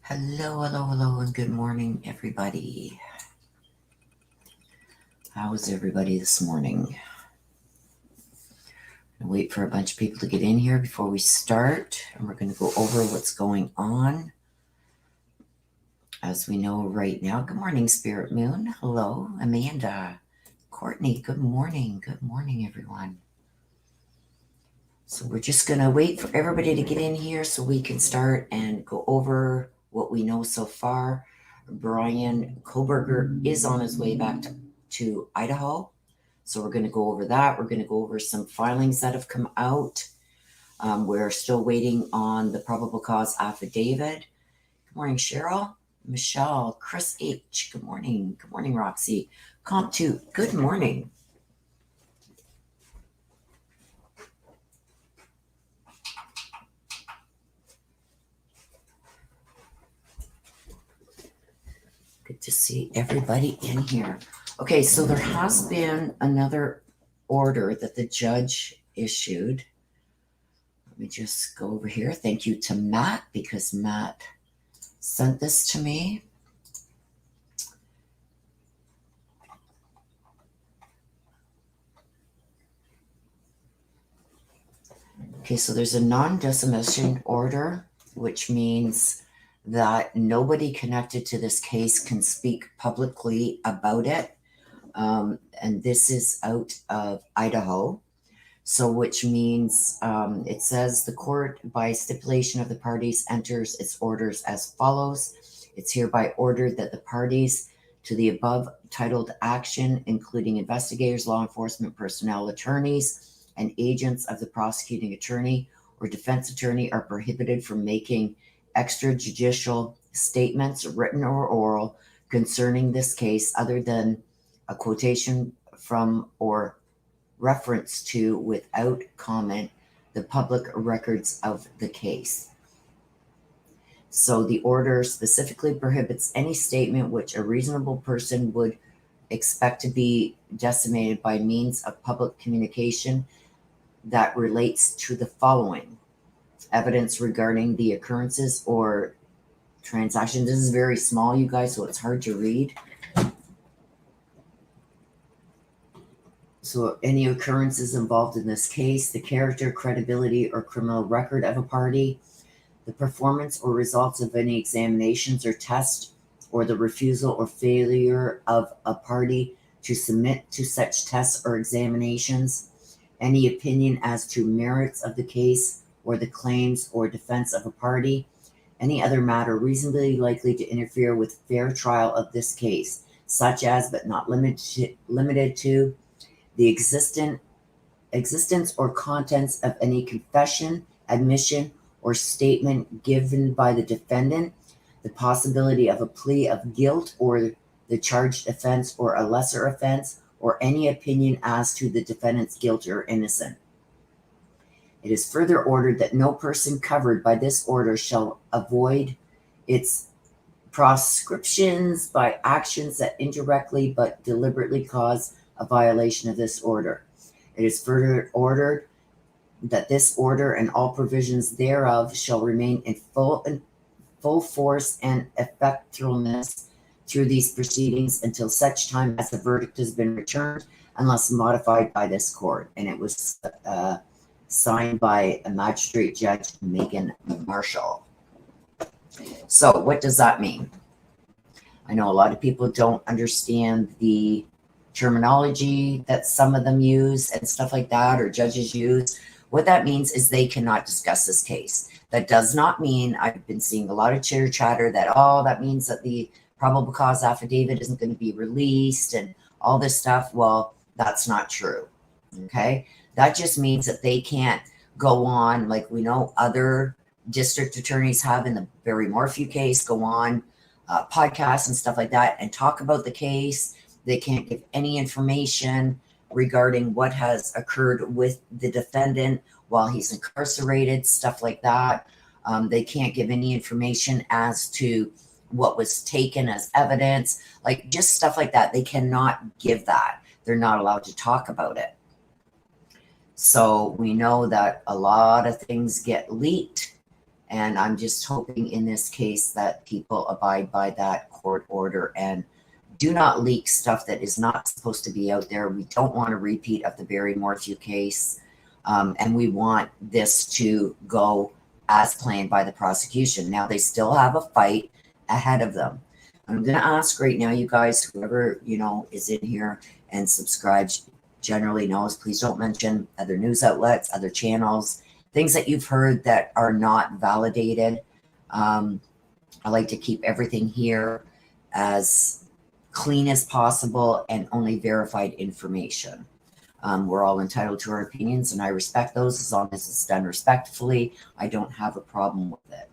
Hello, hello, hello, and good morning, everybody. How's everybody this morning? I'll wait for a bunch of people to get in here before we start, and we're going to go over what's going on. As we know right now, good morning, Spirit Moon. Hello, Amanda. Courtney, good morning. Good morning, everyone. So we're just going to wait for everybody to get in here so we can start and go over what we know so far. Bryan Kohberger is on his way back to Idaho. So we're going to go over that. We're going to go over some filings that have come out. We're still waiting on the probable cause affidavit. Good morning, Cheryl. Michelle, Chris H. Good morning. Good morning, Roxy. Comp 2. Good morning. Good to see everybody in here. Okay, so there has been another order that the judge issued. Let me just go over here. Thank you to Matt, because Matt sent this to me. Okay, so there's a non-decimation order, which means that nobody connected to this case can speak publicly about it. And this is out of Idaho. So which means it says the court, by stipulation of the parties, enters its orders as follows. It's hereby ordered that the parties to the above titled action, including investigators, law enforcement personnel, attorneys, and agents of the prosecuting attorney or defense attorney, are prohibited from making extrajudicial statements, written or oral, concerning this case, other than a quotation from or reference to, without comment, the public records of the case. So the order specifically prohibits any statement which a reasonable person would expect to be decimated by means of public communication that relates to the following: evidence regarding the occurrences or transactions. This is very small, you guys, so it's hard to read. So any occurrences involved in this case, the character, credibility, or criminal record of a party, the performance or results of any examinations or tests, or the refusal or failure of a party to submit to such tests or examinations, any opinion as to merits of the case or the claims or defense of a party, any other matter reasonably likely to interfere with fair trial of this case, such as but not limited to the existence or contents of any confession, admission, or statement given by the defendant, the possibility of a plea of guilt or the charged offense or a lesser offense, or any opinion as to the defendant's guilt or innocence. It is further ordered that no person covered by this order shall avoid its proscriptions by actions that indirectly but deliberately cause a violation of this order. It is further ordered that this order and all provisions thereof shall remain in full force and effectualness through these proceedings until such time as the verdict has been returned, unless modified by this court. And it was signed by a magistrate judge, Megan Marshall. So what does that mean? I know a lot of people don't understand the terminology that some of them use and stuff like that, or judges use. What that means is they cannot discuss this case. That does not mean, I've been seeing a lot of chitter chatter that, oh, that means that the probable cause affidavit isn't going to be released and all this stuff. Well, that's not true. Okay. That just means that they can't go on, like we know other district attorneys have in the Barry Morphew case, go on podcasts and stuff like that and talk about the case. They can't give any information regarding what has occurred with the defendant while he's incarcerated, stuff like that. They can't give any information as to what was taken as evidence, like just stuff like that. They cannot give that. They're not allowed to talk about it. So we know that a lot of things get leaked And I'm just hoping in this case that people abide by that court order and do not leak stuff that is not supposed to be out there. We don't want a repeat of the Barry Morphew case. And we want this to go as planned by the prosecution. Now, they still have a fight ahead of them. I'm going to ask right now, you guys, whoever, is in here and subscribes generally knows, please don't mention other news outlets, other channels, things that you've heard that are not validated. I like to keep everything here as clean as possible and only verified information. We're all entitled to our opinions, and I respect those as long as it's done respectfully. I don't have a problem with it.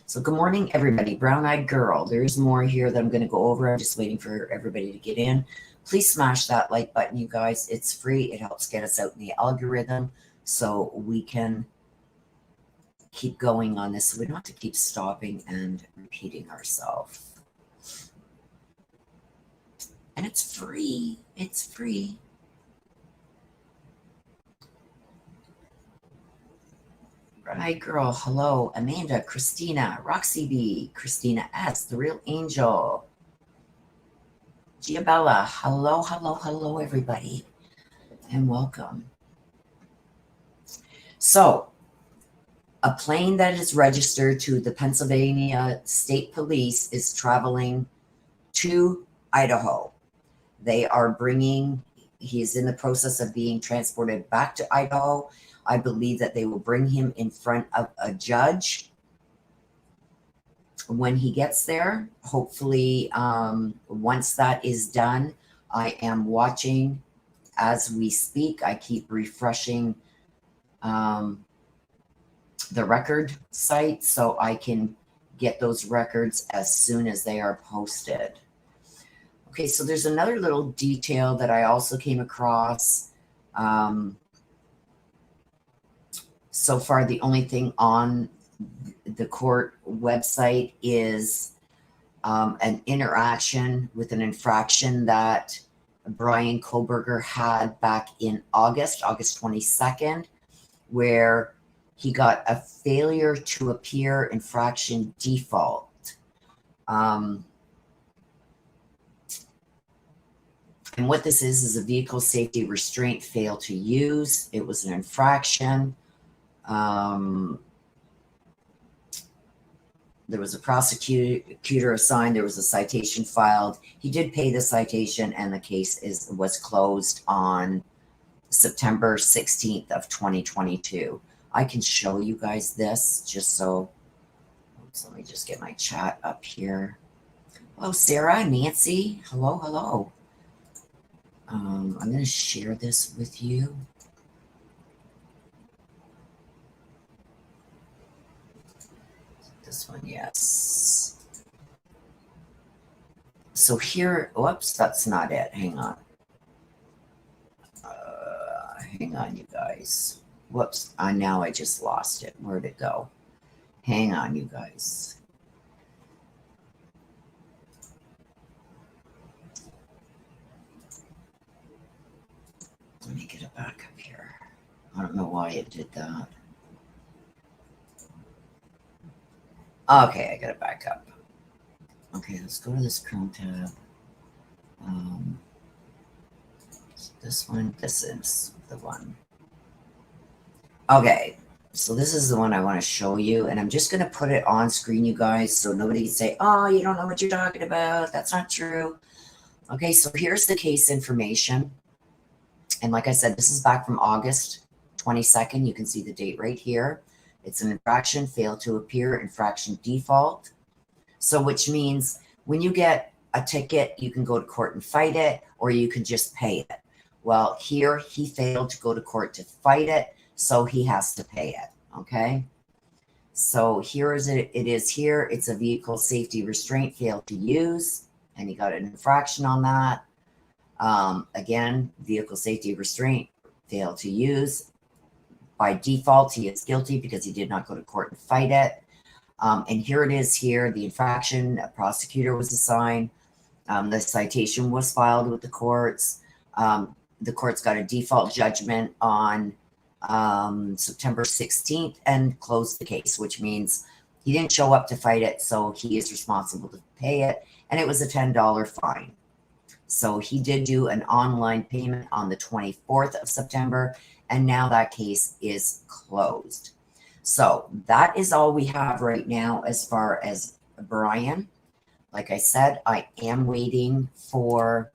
So good morning, everybody. Brown-eyed girl. There's more here that I'm going to go over. I'm just waiting for everybody to get in. Please smash that like button, you guys. It's free. It helps get us out in the algorithm so we can keep going on this. So we don't have to keep stopping and repeating ourselves. And it's free. It's free. Right, girl. Hello, Amanda, Christina, Roxy B, Christina S, The Real Angel, Giabella. Hello, hello, hello, everybody, and welcome. So, a plane that is registered to the Pennsylvania State Police is traveling to Idaho. They are bringing, he is in the process of being transported back to Idaho. I believe that they will bring him in front of a judge when he gets there. Hopefully, once that is done, I am watching as we speak. I keep refreshing the record site so I can get those records as soon as they are posted. Okay, so there's another little detail that I also came across. So far, the only thing on the court website is an interaction with an infraction that Bryan Kohberger had back in August 22nd, where he got a failure to appear infraction default. And what this is a vehicle safety restraint fail to use. It was an infraction. There was a prosecutor assigned. There was a citation filed. He did pay the citation, and the case was closed on September 16th of 2022. I can show you guys this just so. Oops, let me just get my chat up here. Oh, Sarah, Nancy, hello, hello. I'm going to share this with you. This one, yes. So here, whoops, that's not it. Hang on. Hang on, you guys. Whoops, now I just lost it. Where'd it go? Hang on, you guys. Let me get it back up here. I don't know why it did that. Okay, I got it back up. Okay, let's go to this Chrome tab. This one, this is the one. Okay, so this is the one I want to show you, and I'm just going to put it on screen, you guys, so nobody can say, oh, you don't know what you're talking about. That's not true. Okay, so here's the case information. And like I said, this is back from August 22nd. You can see the date right here. It's an infraction, failed to appear, infraction default. So which means when you get a ticket, you can go to court and fight it, or you can just pay it. Well, here he failed to go to court to fight it, so he has to pay it, okay? So here is it is here. It's a vehicle safety restraint failed to use, and he got an infraction on that. Again, vehicle safety restraint failed to use. By default, he is guilty because he did not go to court and fight it. And here it is here, the infraction, a prosecutor was assigned. The citation was filed with the courts. The courts got a default judgment on September 16th and closed the case, which means he didn't show up to fight it, so he is responsible to pay it, and it was a $10 fine. So he did do an online payment on the 24th of September, and now that case is closed. So that is all we have right now as far as Bryan. Like I said, I am waiting for,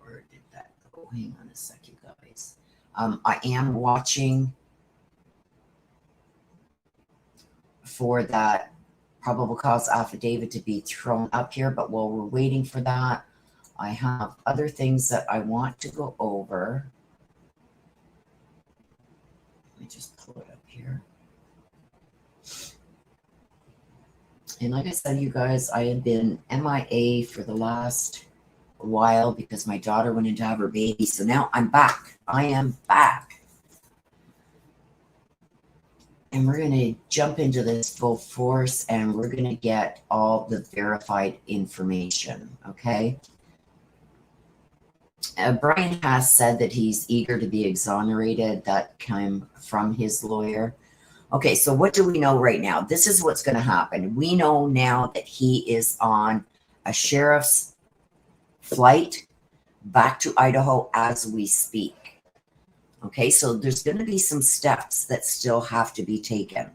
where did that go? Hang on a sec, you guys. I am watching for that probable cause affidavit to be thrown up here, but while we're waiting for that, I have other things that I want to go over. Let me just pull it up here. And like I said, you guys, I have been MIA for the last while because my daughter went in to have her baby. So now I'm back. I am back. And we're going to jump into this full force, and we're going to get all the verified information, okay? Bryan has said that he's eager to be exonerated. That came from his lawyer. Okay, so what do we know right now? This is what's going to happen. We know now that he is on a sheriff's flight back to Idaho as we speak. Okay, so there's going to be some steps that still have to be taken.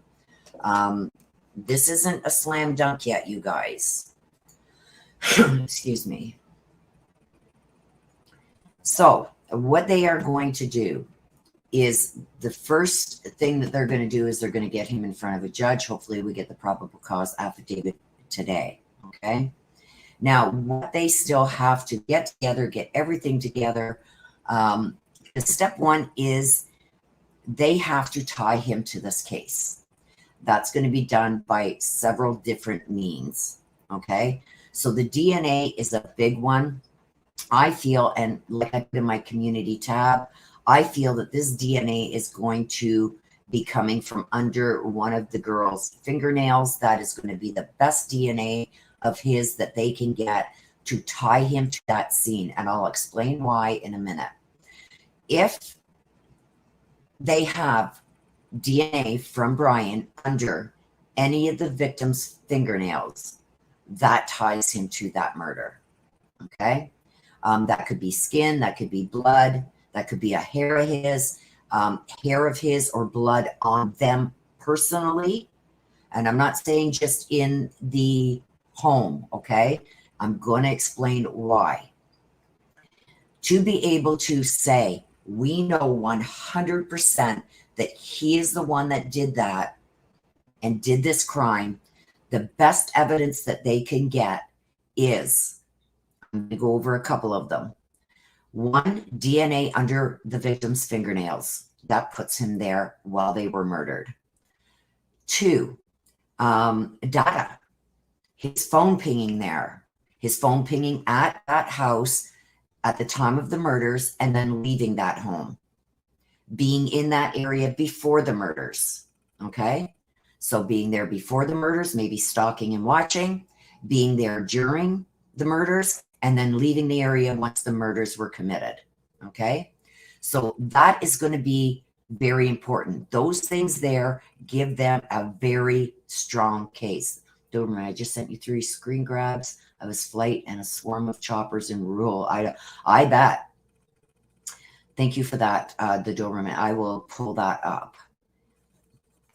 This isn't a slam dunk yet, you guys. Excuse me. So what they are going to do is the first thing that they're going to do is they're going to get him in front of a judge. Hopefully we get the probable cause affidavit today. Okay. Now, what they still have to get together, get everything together. Step one is they have to tie him to this case. That's going to be done by several different means. Okay. So the DNA is a big one. I feel, and like I put in my community tab, I feel that this DNA is going to be coming from under one of the girl's fingernails. That is going to be the best DNA of his that they can get to tie him to that scene. And I'll explain why in a minute. If they have DNA from Bryan under any of the victim's fingernails, that ties him to that murder. Okay. That could be skin, that could be blood, that could be a hair of his or blood on them personally. And I'm not saying just in the home, okay? I'm going to explain why. To be able to say, we know 100% that he is the one that did that and did this crime, the best evidence that they can get is, I'm going to go over a couple of them. One, DNA under the victim's fingernails. That puts him there while they were murdered. Two, data. His phone pinging there. His phone pinging at that house at the time of the murders and then leaving that home. Being in that area before the murders. Okay? So being there before the murders, maybe stalking and watching. Being there during the murders, and then leaving the area once the murders were committed. Okay? So that is going to be very important. Those things there give them a very strong case. Doberman, I just sent you 3 screen grabs of his flight and a swarm of choppers in rural Idaho. I bet. Thank you for that, the Doberman. I will pull that up.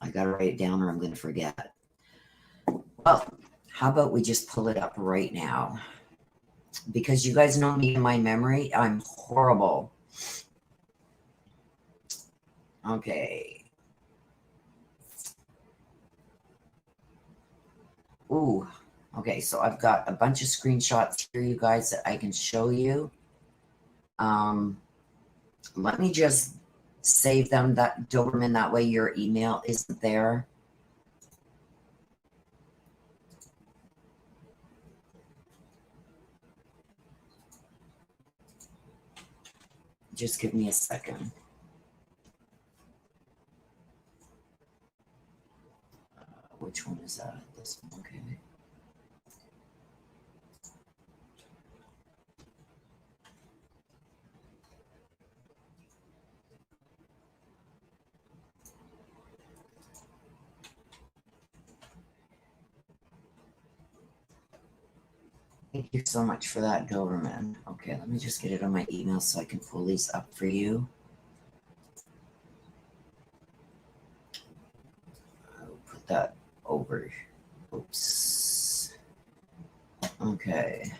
I got to write it down or I'm going to forget. Well, how about we just pull it up right now? Because you guys know me and my memory, I'm horrible. Okay. Ooh. Okay, so I've got a bunch of screenshots here, you guys, that I can show you. Let me just save them, that Doberman, that way your email isn't there. Just give me a second. Which one is that? This one, okay. Thank you so much for that, Doberman. Okay, let me just get it on my email so I can pull these up for you. I'll put that over. Oops. Okay.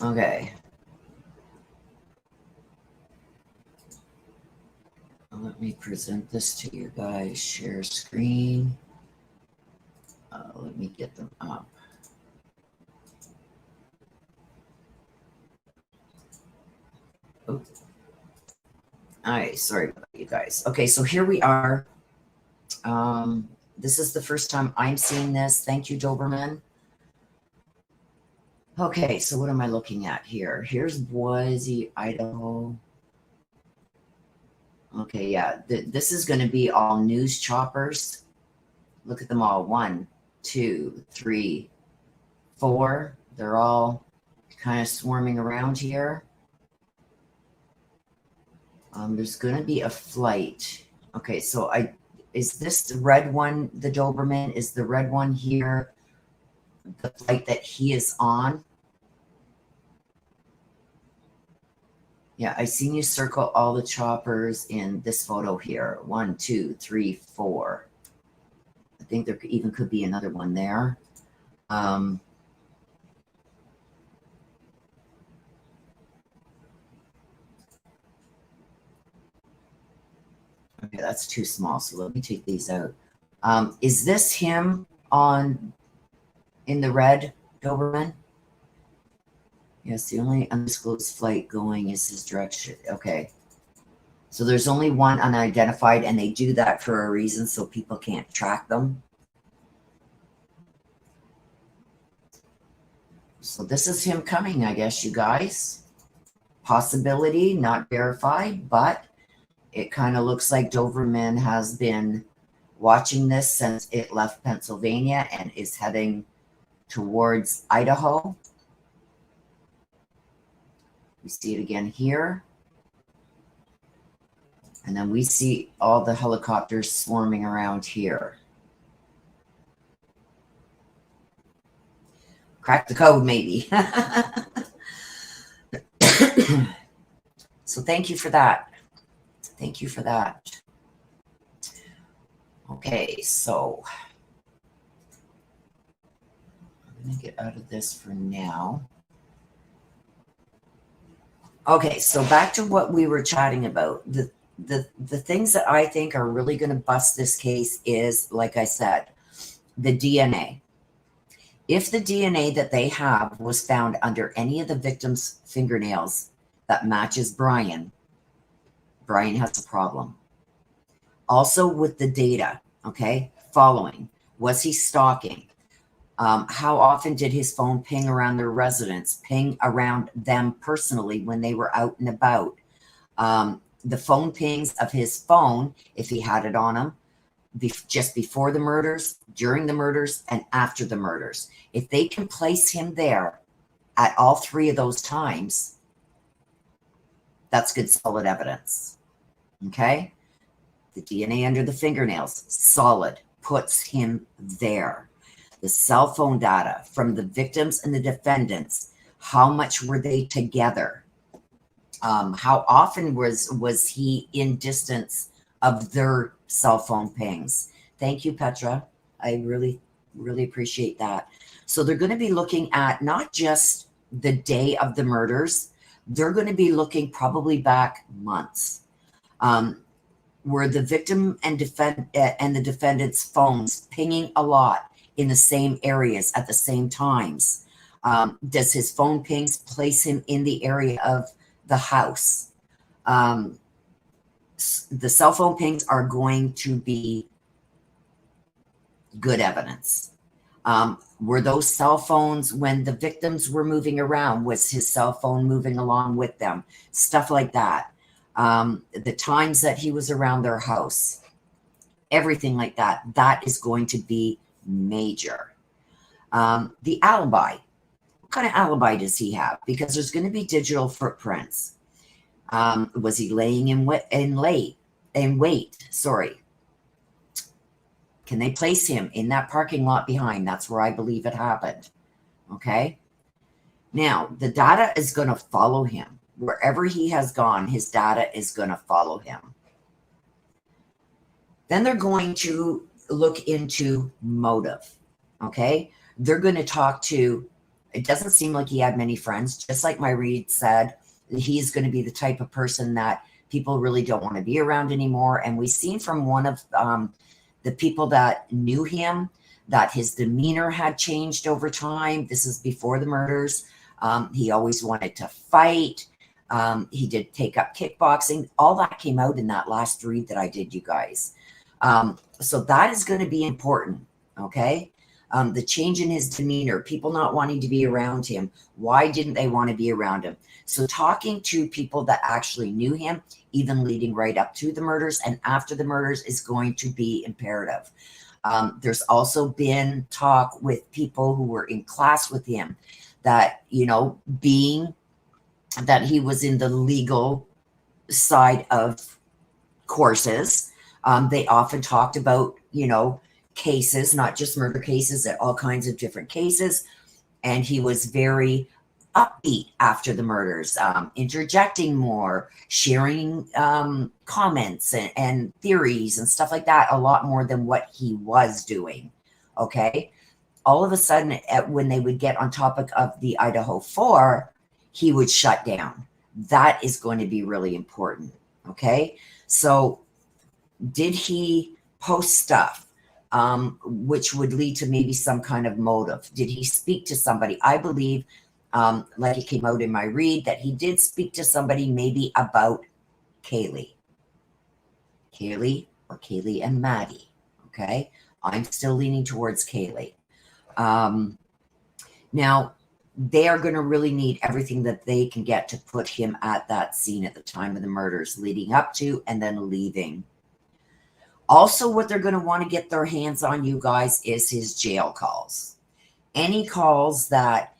Okay. Let me present this to you guys. Share screen. Let me get them up. Oh. All right, sorry about you guys. Okay, so here we are. This is the first time I'm seeing this. Thank you, Doberman. Okay, so what am I looking at here? Here's Boise, Idaho. Okay, yeah, this is going to be all news choppers. Look at them all. 1, 2, 3, 4. They're all kind of swarming around here. There's going to be a flight. Okay, so is this the red one, the Doberman? Is the red one here the flight that he is on? Yeah, I seen you circle all the choppers in this photo here. 1, 2, 3, 4. I think there even could be another one there. Okay, that's too small, so let me take these out. Is this him in the red, Doberman? Yes, the only undisclosed flight going is his direction. Okay. So there's only one unidentified, and they do that for a reason so people can't track them. So this is him coming, I guess, you guys. Possibility, not verified, but it kind of looks like Doberman has been watching this since it left Pennsylvania and is heading towards Idaho. We see it again here. And then we see all the helicopters swarming around here. Crack the code, maybe. So thank you for that. Thank you for that. Okay, so I'm going to get out of this for now. Okay, so back to what we were chatting about. The things that I think are really going to bust this case is, like I said, the DNA. If the DNA that they have was found under any of the victim's fingernails that matches Bryan, Bryan has a problem. Also with the data, okay, following, was he stalking? How often did his phone ping around their residence, ping around them personally when they were out and about? The phone pings of his phone, if he had it on him, just before the murders, during the murders, and after the murders. If they can place him there at all 3 of those times, that's good solid evidence. Okay? The DNA under the fingernails, solid, puts him there. The cell phone data from the victims and the defendants, how much were they together? How often was he in distance of their cell phone pings? Thank you, Petra. I really, really appreciate that. So they're going to be looking at not just the day of the murders, they're going to be looking probably back months. Were the victim and the defendant's phones pinging a lot in the same areas at the same times? Does his phone pings place him in the area of the house? The cell phone pings are going to be good evidence. Were those cell phones, when the victims were moving around, was his cell phone moving along with them? Stuff like that. The times that he was around their house, everything like that, that is going to be major. The alibi. What kind of alibi does he have? Because there's going to be digital footprints. Was he laying in wait? Sorry. Can they place him in that parking lot behind? That's where I believe it happened. Okay. Now, the data is going to follow him. Wherever he has gone, his data is going to follow him. Then they're going to look into motive. Okay. They're going to talk to, it doesn't seem like he had many friends. Just like my read said, he's going to be the type of person that people really don't want to be around anymore. And we've seen from one of the people that knew him that his demeanor had changed over time. This is before the murders. He always wanted to fight. He did take up kickboxing. All that came out in that last read that I did, you guys. So that is going to be important, okay? The change in his demeanor, people not wanting to be around him. Why didn't they want to be around him? So talking to people that actually knew him, even leading right up to the murders and after the murders, is going to be imperative. There's also been talk with people who were in class with him that, you know, being that he was in the legal side of courses, they often talked about, you know, cases, not just murder cases, all kinds of different cases. And he was very upbeat after the murders, interjecting more, sharing comments and theories and stuff like that, a lot more than what he was doing. Okay. All of a sudden, when they would get on topic of the Idaho 4, he would shut down. That is going to be really important. Okay. So did he post stuff which would lead to maybe some kind of motive? Did he speak to somebody? I believe, like it came out in my read, that he did speak to somebody maybe about Kaylee or Kaylee and Maddie. Okay. I'm still leaning towards Kaylee. Now, they are going to really need everything that they can get to put him at that scene at the time of the murders, leading up to and then leaving. Also, what they're going to want to get their hands on, you guys, is his jail calls. Any calls that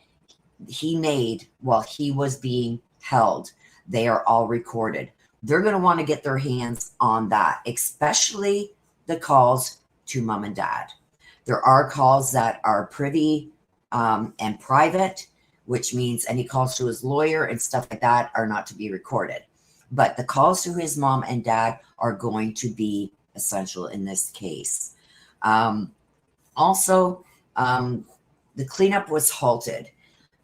he made while he was being held, they are all recorded. They're going to want to get their hands on that, especially the calls to mom and dad. There are calls that are privy and private, which means any calls to his lawyer and stuff like that are not to be recorded. But the calls to his mom and dad are going to be essential in this case. Also, the cleanup was halted.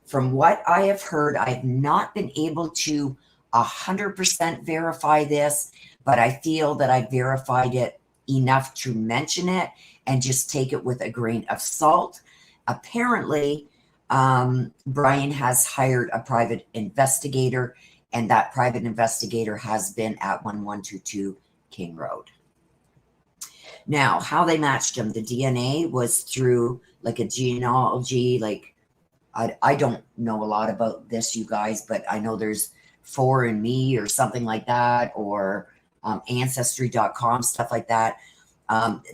From what I have heard, I have not been able to 100% verify this, but I feel that I verified it enough to mention it and just take it with a grain of salt. Apparently, Bryan has hired a private investigator, and that private investigator has been at 1122 King Road. Now, how they matched him, the DNA was through like a genealogy, like I don't know a lot about this, you guys, but I know there's 4andMe or something like that, or Ancestry.com, stuff like that.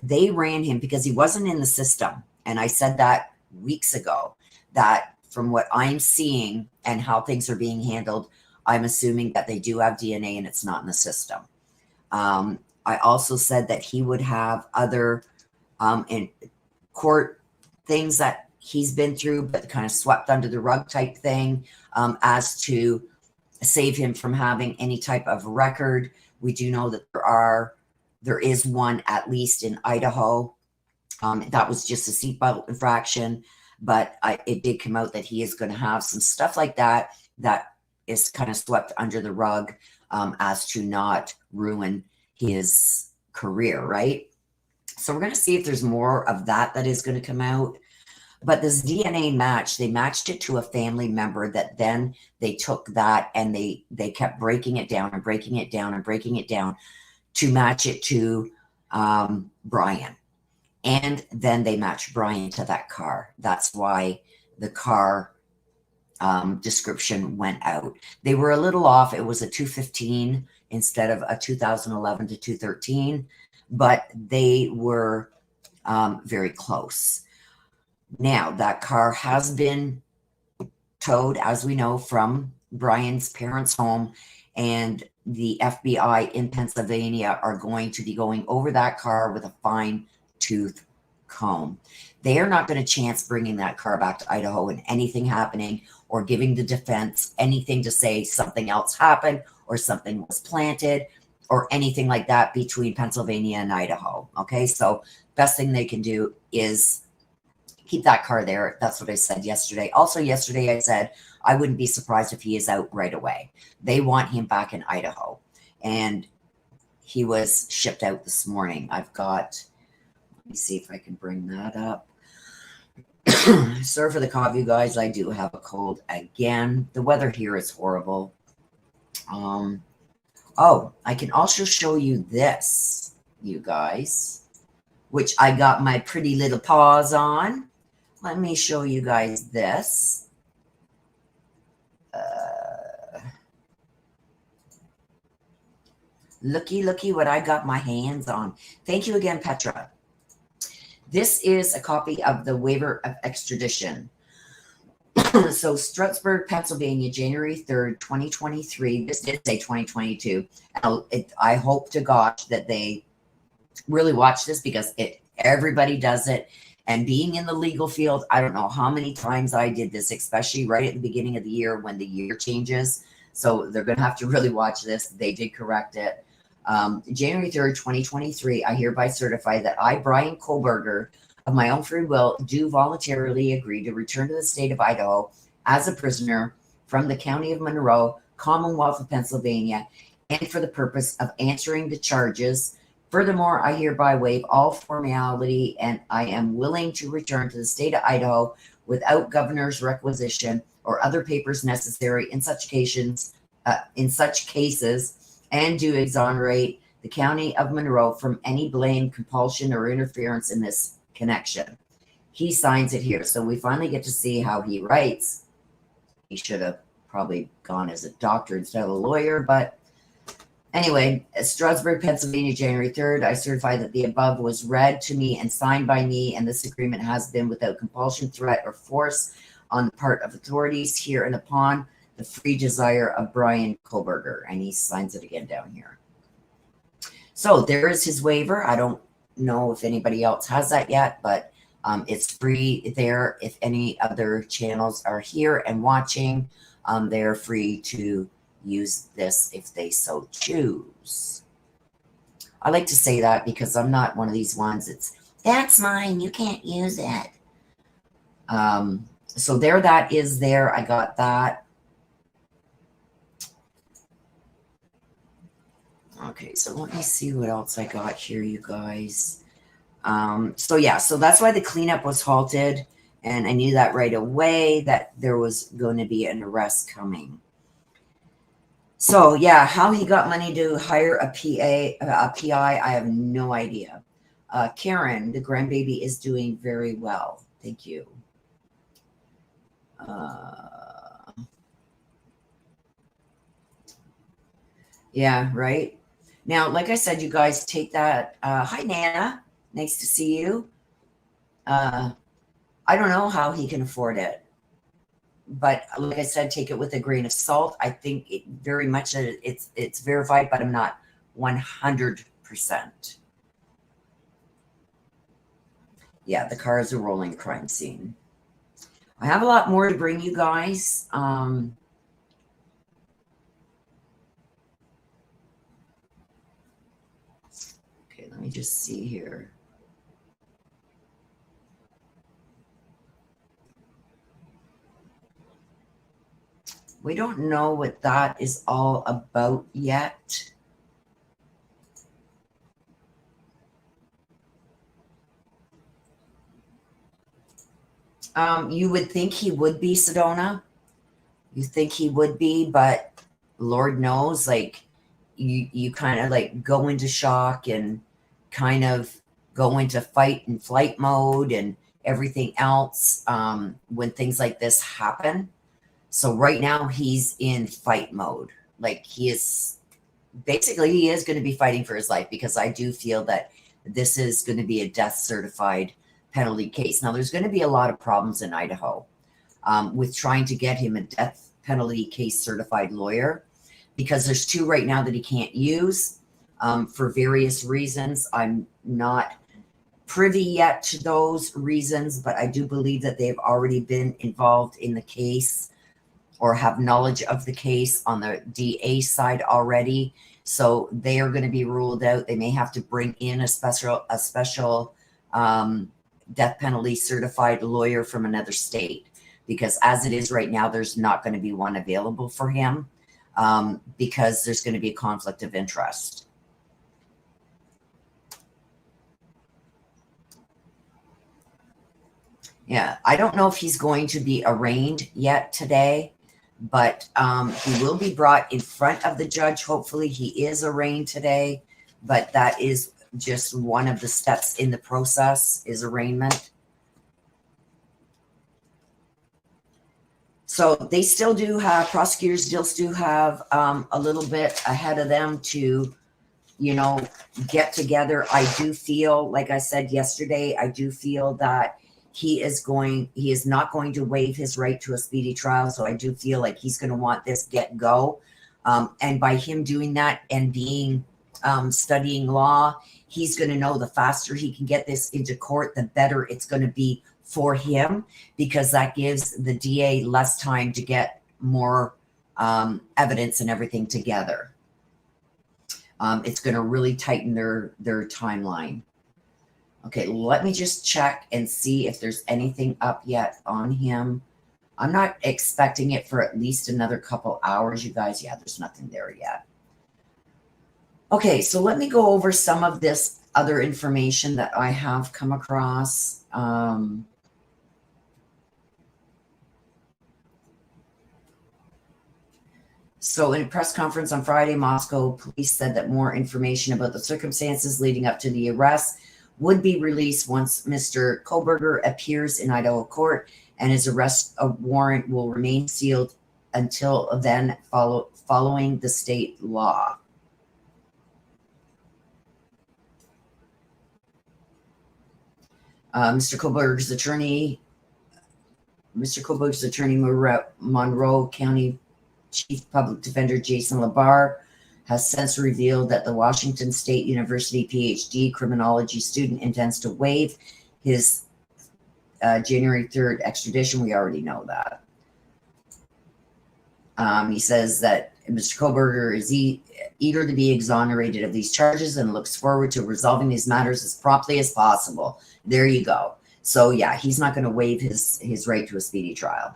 They ran him because he wasn't in the system. And I said that weeks ago, that from what I'm seeing and how things are being handled, I'm assuming that they do have DNA and it's not in the system. I also said that he would have other in court things that he's been through, but kind of swept under the rug type thing, as to save him from having any type of record. We do know that there is one, at least in Idaho. That was just a seatbelt infraction, but it did come out that he is going to have some stuff like that that is kind of swept under the rug, as to not ruin his career, right? So we're going to see if there's more of that is going to come out. But this DNA match, they matched it to a family member that then they took that and they kept breaking it down and breaking it down and breaking it down to match it to Bryan. And then they matched Bryan to that car. That's why the car description went out. They were a little off. It was a 215 instead of a 2011 to 213, but they were very close. Now, that car has been towed, as we know, from Bryan's parents' home, and the FBI in Pennsylvania are going to be going over that car with a fine tooth comb. They are not going to chance bringing that car back to Idaho and anything happening, or giving the defense anything to say something else happened or something was planted or anything like that between Pennsylvania and Idaho. Okay, so best thing they can do is keep that car there. That's what I said yesterday. Also, yesterday I said I wouldn't be surprised if he is out right away. They want him back in Idaho. And he was shipped out this morning. I've got, let me see if I can bring that up. Sorry for the cough, you guys. I do have a cold again. The weather here is horrible. Oh, I can also show you this, you guys, which I got my pretty little paws on. Let me show you guys this. Looky what I got my hands on. Thank you again, Petra. This is a copy of the waiver of extradition. So Strasburg, Pennsylvania, January 3rd, 2023. This did say 2022. I hope to gosh that they really watch this, because everybody does it. And being in the legal field, I don't know how many times I did this, especially right at the beginning of the year when the year changes. So they're going to have to really watch this. They did correct it. January 3rd, 2023, I hereby certify that I, Bryan Kohberger, of my own free will, do voluntarily agree to return to the state of Idaho as a prisoner from the county of Monroe, Commonwealth of Pennsylvania, and for the purpose of answering the charges. Furthermore, I hereby waive all formality, and I am willing to return to the state of Idaho without governor's requisition or other papers necessary in such cases, and do exonerate the county of Monroe from any blame, compulsion, or interference in this connection. He signs it here. So we finally get to see how he writes. He should have probably gone as a doctor instead of a lawyer, but anyway, Strasburg, Pennsylvania, January 3rd, I certify that the above was read to me and signed by me, and this agreement has been without compulsion, threat, or force on the part of authorities here and upon the free desire of Bryan Kohberger. And he signs it again down here. So there is his waiver. I don't know if anybody else has that yet, but it's free there. If any other channels are here and watching, they're free to use this if they so choose. I like to say that because I'm not one of these ones that's mine, you can't use it. So there, that is there. I got that. Okay, so let me see what else I got here, you guys. So yeah, so that's why the cleanup was halted, and I knew that right away that there was going to be an arrest coming. So yeah, how he got money to hire a PI, I have no idea. Karen, the grandbaby is doing very well. Thank you. Yeah, right. Now, like I said, you guys take that. Hi, Nana. Nice to see you. I don't know how he can afford it, but like I said, take it with a grain of salt. I think it very much it's verified, but I'm not 100%. Yeah, the car is a rolling crime scene. I have a lot more to bring you guys. Okay, let me just see here. We don't know what that is all about yet. You would think he would be, Sedona. You think he would be, but Lord knows, like you kind of like go into shock and kind of go into fight and flight mode and everything else when things like this happen. So right now he's in fight mode. Like he is going to be fighting for his life, because I do feel that this is going to be a death certified penalty case. Now there's going to be a lot of problems in Idaho with trying to get him a death penalty case certified lawyer, because there's two right now that he can't use for various reasons. I'm not privy yet to those reasons, but I do believe that they've already been involved in the case or have knowledge of the case on the DA side already. So they are going to be ruled out. They may have to bring in a special death penalty certified lawyer from another state, because as it is right now, there's not going to be one available for him because there's going to be a conflict of interest. Yeah, I don't know if he's going to be arraigned yet today, but he will be brought in front of the judge. Hopefully he is arraigned today, but that is just one of the steps in the process, is arraignment. So they still do have, prosecutors still do have a little bit ahead of them to, you know, get together. I do feel, like I said yesterday, I do feel that he is not going to waive his right to a speedy trial. So I do feel like he's going to want this get go. And by him doing that and being studying law, he's going to know the faster he can get this into court, the better it's going to be for him, because that gives the DA less time to get more evidence and everything together. It's going to really tighten their timeline. Okay, let me just check and see if there's anything up yet on him. I'm not expecting it for at least another couple hours, you guys. Yeah, there's nothing there yet. Okay, so let me go over some of this other information that I have come across. So in a press conference on Friday, Moscow police said that more information about the circumstances leading up to the arrest would be released once Mr. Kohberger appears in Idaho court, and his arrest warrant will remain sealed until then, following the state law. Mr. Kohberger's attorney, Monroe County Chief Public Defender Jason Labar, has since revealed that the Washington State University PhD criminology student intends to waive his January 3rd extradition. We already know that. He says that Mr. Kohberger is eager to be exonerated of these charges and looks forward to resolving these matters as promptly as possible. There you go. So yeah, he's not going to waive his right to a speedy trial.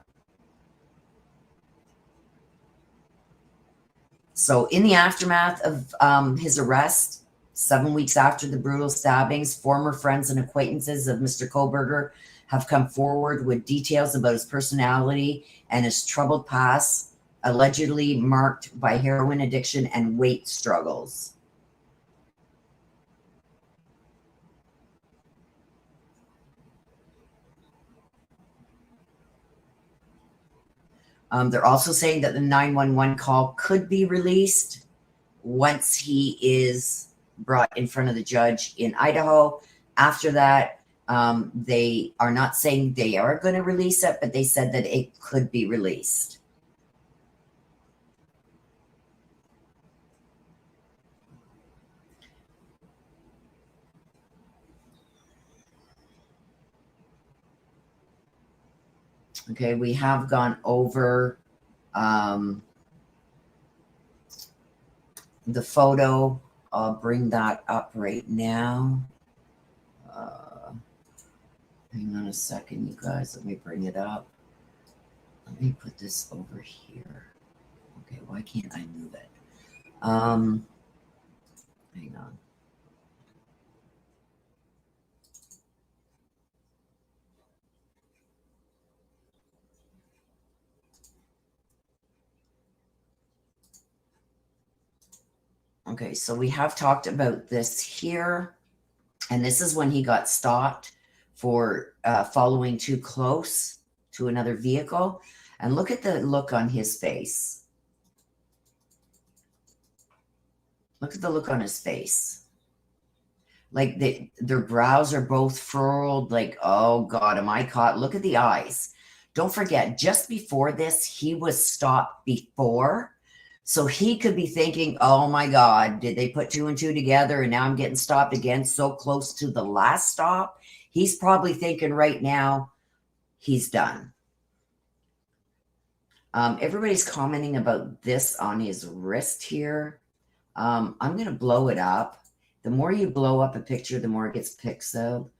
So in the aftermath of his arrest, 7 weeks after the brutal stabbings, former friends and acquaintances of Mr. Kohberger have come forward with details about his personality and his troubled past, allegedly marked by heroin addiction and weight struggles. They're also saying that the 911 call could be released once he is brought in front of the judge in Idaho. After that, they are not saying they are going to release it, but they said that it could be released. Okay, we have gone over the photo. I'll bring that up right now. Hang on a second, you guys. Let me bring it up. Let me put this over here. Okay, why can't I move it? Hang on. Okay, so we have talked about this here, and this is when he got stopped for following too close to another vehicle. And look at the look on his face. Look at the look on his face. Like their brows are both furrowed, like, oh God, am I caught? Look at the eyes. Don't forget, just before this, he was stopped before So he could be thinking, oh my God, did they put 2 and 2 together and now I'm getting stopped again so close to the last stop? He's probably thinking right now he's done. Everybody's commenting about this on his wrist here. I'm going to blow it up. The more you blow up a picture, the more it gets pixeled.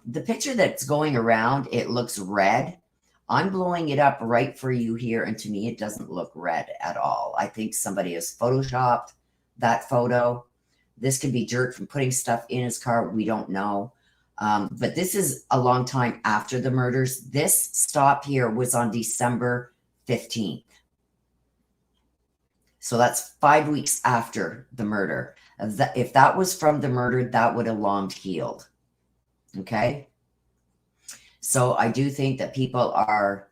The picture that's going around, it looks red. I'm blowing it up right for you here, and to me, it doesn't look red at all. I think somebody has photoshopped that photo. This could be Dirk from putting stuff in his car. We don't know. But this is a long time after the murders. This stop here was on December 15th. So that's 5 weeks after the murder. If that was from the murder, that would have long healed. Okay? So I do think that people are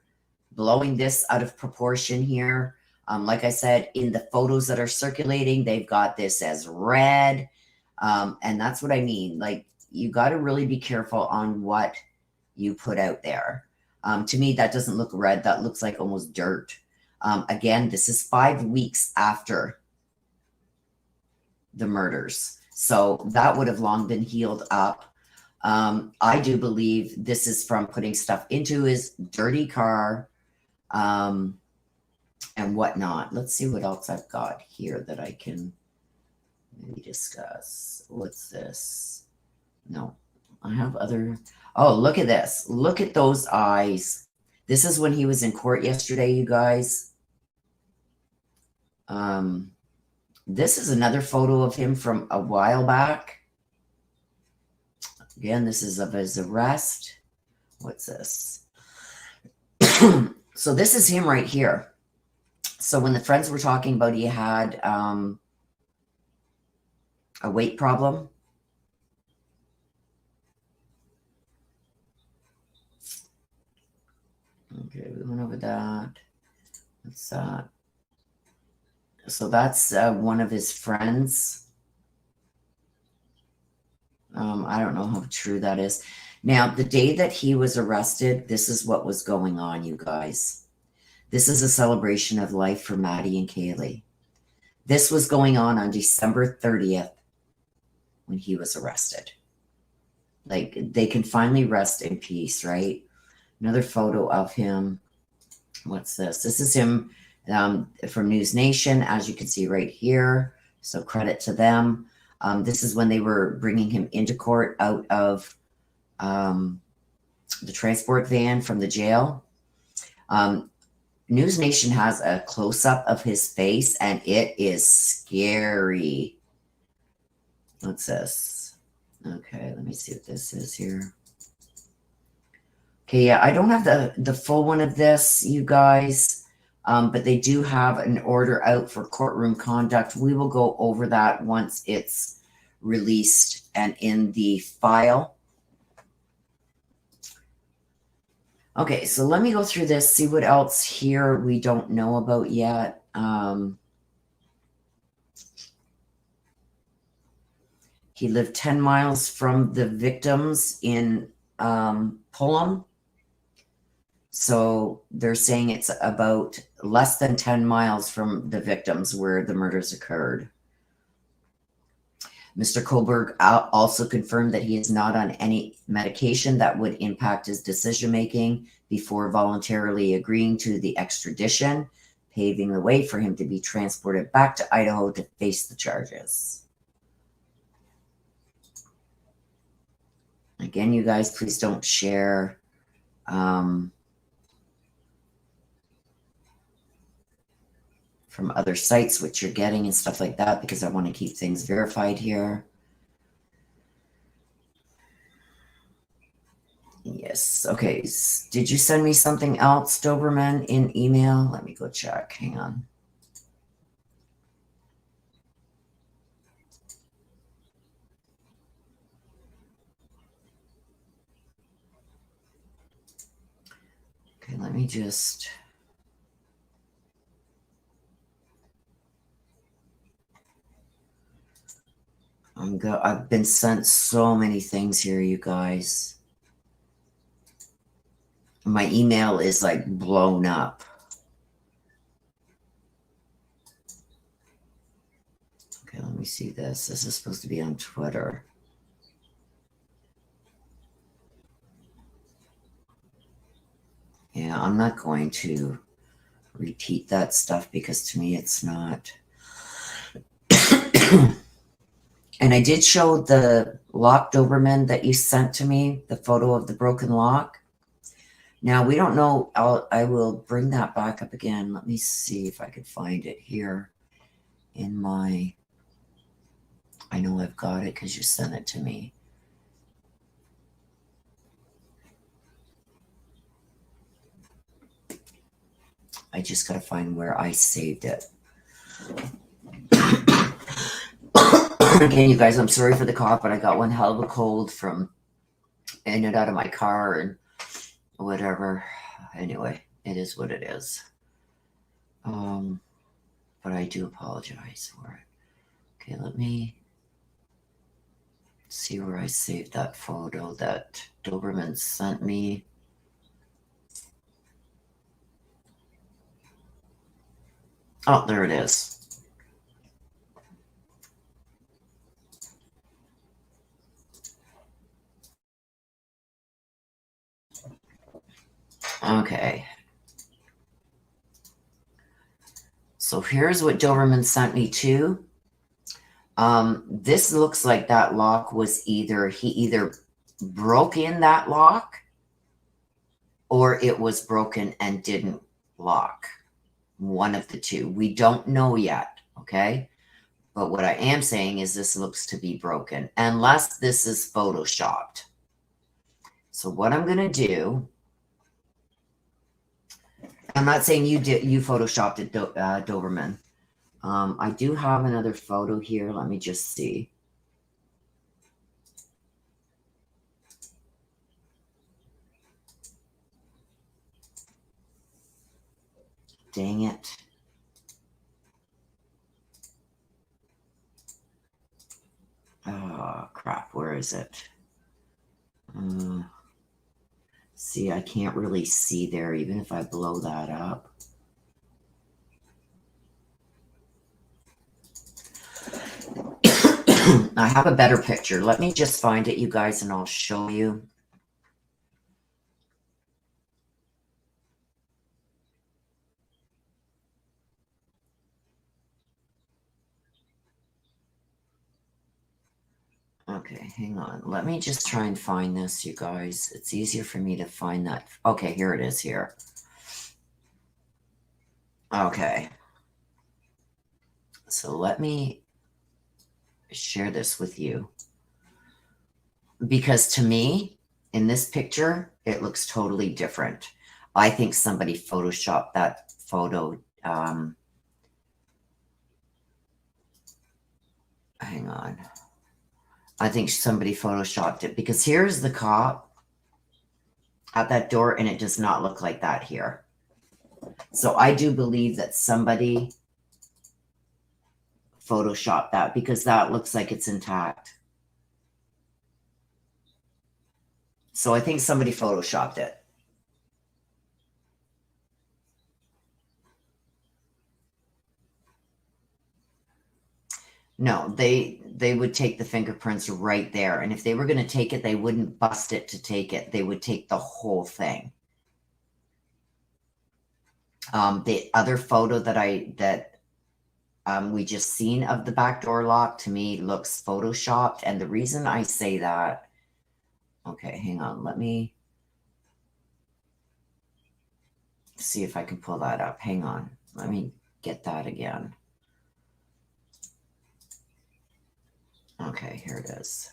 blowing this out of proportion here. Like I said, in the photos that are circulating, they've got this as red. And that's what I mean. Like, you got to really be careful on what you put out there. To me, that doesn't look red. That looks like almost dirt. Again, this is 5 weeks after the murders. So that would have long been healed up. I do believe this is from putting stuff into his dirty car and whatnot. Let's see what else I've got here that I can maybe discuss. What's this? No, I have other. Oh, look at this. Look at those eyes. This is when he was in court yesterday, you guys. This is another photo of him from a while back. Again, this is of his arrest. What's this? So this is him right here. So when the friends were talking about he had a weight problem. Okay, we went over that. What's that? So that's one of his friends. I don't know how true that is. Now, the day that he was arrested, this is what was going on, you guys. This is a celebration of life for Maddie and Kaylee. This was going on December 30th when he was arrested. Like, they can finally rest in peace, right? Another photo of him. What's this? This is him from News Nation, as you can see right here. So credit to them. This is when they were bringing him into court out of the transport van from the jail. News Nation has a close-up of his face, and it is scary. What's this? Okay, let me see what this is here. Okay, yeah, I don't have the full one of this, you guys, but they do have an order out for courtroom conduct. We will go over that once it's released and in the file. Okay, so let me go through this, see what else here we don't know about yet. He lived 10 miles from the victims in Pullum. So they're saying it's about less than 10 miles from the victims where the murders occurred. Mr. Kohberger also confirmed that he is not on any medication that would impact his decision-making before voluntarily agreeing to the extradition, paving the way for him to be transported back to Idaho to face the charges. Again, you guys, please don't share from other sites what you're getting and stuff like that, because I want to keep things verified here. Yes. Okay. Did you send me something else, Doberman, in email? Let me go check. Hang on. Okay, let me just... I've been sent so many things here, you guys. My email is like blown up. Okay, let me see this. This is supposed to be on Twitter. Yeah, I'm not going to repeat that stuff because to me it's not. And I did show the lock Doberman that you sent to me, the photo of the broken lock. Now, we don't know. I will bring that back up again. Let me see if I could find it here in my... I know I've got it because you sent it to me. I just got to find where I saved it. Again, you guys, I'm sorry for the cough, but I got one hell of a cold from in and out of my car and whatever. Anyway, it is what it is. But I do apologize for it. Okay, let me see where I saved that photo that Doberman sent me. Oh, there it is. Okay. So here's what Doberman sent me too. This looks like that lock was he either broke in that lock or it was broken and didn't lock. One of the two. We don't know yet, okay? But what I am saying is this looks to be broken, unless this is photoshopped. So what I'm going to do, I'm not saying you photoshopped it, Doberman. I do have another photo here. Let me just see. Dang it. Oh, crap. Where is it? See, I can't really see there, even if I blow that up. I have a better picture. Let me just find it, you guys, and I'll show you. Okay, hang on. Let me just try and find this, you guys. It's easier for me to find that. Okay, here it is here. Okay. So let me share this with you. Because to me, in this picture, it looks totally different. I think somebody photoshopped that photo. Hang on. I think somebody photoshopped it because here's the cop at that door and it does not look like that here. So I do believe that somebody photoshopped that because that looks like it's intact. So I think somebody photoshopped it. No, they would take the fingerprints right there. And if they were going to take it, they wouldn't bust it to take it. They would take the whole thing. The other photo that we just seen of the back door lock to me looks photoshopped. And the reason I say that, okay, hang on. Let me see if I can pull that up. Hang on. Let me get that again. Okay, here it is.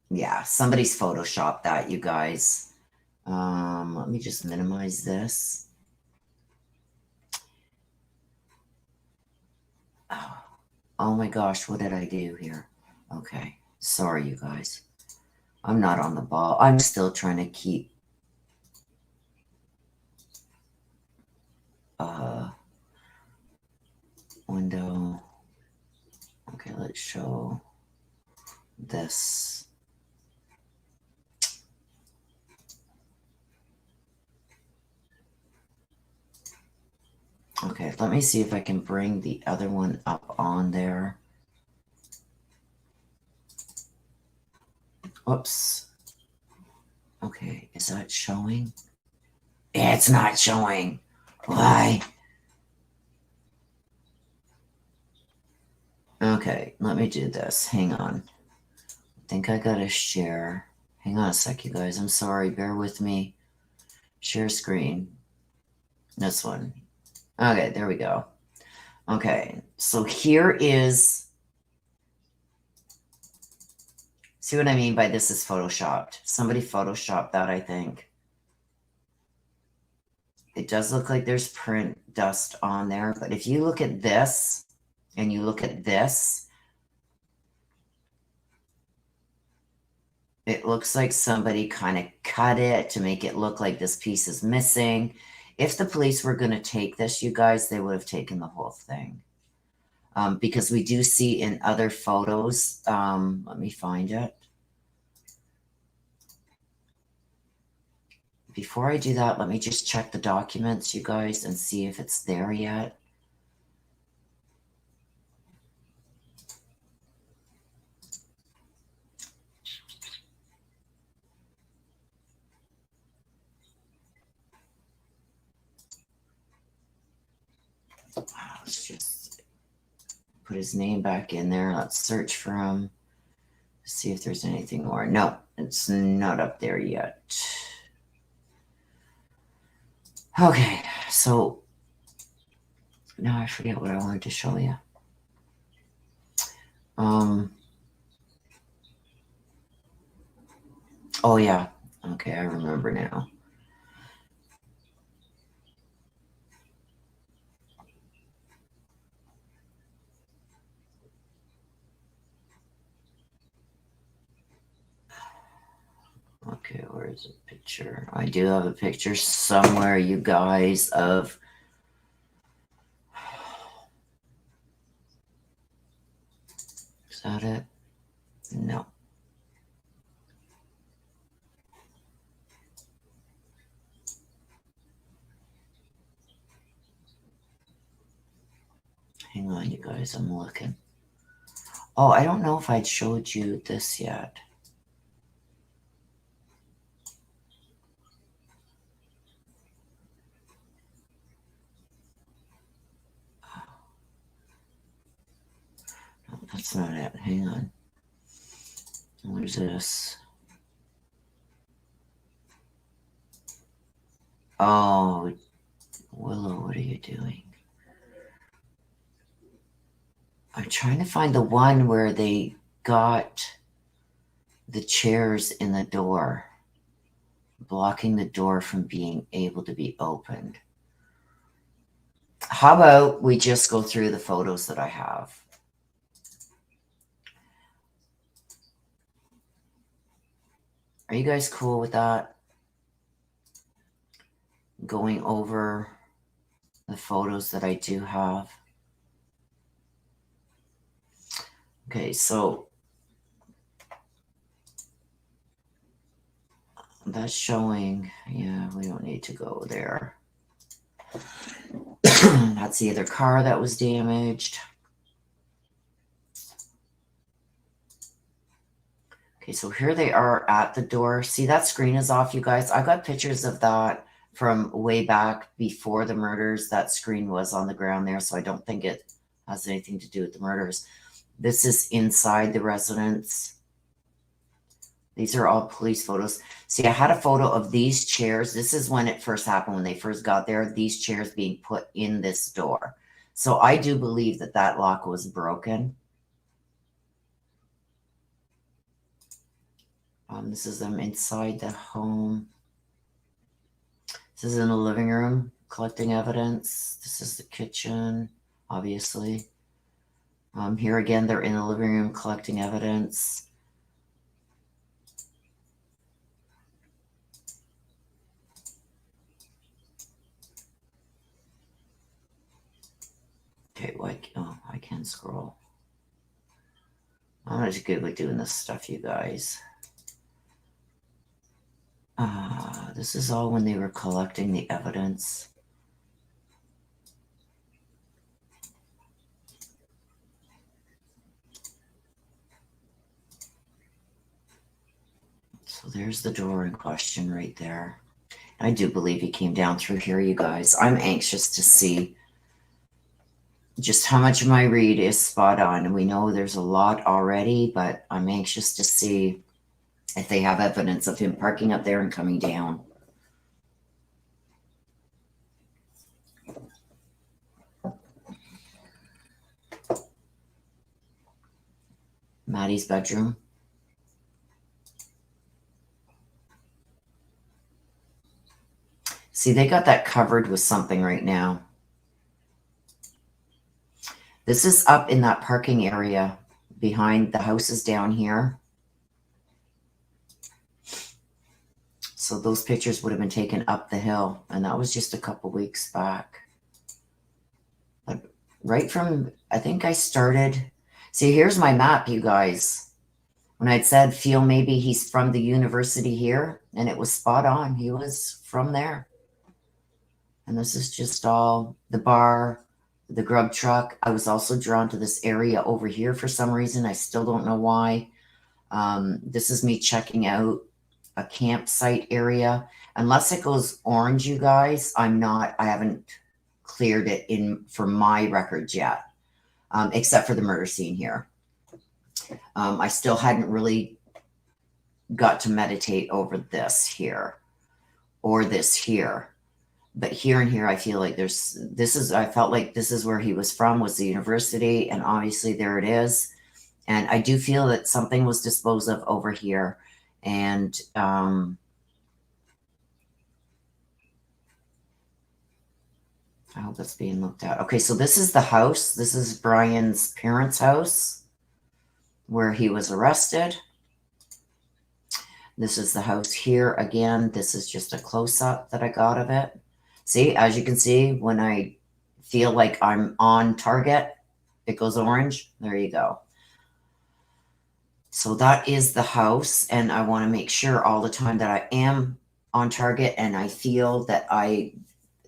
Yeah, somebody's photoshopped that, you guys. Let me just minimize this. Oh my gosh, what did I do here? Okay, sorry, you guys. I'm not on the ball. I'm still trying to keep window. Okay, let's show this. Okay, let me see if I can bring the other one up on there. Whoops. Okay, is that showing? It's not showing. Why? Okay, let me do this. Hang on. I think I gotta share. Hang on a sec, you guys. I'm sorry. Bear with me. Share screen. This one. Okay, there we go. Okay, so here is... See what I mean by this is photoshopped. Somebody photoshopped that, I think. It does look like there's print dust on there, but if you look at this and you look at this, it looks like somebody kind of cut it to make it look like this piece is missing. If the police were going to take this, you guys, they would have taken the whole thing. Because we do see in other photos, let me find it. Before I do that, let me just check the documents, you guys, and see if it's there yet. Let's just put his name back in there. Let's search for him. See if there's anything more. No, it's not up there yet. Okay, so now I forget what I wanted to show you. Oh yeah. Okay, I remember now. Okay, where's the picture? I do have a picture somewhere, you guys, of... Is that it? No. Hang on, you guys, I'm looking. Oh, I don't know if I'd showed you this yet. No, that's not it. Hang on. Where's this? Oh, Willow, what are you doing? I'm trying to find the one where they got the chairs in the door, blocking the door from being able to be opened. How about we just go through the photos that I have? Are you guys cool with that? Going over the photos that I do have. Okay, so that's showing, yeah, we don't need to go there. That's the other car that was damaged. Okay, so here they are at the door. See, that screen is off, you guys. I got pictures of that from way back before the murders. That screen was on the ground there, so I don't think it has anything to do with the murders. This is inside the residence. These are all police photos. See, I had a photo of these chairs. This is when it first happened, when they first got there, these chairs being put in this door. So I do believe that that lock was broken. This is them inside the home. This is in the living room, collecting evidence. This is the kitchen, obviously. Here again, they're in the living room collecting evidence. Okay, I can't scroll. I'm not good with doing this stuff, you guys. This is all when they were collecting the evidence. So there's the door in question right there. I do believe he came down through here, you guys. I'm anxious to see just how much of my read is spot on. And we know there's a lot already, but I'm anxious to see if they have evidence of him parking up there and coming down. Maddie's bedroom. See, they got that covered with something right now. This is up in that parking area behind the houses down here. So those pictures would have been taken up the hill, and that was just a couple weeks back. But right from, I think I started, see, here's my map, you guys. When I'd said, feel maybe he's from the university here, and it was spot on. He was from there. And this is just all the bar, the grub truck. I was also drawn to this area over here for some reason. I still don't know why. This is me checking out a campsite area. Unless it goes orange, you guys, I haven't cleared it in for my records yet, except for the murder scene here. I still hadn't really got to meditate over this here or this here. But here and here, I feel like I felt like this is where he was from, was the university. And obviously there it is. And I do feel that something was disposed of over here. And I hope it's being looked at. Okay, so this is the house. This is Bryan's parents' house where he was arrested. This is the house here. Again, this is just a close-up that I got of it. See, as you can see, when I feel like I'm on target, it goes orange. There you go. So that is the house. And I want to make sure all the time that I am on target, and I feel that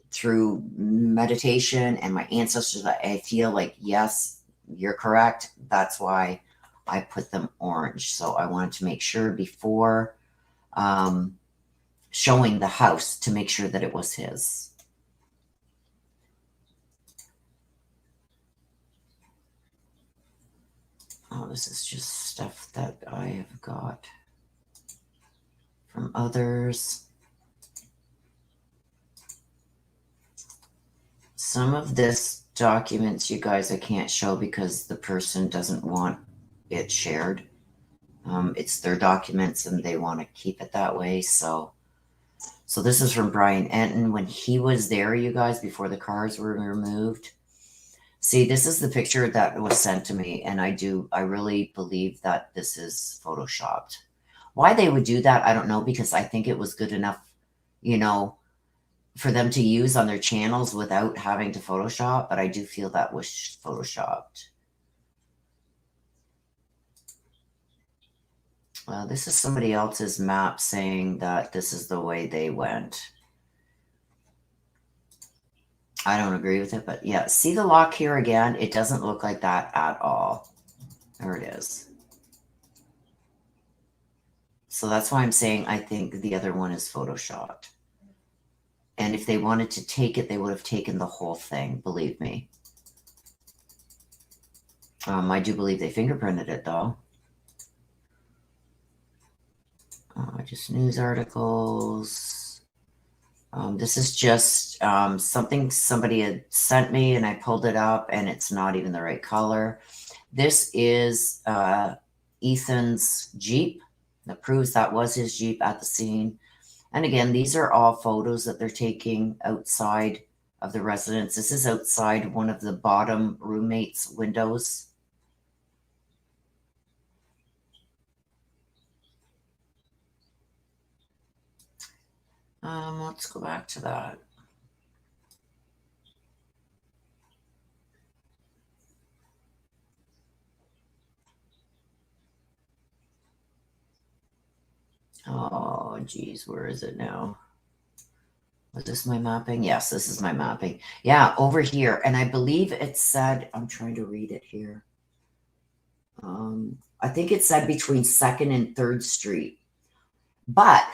through meditation and my ancestors, I feel like, yes, you're correct. That's why I put them orange. So I wanted to make sure before showing the house to make sure that it was his. Oh, this is just stuff that I have got from others. Some of this documents, you guys, I can't show because the person doesn't want it shared. It's their documents and they want to keep it that way. So this is from Bryan Enton when he was there, you guys, before the cars were removed. See, this is the picture that was sent to me, and I really believe that this is photoshopped. Why they would do that, I don't know, because I think it was good enough, you know, for them to use on their channels without having to Photoshop, but I do feel that was photoshopped. Well, this is somebody else's map saying that this is the way they went. I don't agree with it, but yeah, see the lock here again? It doesn't look like that at all. There it is. So that's why I'm saying I think the other one is photoshopped. And if they wanted to take it, they would have taken the whole thing, believe me. I do believe they fingerprinted it, though. Just news articles. This is just something somebody had sent me, and I pulled it up, and it's not even the right color. This is Ethan's Jeep. That proves that was his Jeep at the scene. And again, these are all photos that they're taking outside of the residence. This is outside one of the bottom roommates' windows. Let's go back to that. Oh, geez, where is it now? Was this my mapping? Yes, this is my mapping. Yeah, over here. And I believe it said, I'm trying to read it here. I think it said between 2nd and 3rd Street. But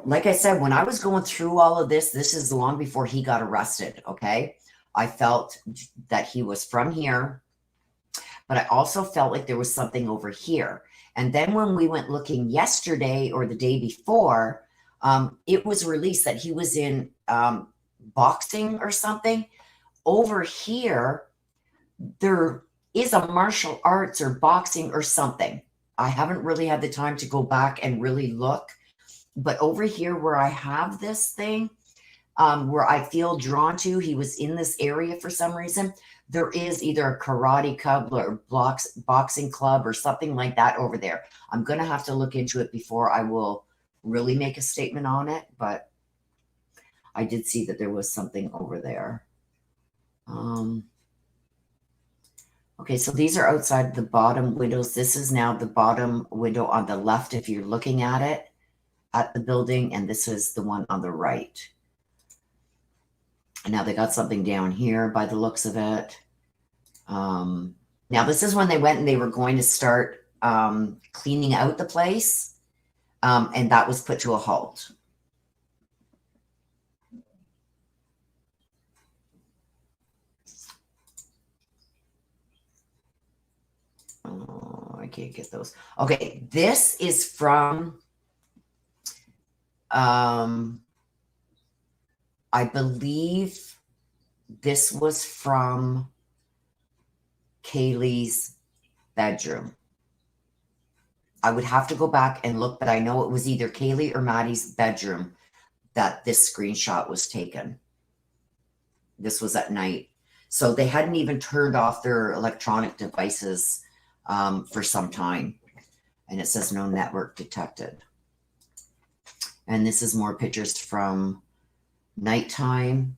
like I said, when I was going through all of this, this is long before he got arrested. Okay. I felt that he was from here, but I also felt like there was something over here. And then when we went looking yesterday or the day before, it was released that he was in boxing or something. Over here, there is a martial arts or boxing or something. I haven't really had the time to go back and really look. But over here, where I have this thing, where I feel drawn to, he was in this area for some reason. There is either a karate club or boxing club or something like that over there. I'm going to have to look into it before I will really make a statement on it. But I did see that there was something over there. Okay, so these are outside the bottom windows. This is now the bottom window on the left if you're looking at it, at the building, and this is the one on the right. And now they got something down here by the looks of it. Now this is when they went and they were going to start cleaning out the place, and that was put to a halt. Oh, I can't get those. Okay, this is from, I believe this was from Kaylee's bedroom. I would have to go back and look, but I know it was either Kaylee or Maddie's bedroom that this screenshot was taken. This was at night. So they hadn't even turned off their electronic devices for some time. And it says no network detected. And this is more pictures from nighttime.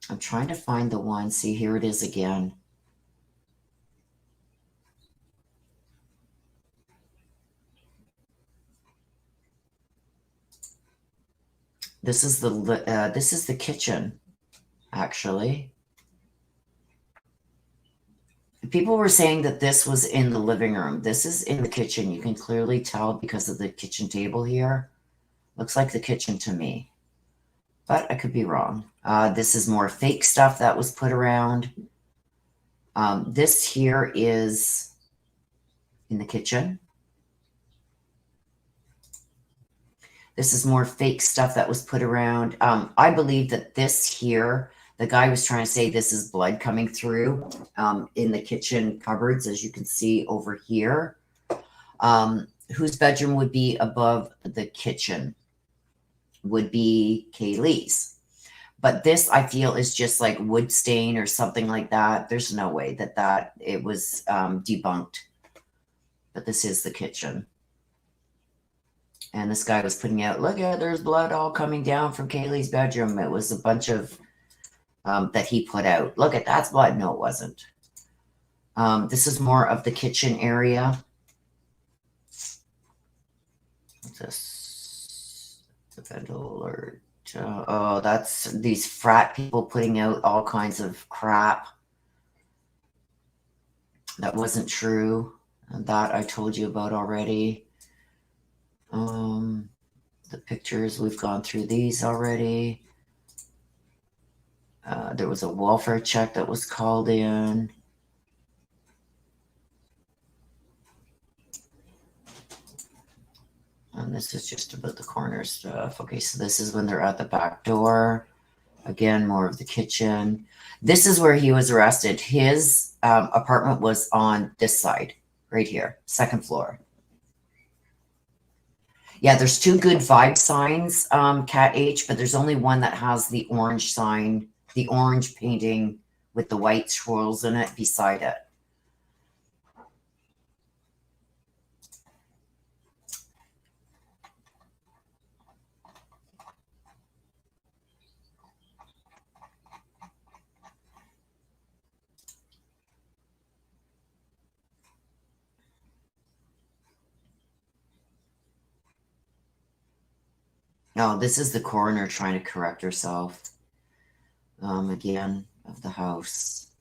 I'm trying to find the one. See, here it is again. This is the kitchen, actually. People were saying that this was in the living room. This is in the kitchen. You can clearly tell because of the kitchen table here. Looks like the kitchen to me, but I could be wrong. This is more fake stuff that was put around. This here is in the kitchen. This is more fake stuff that was put around. I believe that this here, the guy was trying to say this is blood coming through in the kitchen cupboards, as you can see over here. Whose bedroom would be above the kitchen? Would be Kaylee's. But this, I feel, is just like wood stain or something like that. There's no way that it was debunked. But this is the kitchen. And this guy was putting out, look at, there's blood all coming down from Kaylee's bedroom. It was a bunch of that he put out. Look at, that's blood. No, it wasn't. This is more of the kitchen area. What's this? The Federal alert. Oh, that's these frat people putting out all kinds of crap. That wasn't true. That I told you about already. The pictures, we've gone through these already. There was a welfare check that was called in. And this is just about the corner stuff. Okay, so this is when they're at the back door. Again, more of the kitchen. This is where he was arrested. His apartment was on this side, right here, second floor. Yeah, there's two good vibe signs, Cat H, but there's only one that has the orange sign, the orange painting with the white swirls in it beside it. No, this is the coroner trying to correct herself. Again, of the house.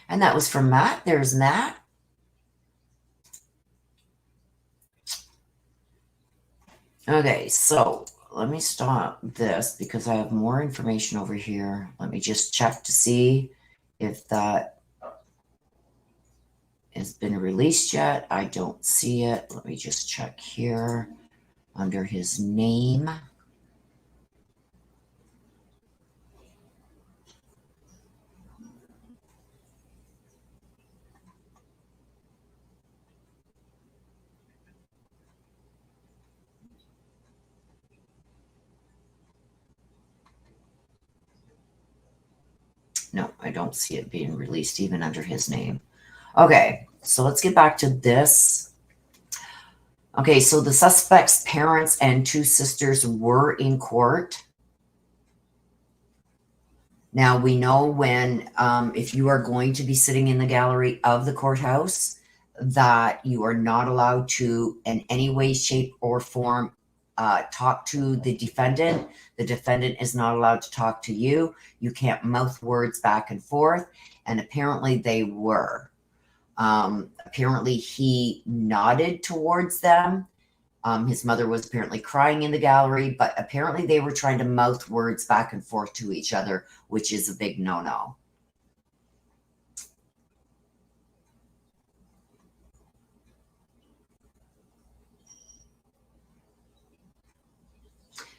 And that was from Matt. There's Matt. Okay, so let me stop this because I have more information over here. Let me just check to see if that has been released yet. I don't see it. Let me just check here under his name. No, I don't see it being released even under his name. Okay, so let's get back to this. Okay, so the suspect's parents and two sisters were in court. Now, we know when, if you are going to be sitting in the gallery of the courthouse, that you are not allowed to, in any way, shape, or form, talk to the defendant. The defendant is not allowed to talk to you. You can't mouth words back and forth. And apparently they were. Apparently he nodded towards them. His mother was apparently crying in the gallery, but apparently they were trying to mouth words back and forth to each other, which is a big no-no.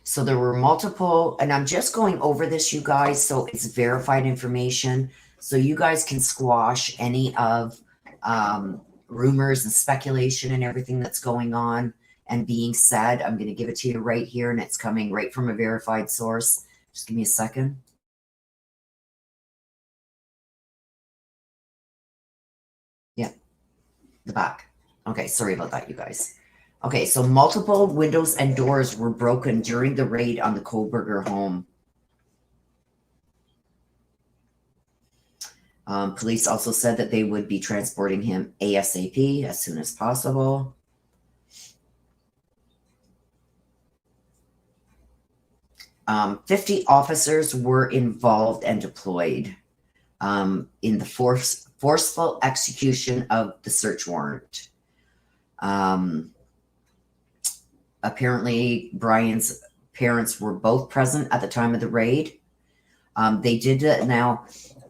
So there were multiple, and I'm just going over this, you guys, so it's verified information. So you guys can squash any of rumors and speculation and everything that's going on and being said. I'm going to give it to you right here, and it's coming right from a verified source. Just give me a second. Yeah, the back. Okay, sorry about that, you guys. Okay, so multiple windows and doors were broken during the raid on the Kohberger home. Police also said that they would be transporting him ASAP, as soon as possible. 50 officers were involved and deployed in the forceful execution of the search warrant. Apparently, Bryan's parents were both present at the time of the raid. They did it. Now,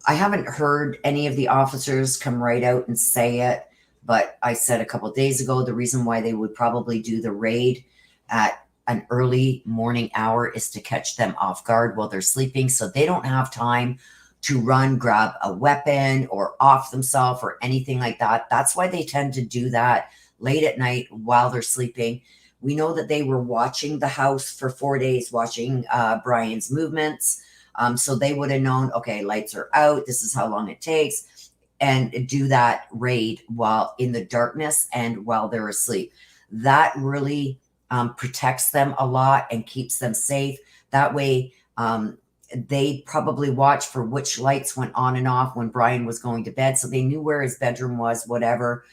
I haven't heard any of the officers come right out and say it, but I said a couple of days ago the reason why they would probably do the raid at an early morning hour is to catch them off guard while they're sleeping, so they don't have time to run, grab a weapon, or off themselves or anything like that. That's why they tend to do that late at night while they're sleeping. We know that they were watching the house for 4 days, watching Bryan's movements. So they would have known, okay, lights are out. This is how long it takes, and do that raid while in the darkness and while they're asleep. That really protects them a lot and keeps them safe. That way, they probably watched for which lights went on and off when Bryan was going to bed. So they knew where his bedroom was, whatever.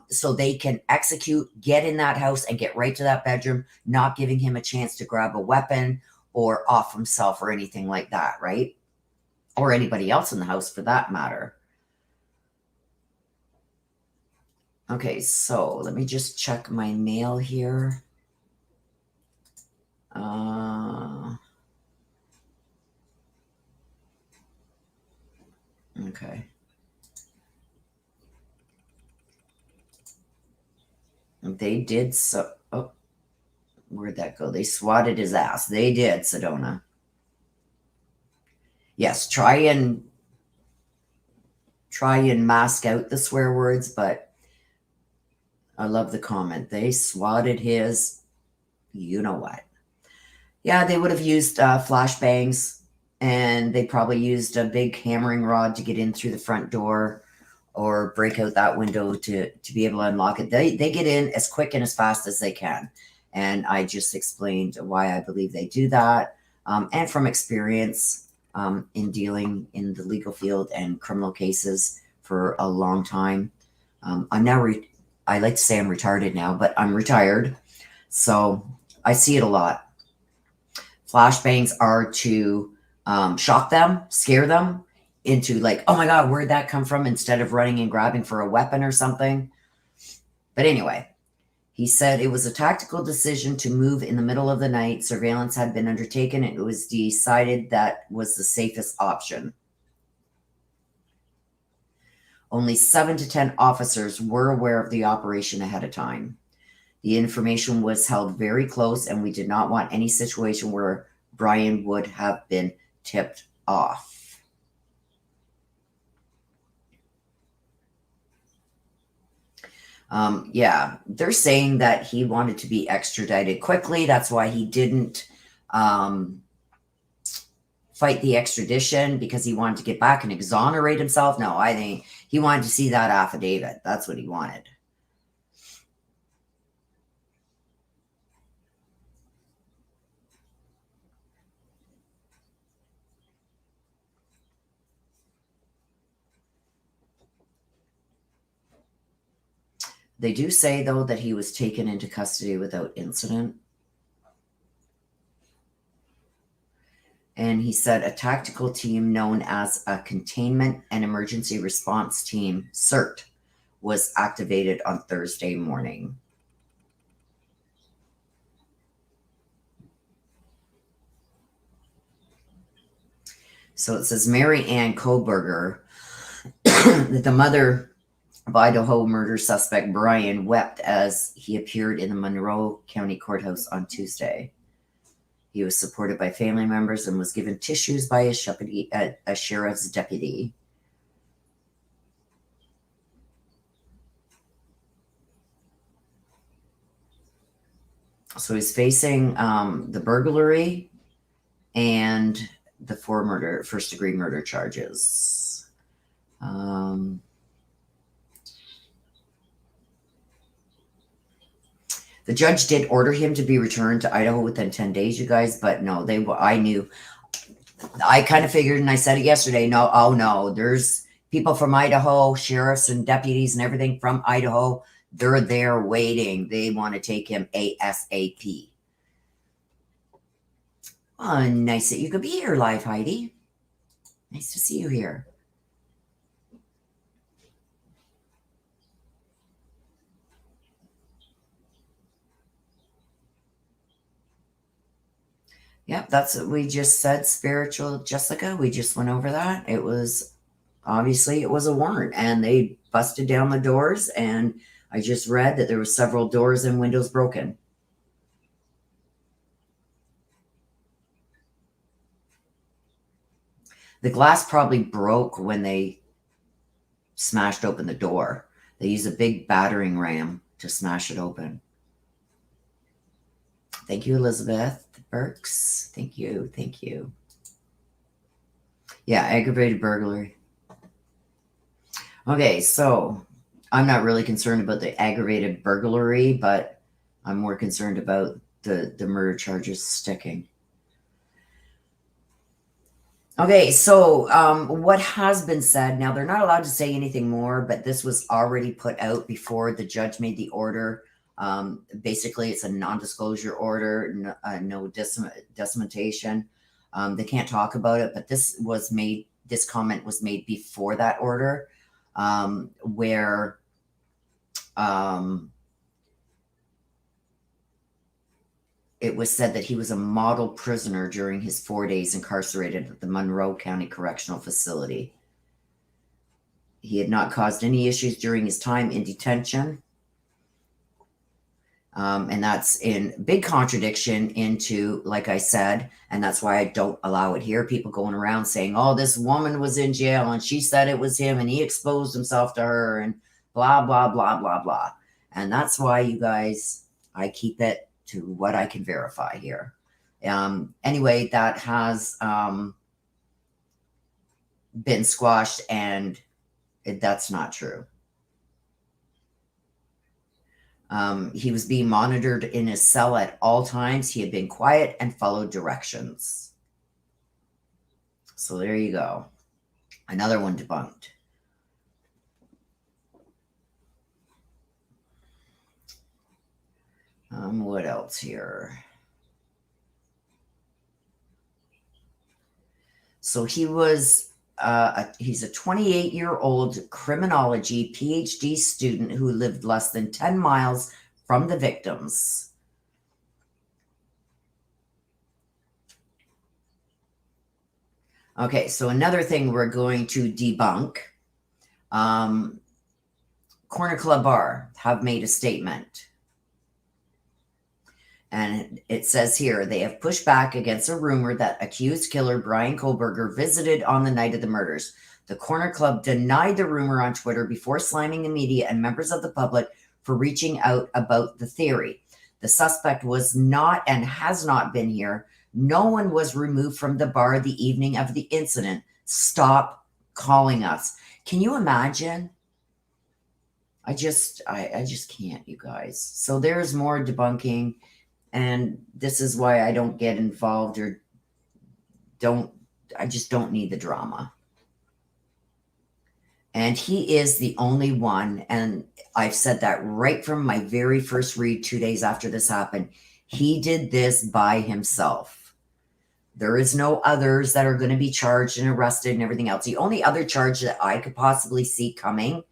So they can execute, get in that house and get right to that bedroom, not giving him a chance to grab a weapon or off himself or anything like that, right? Or anybody else in the house for that matter. Okay, so let me just check my mail here. Okay. They did so. Oh, where'd that go? They swatted his ass. They did, Sedona. Yes, try and mask out the swear words, but I love the comment. They swatted his, you know what. Yeah, they would have used flashbangs, and they probably used a big hammering rod to get in through the front door or break out that window to be able to unlock it. They get in as quick and as fast as they can. And I just explained why I believe they do that. And from experience in dealing in the legal field and criminal cases for a long time. I'm now, I like to say I'm retarded now, but I'm retired. So I see it a lot. Flashbangs are to shock them, scare them into like, oh my God, where'd that come from? Instead of running and grabbing for a weapon or something. But anyway, He said it was a tactical decision to move in the middle of the night. Surveillance had been undertaken and it was decided that was the safest option. Only 7 to 10 officers were aware of the operation ahead of time. The information was held very close, and we did not want any situation where Bryan would have been tipped off. Yeah, they're saying that he wanted to be extradited quickly. That's why he didn't fight the extradition, because he wanted to get back and exonerate himself. No, I think he wanted to see that affidavit. That's what he wanted. They do say, though, that he was taken into custody without incident. And he said a tactical team known as a Containment and Emergency Response Team, CERT, was activated on Thursday morning. So it says Bryan Kohberger, the mother of Idaho murder suspect Bryan, wept as he appeared in the Monroe County Courthouse on Tuesday. He was supported by family members and was given tissues by a sheriff's deputy. So he's facing the burglary and the first-degree murder charges. The judge did order him to be returned to Idaho within 10 days, you guys, but no, I kind of figured, and I said it yesterday, no, there's people from Idaho, sheriffs and deputies and everything from Idaho. They're there waiting. They want to take him ASAP. Oh, nice that you could be here live, Heidi. Nice to see you here. Yep, that's what we just said, spiritual Jessica. We just went over that. It was a warrant, and they busted down the doors, and I just read that there were several doors and windows broken. The glass probably broke when they smashed open the door. They used a big battering ram to smash it open. Thank you, Elizabeth Burks. Thank you. Thank you. Yeah, aggravated burglary. Okay, so I'm not really concerned about the aggravated burglary, but I'm more concerned about the murder charges sticking. Okay, so what has been said, now they're not allowed to say anything more, but this was already put out before the judge made the order. Basically, it's a non-disclosure order, no dissemination. They can't talk about it, but this comment was made before that order, where it was said that he was a model prisoner during his 4 days incarcerated at the Monroe County Correctional Facility. He had not caused any issues during his time in detention. And that's in big contradiction into, like I said, and that's why I don't allow it here. People going around saying, oh, this woman was in jail and she said it was him and he exposed himself to her and blah, blah, blah, blah, blah. And that's why, you guys, I keep it to what I can verify here. Anyway, that has been squashed, and that's not true. He was being monitored in his cell at all times. He had been quiet and followed directions. So there you go. Another one debunked. What else here? So he was he's a 28-year-old criminology PhD student who lived less than 10 miles from the victims. Okay, so another thing we're going to debunk. Corner Club Bar have made a statement. And it says here, they have pushed back against a rumor that accused killer Bryan Kohberger visited on the night of the murders. The Corner Club denied the rumor on Twitter before slamming the media and members of the public for reaching out about the theory. The suspect was not and has not been here. No one was removed from the bar the evening of the incident. Stop calling us. Can you imagine? I just can't, you guys. So there's more debunking, and this is why I don't get involved or I just don't need the drama. And he is the only one, and I've said that right from my very first read 2 days after this happened. He did this by himself. There is no others that are going to be charged and arrested and everything else. The only other charge that I could possibly see coming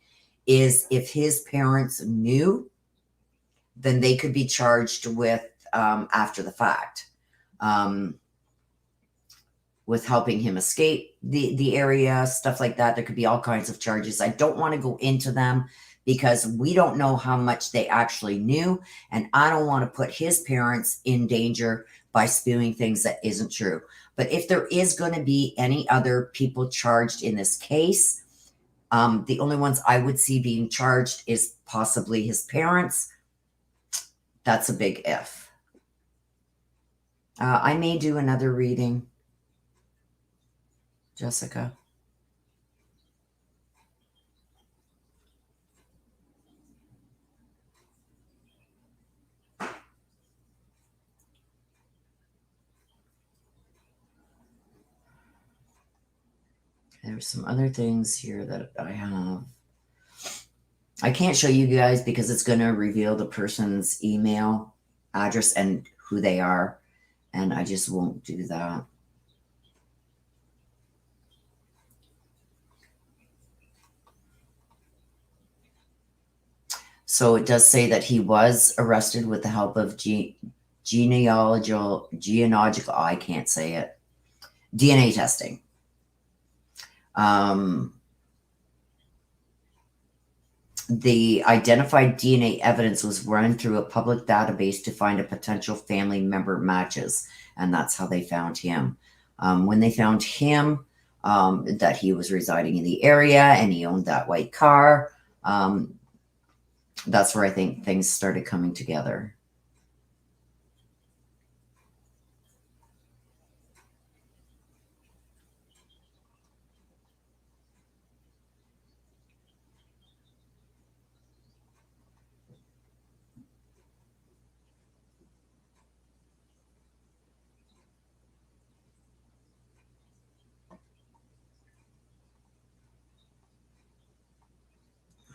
is if his parents knew, then they could be charged with after the fact, with helping him escape the area, stuff like that. There could be all kinds of charges. I don't want to go into them because we don't know how much they actually knew, and I don't want to put his parents in danger by spewing things that isn't true. But if there is going to be any other people charged in this case, the only ones I would see being charged is possibly his parents. That's a big if. I may do another reading, Jessica. There's some other things here that I have. I can't show you guys because it's going to reveal the person's email address and who they are, and I just won't do that. So it does say that he was arrested with the help of genealogical, I can't say it, DNA testing. The identified DNA evidence was run through a public database to find a potential family member matches, and that's how they found him. When they found him, that he was residing in the area and he owned that white car, that's where I think things started coming together.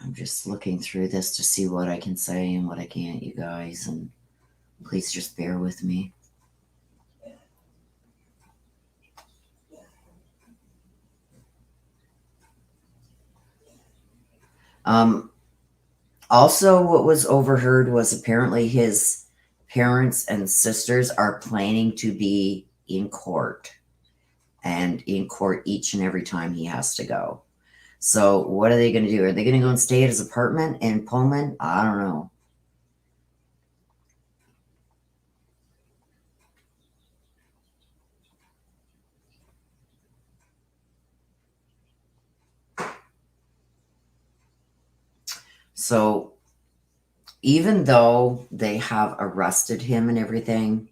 I'm just looking through this to see what I can say and what I can't, you guys, and please just bear with me. Also, what was overheard was apparently his parents and sisters are planning to be in court, and in court each and every time he has to go. So what are they going to do? Are they going to go and stay at his apartment in Pullman? I don't know. So even though they have arrested him and everything,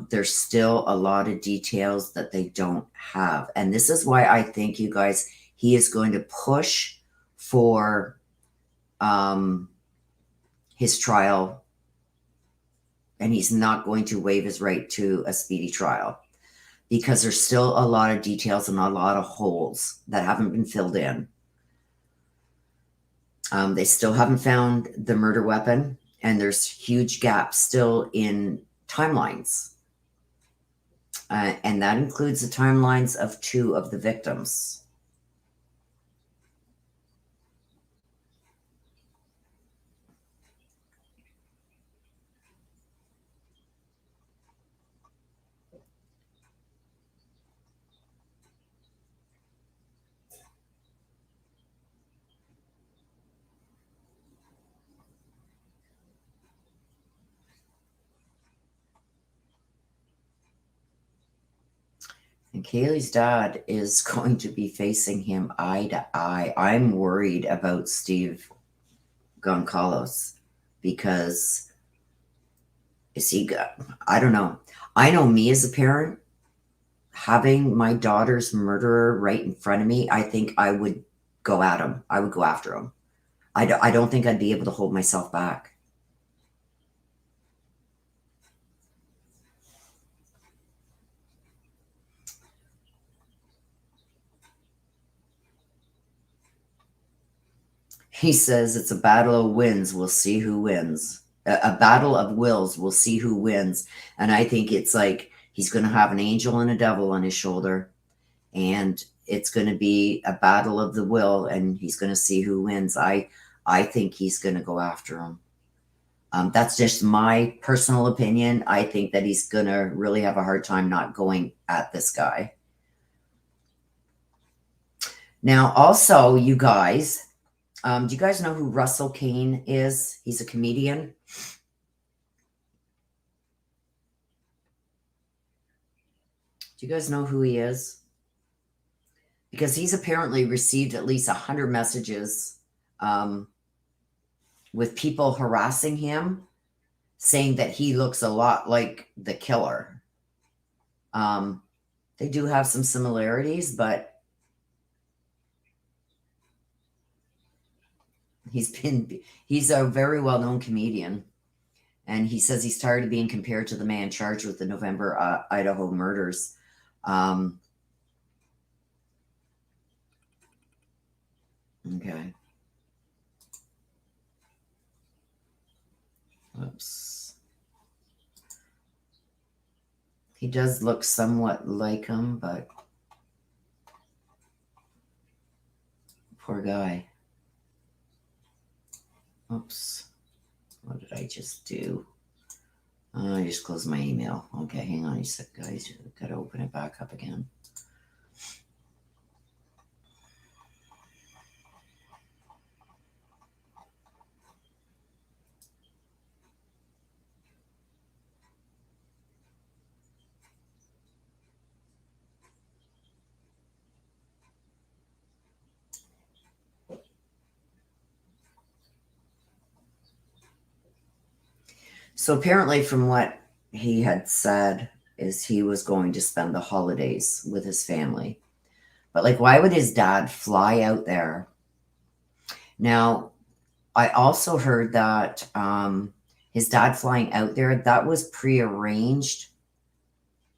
there's still a lot of details that they don't have. And this is why I think, you guys, he is going to push for his trial, and he's not going to waive his right to a speedy trial because there's still a lot of details and a lot of holes that haven't been filled in. They still haven't found the murder weapon, and there's huge gaps still in timelines. And that includes the timelines of 2 of the victims. And Kaylee's dad is going to be facing him eye to eye. I'm worried about Steve Goncalos because I don't know. I know me as a parent, having my daughter's murderer right in front of me, I think I would go at him. I would go after him. I don't think I'd be able to hold myself back. He says it's a battle of wins. We'll see who wins. A battle of wills. We'll see who wins. And I think it's like he's going to have an angel and a devil on his shoulder. And it's going to be a battle of the will. And he's going to see who wins. I think he's going to go after him. That's just my personal opinion. I think that he's going to really have a hard time not going at this guy. Now, also, you guys, do you guys know who Russell Kane is? He's a comedian. Do you guys know who he is? Because he's apparently received at least 100 messages with people harassing him, saying that he looks a lot like the killer. They do have some similarities, but he's a very well-known comedian. And he says he's tired of being compared to the man charged with the November Idaho murders. Okay. Oops. He does look somewhat like him, but poor guy. Oops. What did I just do? I just closed my email. Okay, hang on a sec, guys. Got to open it back up again. So apparently, from what he had said, is he was going to spend the holidays with his family. But like, why would his dad fly out there? Now, I also heard that his dad flying out there, that was prearranged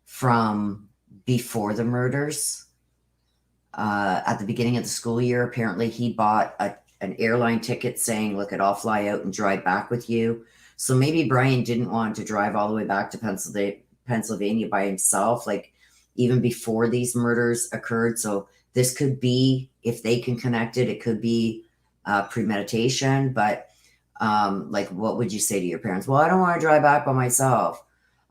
from before the murders. At the beginning of the school year, apparently he bought an airline ticket saying, look, I'll fly out and drive back with you. So maybe Bryan didn't want to drive all the way back to Pennsylvania by himself, like even before these murders occurred. So this could be, if they can connect it, it could be premeditation. But like, what would you say to your parents? Well, I don't want to drive back by myself.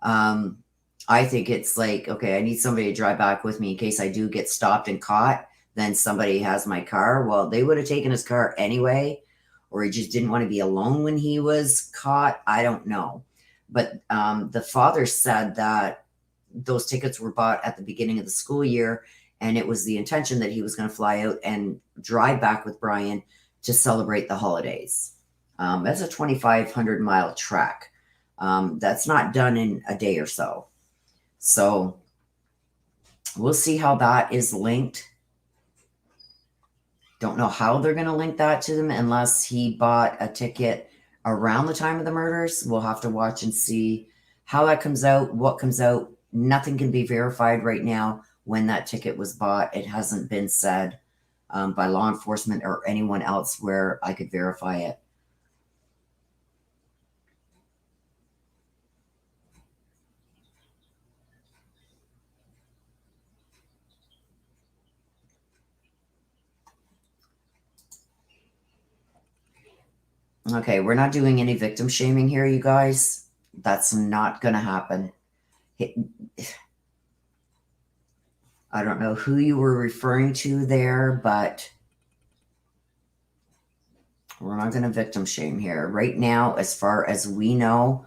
I think it's like, okay, I need somebody to drive back with me in case I do get stopped and caught. Then somebody has my car. Well, they would have taken his car anyway, or he just didn't want to be alone when he was caught. I don't know. But the father said that those tickets were bought at the beginning of the school year, and it was the intention that he was going to fly out and drive back with Bryan to celebrate the holidays. That's a 2,500-mile trek. That's not done in a day or so. So we'll see how that is linked. Don't know how they're going to link that to them unless he bought a ticket around the time of the murders. We'll have to watch and see how that comes out, what comes out. Nothing can be verified right now when that ticket was bought. It hasn't been said by law enforcement or anyone else where I could verify it. Okay, we're not doing any victim shaming here, you guys. That's not going to happen. I don't know who you were referring to there, but we're not going to victim shame here. Right now, as far as we know,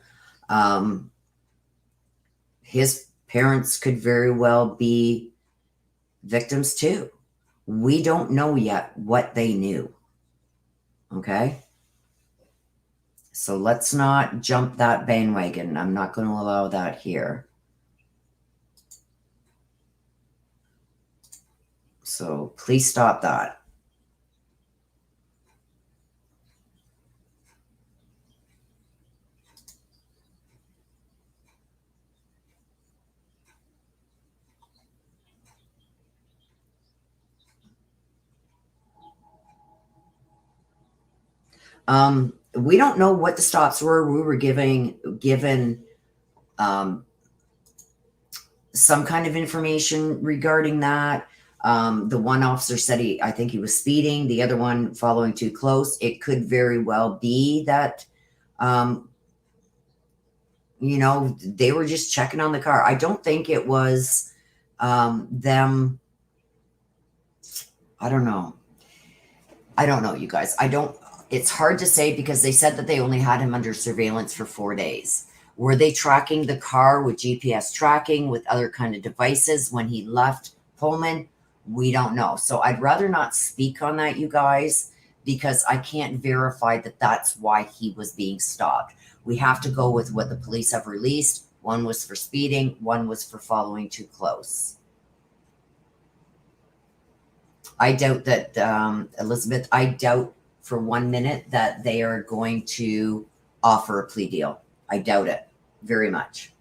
his parents could very well be victims too. We don't know yet what they knew. Okay? So let's not jump that bandwagon. I'm not going to allow that here. So please stop that. We don't know what the stops were. We were given some kind of information regarding that. The one officer said I think he was speeding. The other one following too close. It could very well be that, they were just checking on the car. I don't think it was them. I don't know. You guys. It's hard to say because they said that they only had him under surveillance for 4 days. Were they tracking the car with GPS tracking, with other kind of devices when he left Pullman? We don't know. So I'd rather not speak on that, you guys, because I can't verify that that's why he was being stopped. We have to go with what the police have released. One was for speeding, one was for following too close. I doubt that, Elizabeth, I doubt for 1 minute that they are going to offer a plea deal. I doubt it very much.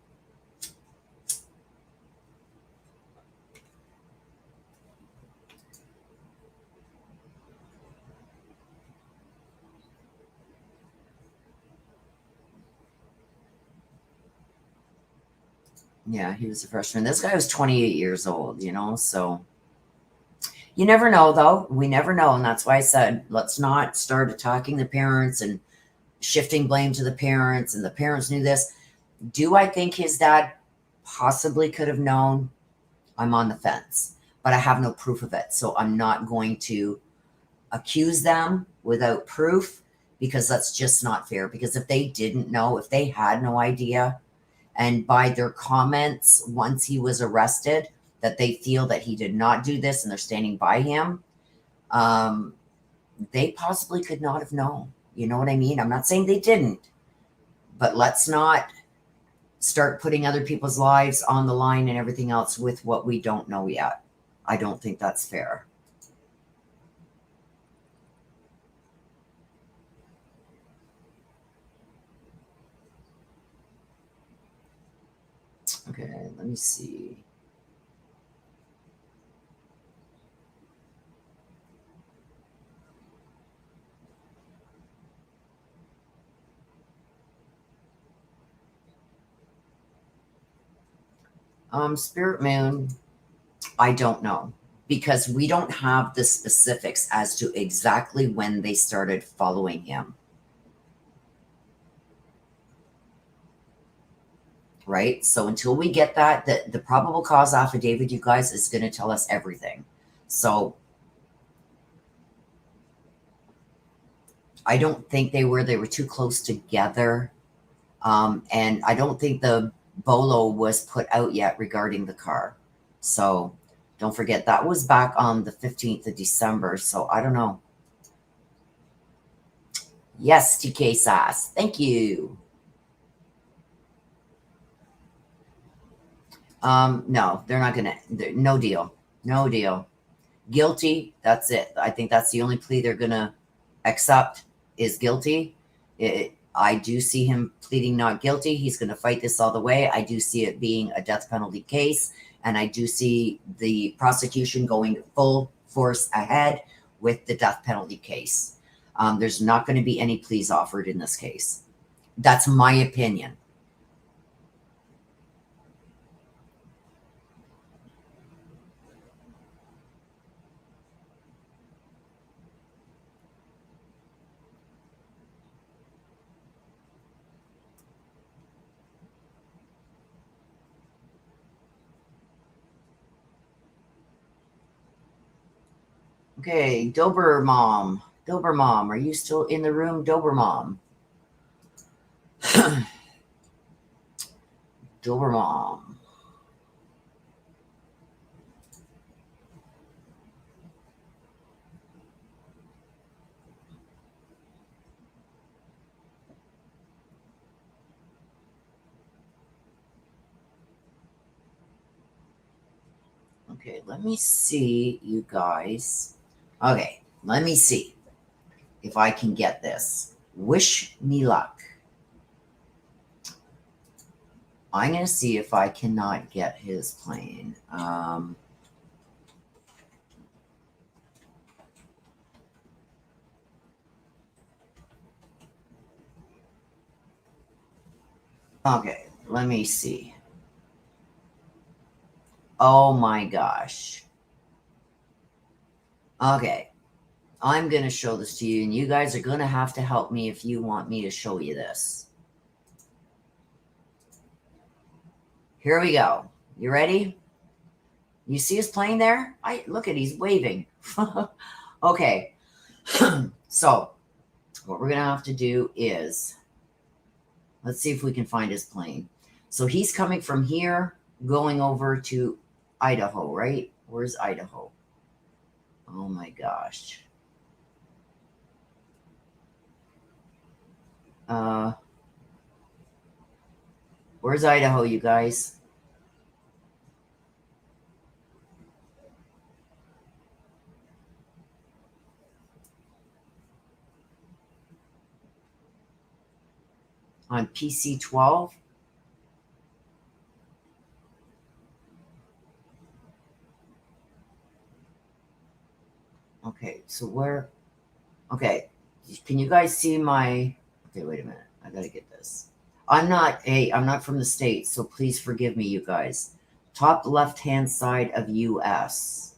Yeah, he was a freshman. This guy was 28 years old, so you never know, though. We never know. And that's why I said, let's not start attacking the parents and shifting blame to the parents, and the parents knew this. Do I think his dad possibly could have known? I'm on the fence, but I have no proof of it. So I'm not going to accuse them without proof, because that's just not fair. Because if they didn't know, if they had no idea, and by their comments once he was arrested, that they feel that he did not do this and they're standing by him, they possibly could not have known. You know what I mean? I'm not saying they didn't, but let's not start putting other people's lives on the line and everything else with what we don't know yet. I don't think that's fair. Okay, let me see. Spirit Moon, I don't know, because we don't have the specifics as to exactly when they started following him. Right? So until we get that, the probable cause affidavit, you guys, is going to tell us everything. So I don't think they were too close together. And I don't think the bolo was put out yet regarding the car. So don't forget, that was back on the 15th of December. So I don't know. Yes, TK Sass. Thank you. No, they're not going to. No deal. No deal. Guilty. That's it. I think that's the only plea they're going to accept is guilty. I do see him pleading not guilty. He's going to fight this all the way. I do see it being a death penalty case. And I do see the prosecution going full force ahead with the death penalty case. There's not going to be any pleas offered in this case. That's my opinion. Okay, Dober Mom, are you still in the room, Dober Mom? Dober Mom. Okay, let me see, you guys. Okay, let me see if I can get this. Wish me luck. I'm going to see if I cannot get his plane. Okay, let me see. Oh my gosh. Okay, I'm going to show this to you, and you guys are going to have to help me if you want me to show you this. Here we go. You ready? You see his plane there? Look at, he's waving. Okay. So what we're going to have to do is, let's see if we can find his plane. So he's coming from here, going over to Idaho, right? Where's Idaho? Oh my gosh. Where's Idaho, you guys? On PC 12? Okay, so where? Okay, can you guys see my? Okay, wait a minute. I gotta get this. I'm not from the States, so please forgive me, you guys. Top left-hand side of US.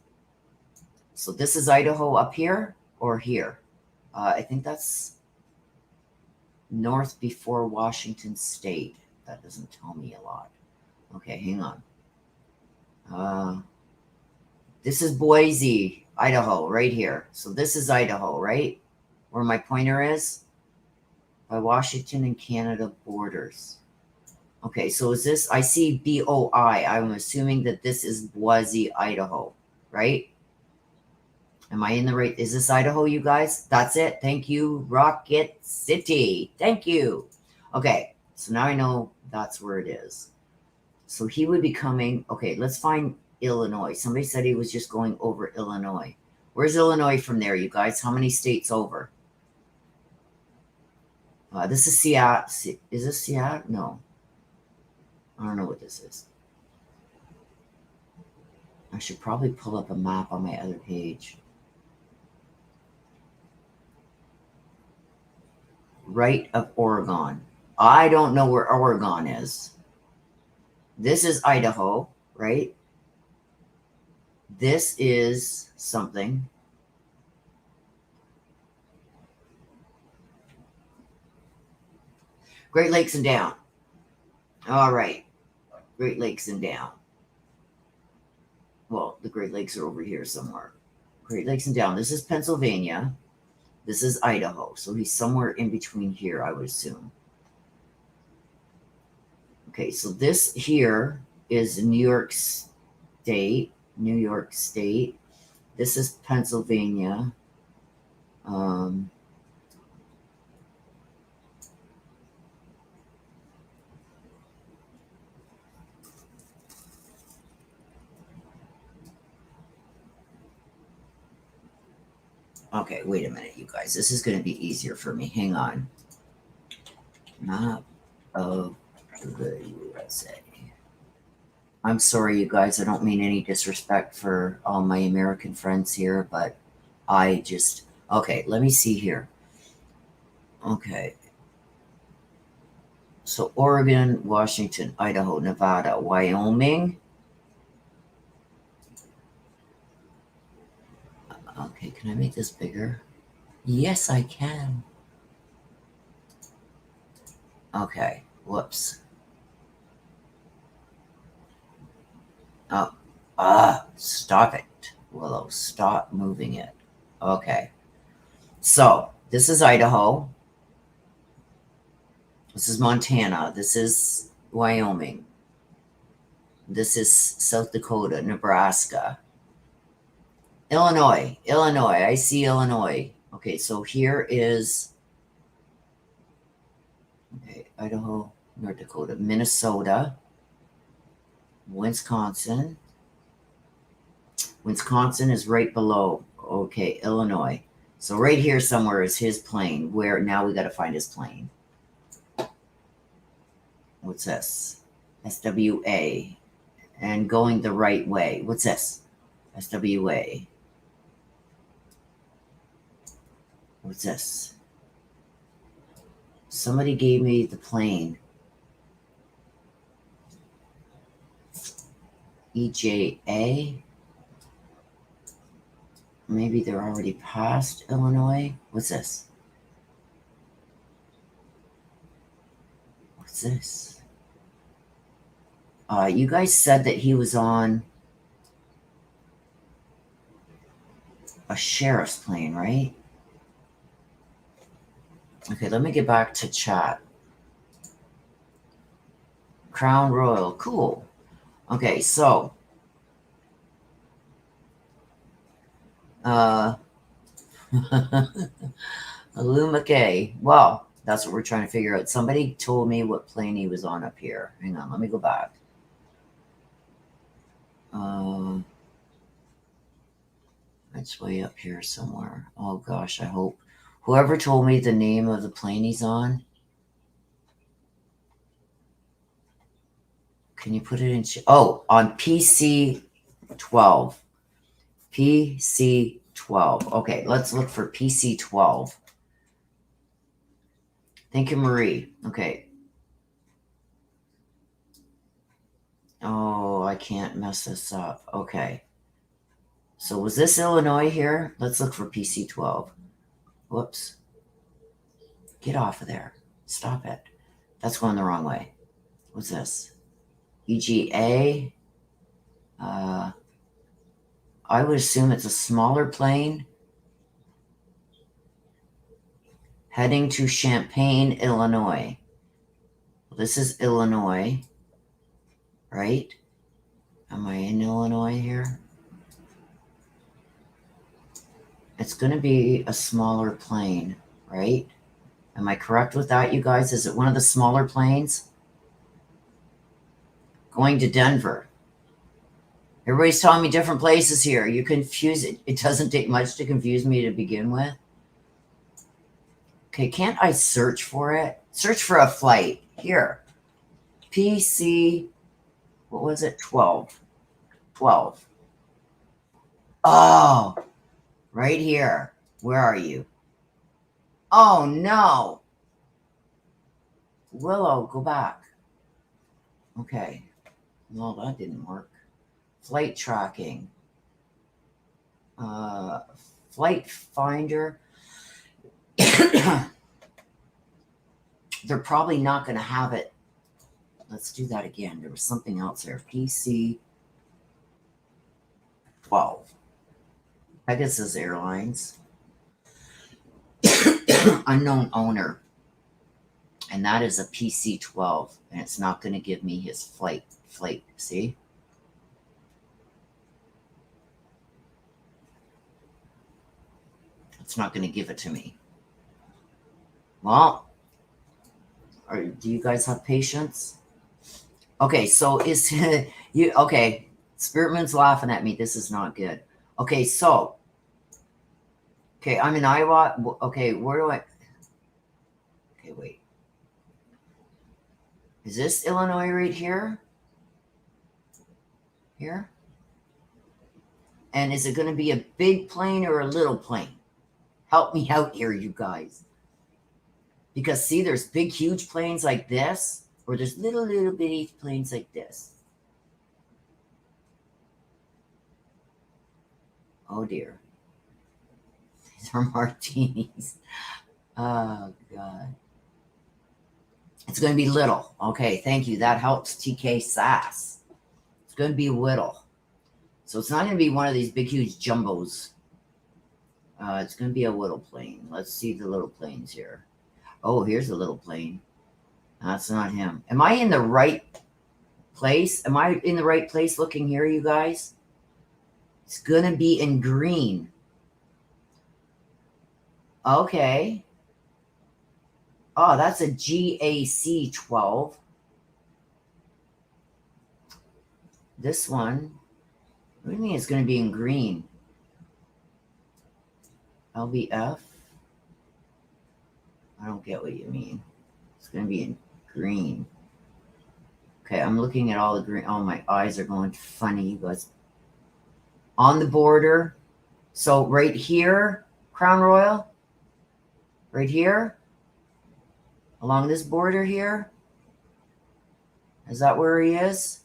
So this is Idaho up here or here? I think that's north before Washington State. That doesn't tell me a lot. Okay, hang on. This is Boise, Idaho, right here. So this is Idaho, right? Where my pointer is? By Washington and Canada borders. Okay, so is this, I see BOI. I'm assuming that this is Boise, Idaho, right? Am I in the right? Is this Idaho, you guys? That's it. Thank you, Rocket City. Thank you. Okay, so now I know that's where it is. So he would be coming. Okay, let's find Illinois. Somebody said he was just going over Illinois. Where's Illinois from there, you guys? How many states over? This is Seattle. Is this Seattle? No. I don't know what this is. I should probably pull up a map on my other page. Right of Oregon. I don't know where Oregon is. This is Idaho, right? This is something. Great Lakes and down. All right. Great Lakes and down. Well, the Great Lakes are over here somewhere. Great Lakes and down. This is Pennsylvania. This is Idaho. So he's somewhere in between here, I would assume. Okay, so this here is New York State. New York State. This is Pennsylvania. Okay, wait a minute, you guys. This is going to be easier for me. Hang on. Map of the USA. I'm sorry, you guys. I don't mean any disrespect for all my American friends here, but I just... Okay, let me see here. Okay. So Oregon, Washington, Idaho, Nevada, Wyoming. Okay, can I make this bigger? Yes, I can. Okay, whoops. Oh, stop it, Willow. Stop moving it. Okay. So, this is Idaho. This is Montana. This is Wyoming. This is South Dakota, Nebraska. Illinois. I see Illinois. Okay, so here is Idaho, North Dakota, Minnesota, Wisconsin, Wisconsin is right below. Okay, Illinois. So right here somewhere is his plane. Where now we got to find his plane. What's this? SWA. And going the right way. What's this? SWA. What's this? Somebody gave me the plane. EJA. Maybe they're already past Illinois. What's this? What's this? You guys said that he was on a sheriff's plane, right? Okay, let me get back to chat. Crown Royal, cool. Okay, so Lou McKay. Well, that's what we're trying to figure out. Somebody told me what plane he was on up here. Hang on, let me go back. It's way up here somewhere. Oh gosh, I hope. Whoever told me the name of the plane he's on, can you put it in? On PC 12. PC 12. Okay, let's look for PC 12. Thank you, Marie. Okay. Oh, I can't mess this up. Okay. So was this Illinois here? Let's look for PC 12. Whoops. Get off of there. Stop it. That's going the wrong way. What's this? EGA. I would assume it's a smaller plane heading to Champaign, Illinois. Well, this is Illinois, right? Am I in Illinois here? It's going to be a smaller plane, right? Am I correct with that, you guys? Is it one of the smaller planes? Going to Denver. Everybody's telling me different places here. You confuse it. It doesn't take much to confuse me to begin with. Okay, can't I search for it? Search for a flight. Here. PC, what was it? 12. 12. Oh, right here. Where are you? Oh, no. Willow, go back. Okay. Well, that didn't work. Flight tracking. Flight finder. They're probably not going to have it. Let's do that again. There was something else there. PC 12. Pegasus Airlines. Unknown owner. And that is a PC 12. And it's not going to give me his flight. See? It's not going to give it to me. Well, do you guys have patience? Okay, so is you okay? Spiritman's laughing at me. This is not good. Okay, so I'm in Iowa. Okay, where do I? Okay, wait. Is this Illinois right here? Here? And is it going to be a big plane or a little plane? Help me out here, you guys. Because, see, there's big, huge planes like this, or there's little bitty planes like this. Oh, dear. These are martinis. Oh, God. It's going to be little. Okay, thank you. That helps TK Sass. It's going to be little. So it's not going to be one of these big, huge jumbos. It's going to be a little plane. Let's see the little planes here. Oh, here's a little plane. That's not him. Am I in the right place? Am I in the right place looking here, you guys? It's going to be in green. Okay. Oh, that's a GAC 12. This one What do you mean it's going to be in green? LBF? I don't get what you mean. It's going to be in green. Okay, I'm looking at all the green. Oh, my eyes are going funny, you guys. On the border. So right here, Crown Royal. Right here. Along this border here. Is that where he is?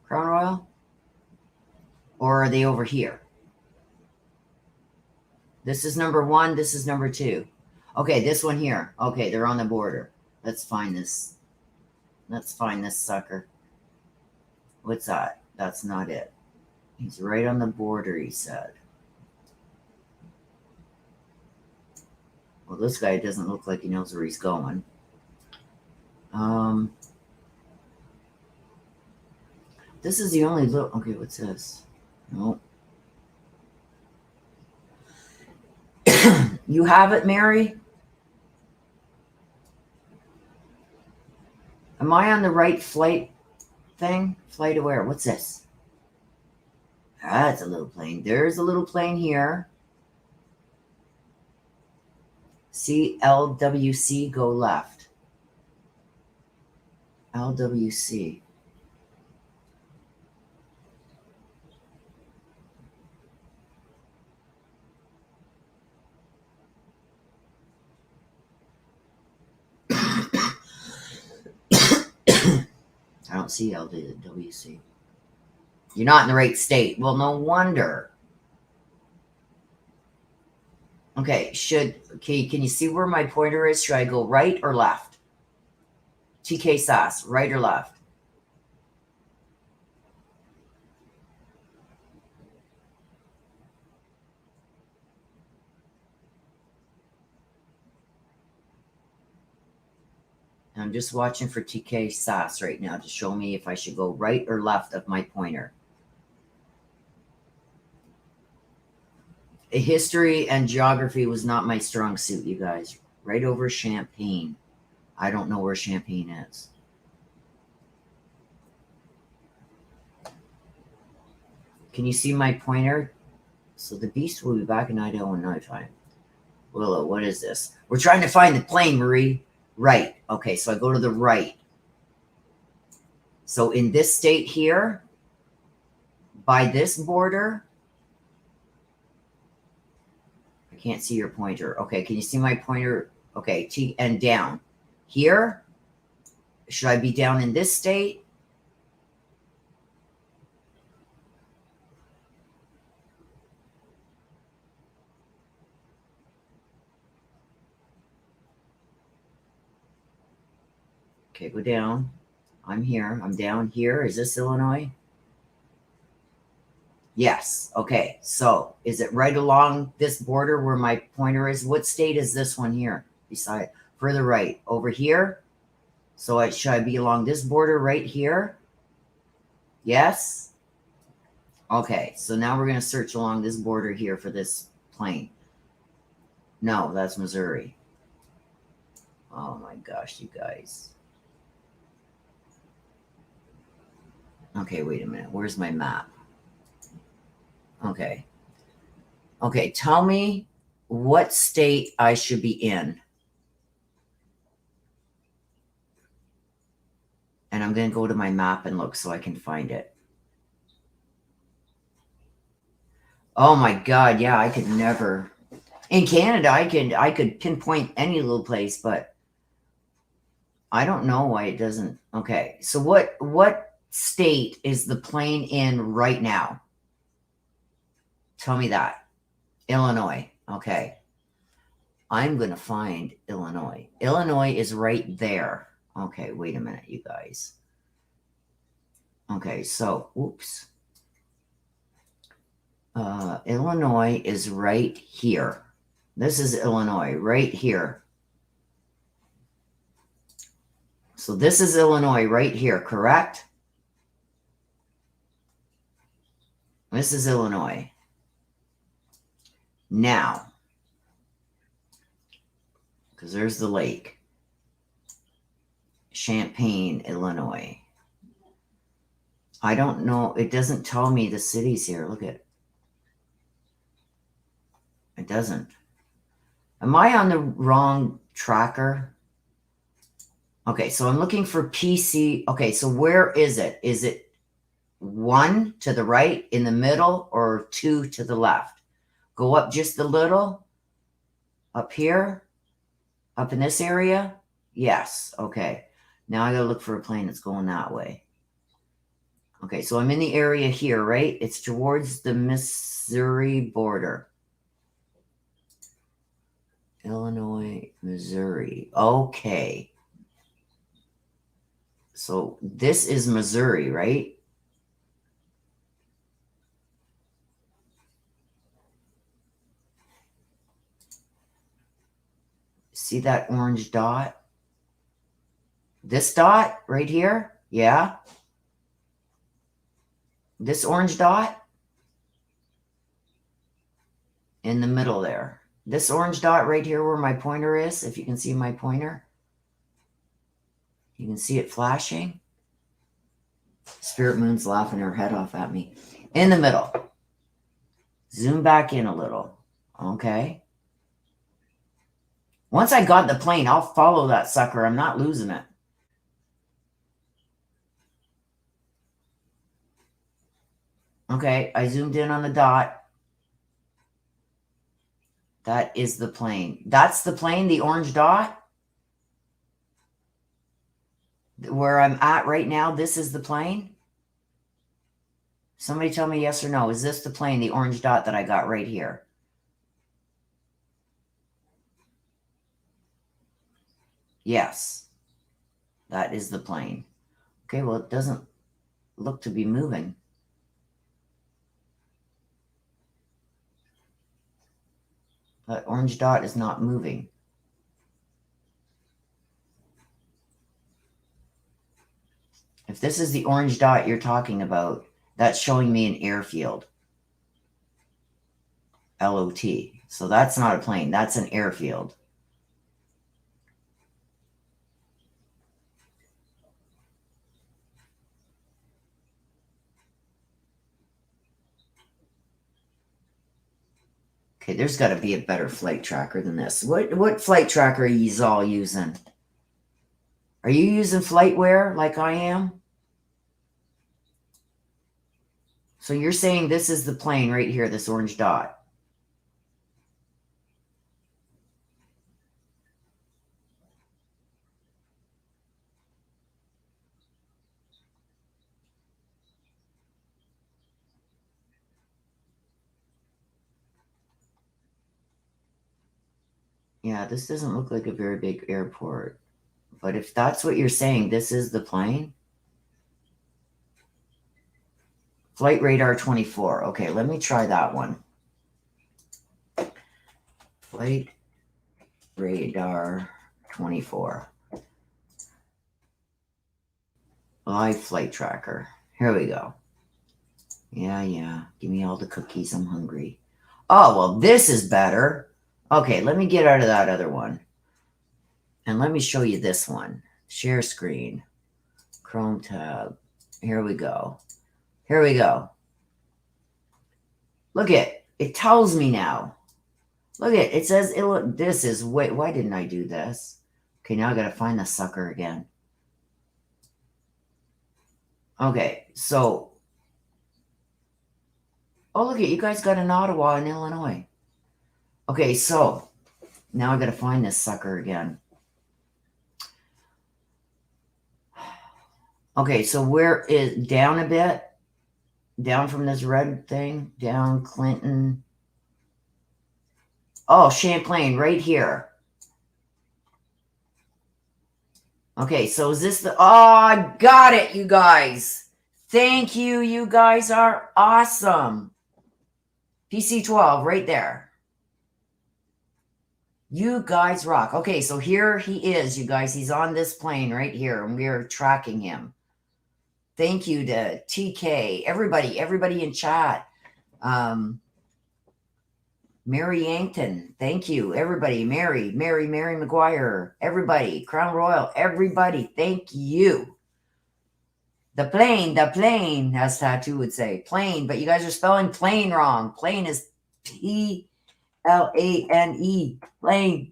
Crown Royal? Or are they over here? This is number 1. This is number 2. Okay, this one here. Okay, they're on the border. Let's find this. Let's find this sucker. What's that? That's not it. He's right on the border, he said. Well, this guy doesn't look like he knows where he's going. This is the only little... Okay, what's this? Nope. You have it, Mary? Am I on the right flight thing? Flight aware. What's this? That's a little plane. There's a little plane here. LWC, go left. LWC. I don't see LWC. You're not in the right state. Well, no wonder. Okay, can you see where my pointer is? Should I go right or left? TK Sass, right or left? I'm just watching for TK Sass right now to show me if I should go right or left of my pointer. History and geography was not my strong suit, you guys. Right over Champaign. I don't know where Champaign is. Can you see my pointer? So the beast will be back in Idaho in no time. Willow, what is this? We're trying to find the plane, Marie. Right. Okay, so I go to the right. So in this state here, by this border, I can't see your pointer. Okay, can you see my pointer? Okay, T and down. Here, should I be down in this state? Okay, go down. I'm here. I'm down here. Is this Illinois? Yes. Okay. So is it right along this border where my pointer is? What state is this one here? Beside, further right, over here. So should I be along this border right here? Yes. Okay. So now we're going to search along this border here for this plane. No, that's Missouri. Oh my gosh, you guys. Okay, wait a minute. Where's my map? Okay. Okay, tell me what state I should be in. And I'm going to go to my map and look so I can find it. Oh my God, yeah, I could never. In Canada, I could pinpoint any little place, but I don't know why it doesn't. Okay, so what state is the plane in right now? Tell me that. Illinois. Okay. I'm going to find Illinois. Illinois is right there. Okay, wait a minute, you guys. Okay, so, oops. Illinois is right here. This is Illinois, right here. So this is Illinois right here, correct? This is Illinois. Now, because there's the lake. Champaign, Illinois. I don't know. It doesn't tell me the cities here. Look at it. It doesn't. Am I on the wrong tracker? Okay, so I'm looking for PC. Okay, so where is it? Is it 1 to the right in the middle or 2 to the left? Go up just a little. Up here? Up in this area? Yes. Okay. Now I gotta look for a plane that's going that way. Okay, so I'm in the area here, right? It's towards the Missouri border. Illinois, Missouri. Okay. So this is Missouri, right? See that orange dot? This dot right here? Yeah. This orange dot? In the middle there. This orange dot right here where my pointer is, if you can see my pointer. You can see it flashing. Spirit Moon's laughing her head off at me. In the middle. Zoom back in a little. Okay. Once I got the plane, I'll follow that sucker. I'm not losing it. Okay, I zoomed in on the dot. That is the plane. That's the plane, the orange dot. Where I'm at right now, this is the plane. Somebody tell me yes or no. Is this the plane, the orange dot that I got right here? Yes. That is the plane. Okay, well, it doesn't look to be moving. That orange dot is not moving. If this is the orange dot you're talking about, that's showing me an airfield. LOT. So that's not a plane. That's an airfield. Okay, there's got to be a better flight tracker than this. What flight tracker are you all using? Are you using FlightWare like I am? So you're saying this is the plane right here, this orange dot. Yeah, this doesn't look like a very big airport. But if that's what you're saying, this is the plane? Flight radar 24. Okay, let me try that one. Flight radar 24. Live flight tracker. Here we go. Yeah. Give me all the cookies. I'm hungry. Oh, well, this is better. Okay, let me get out of that other one. And let me show you this one. Share screen. Chrome tab. Here we go. Here we go. Look it. It tells me now. Look it. It says, this is, wait, why didn't I do this? Okay, now I got to find the sucker again. Okay, so. Oh, look it. You guys got an Ottawa in Illinois. Okay, so now I got to find this sucker again. Okay, so where is down a bit? Down from this red thing? Down Clinton. Oh, Champlain, right here. Okay, so is this the... Oh, I got it, you guys. Thank you. You guys are awesome. PC-12, right there. You guys rock. Okay, so here he is, you guys. He's on this plane right here, and we are tracking him. Thank you to TK, everybody in chat. Mary Yankton, thank you. Everybody, Mary McGuire, everybody, Crown Royal, everybody, thank you. The plane, as Tattoo would say. Plane, but you guys are spelling plane wrong. Plane is Plane. Plane.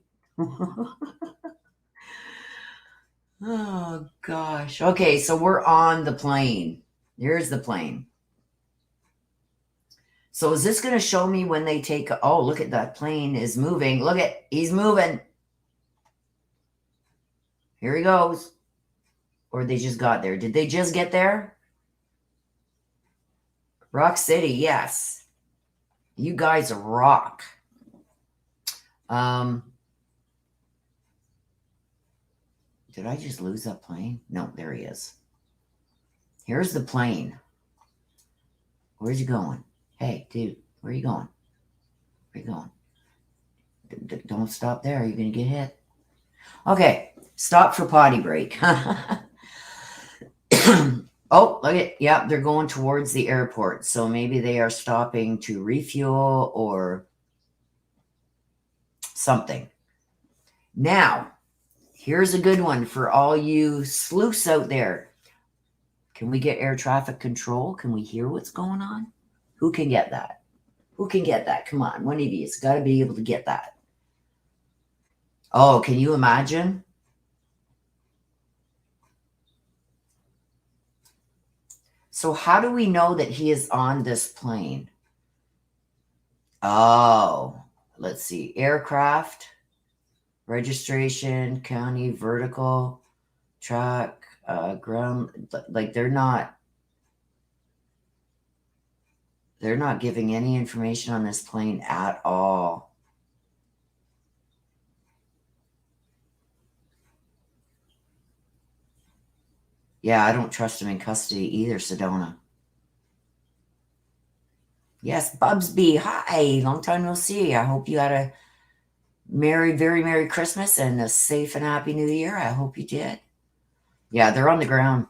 Oh, gosh. Okay, so we're on the plane. Here's the plane. So is this going to show me when they take... Oh, look at that plane is moving. Look at... He's moving. Here he goes. Or they just got there. Did they just get there? Rock City, yes. You guys rock. Did I just lose that plane? No, there he is. Here's the plane. Where's he going? Hey, dude, where are you going? Where are you going? Don't stop there. You're going to get hit. Okay, stop for potty break. Oh, look at, yeah, they're going towards the airport. So maybe they are stopping to refuel or something. Now, here's a good one for all you sleuths out there. Can we get air traffic control? Can we hear what's going on? Who can get that? Who can get that? Come on, one of you's got to be able to get that. Oh, can you imagine? So how do we know that he is on this plane? Oh, let's see. Aircraft, registration, county, vertical, track, ground. Like they're not giving any information on this plane at all. Yeah, I don't trust him in custody either, Sedona. Yes, Bubsby, hi. Long time no see. I hope you had a very Merry Christmas and a safe and happy New Year. I hope you did. Yeah, they're on the ground.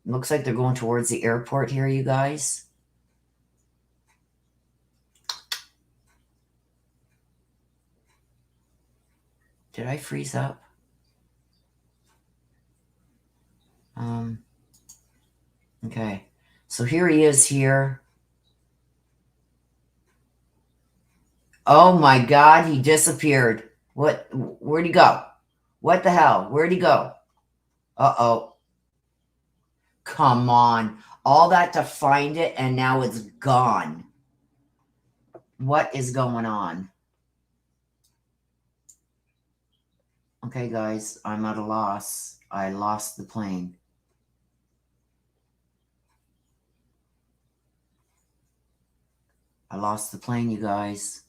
Looks like they're going towards the airport here, you guys. Did I freeze up? Okay. So here he is here. Oh my God, he disappeared. What? Where'd he go? What the hell? Where'd he go? Uh-oh. Come on. All that to find it, and now it's gone. What is going on? Okay, guys, I'm at a loss. I lost the plane. I lost the plane, you guys.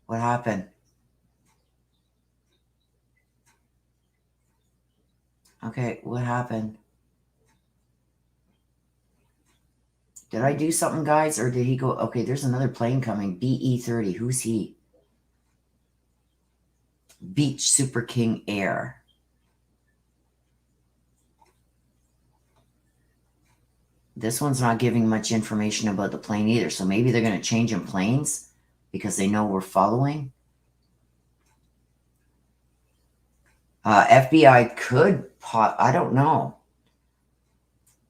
What happened? Okay, what happened? Did I do something, guys, or did he go? Okay, there's another plane coming. BE-30. Who's he? Beach Super King Air. This one's not giving much information about the plane either, so maybe they're going to change in planes because they know we're following. FBI could I don't know.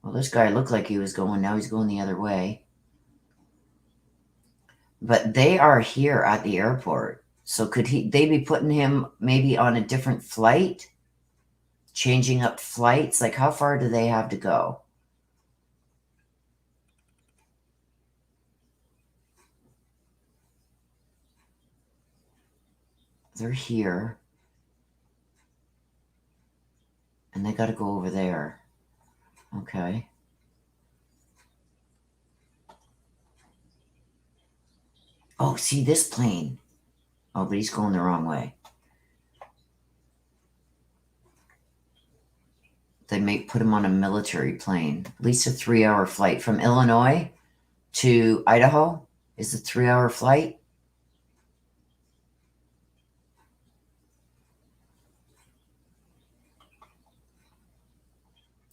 Well, this guy looked like he was going. Now he's going the other way. But they are here at the airport. So could they be putting him maybe on a different flight? Changing up flights? Like how far do they have to go? They're here. And they got to go over there. Okay. Oh, see this plane. Oh, but he's going the wrong way. They may put him on a military plane. At least a 3-hour flight from Illinois to Idaho is a 3-hour flight.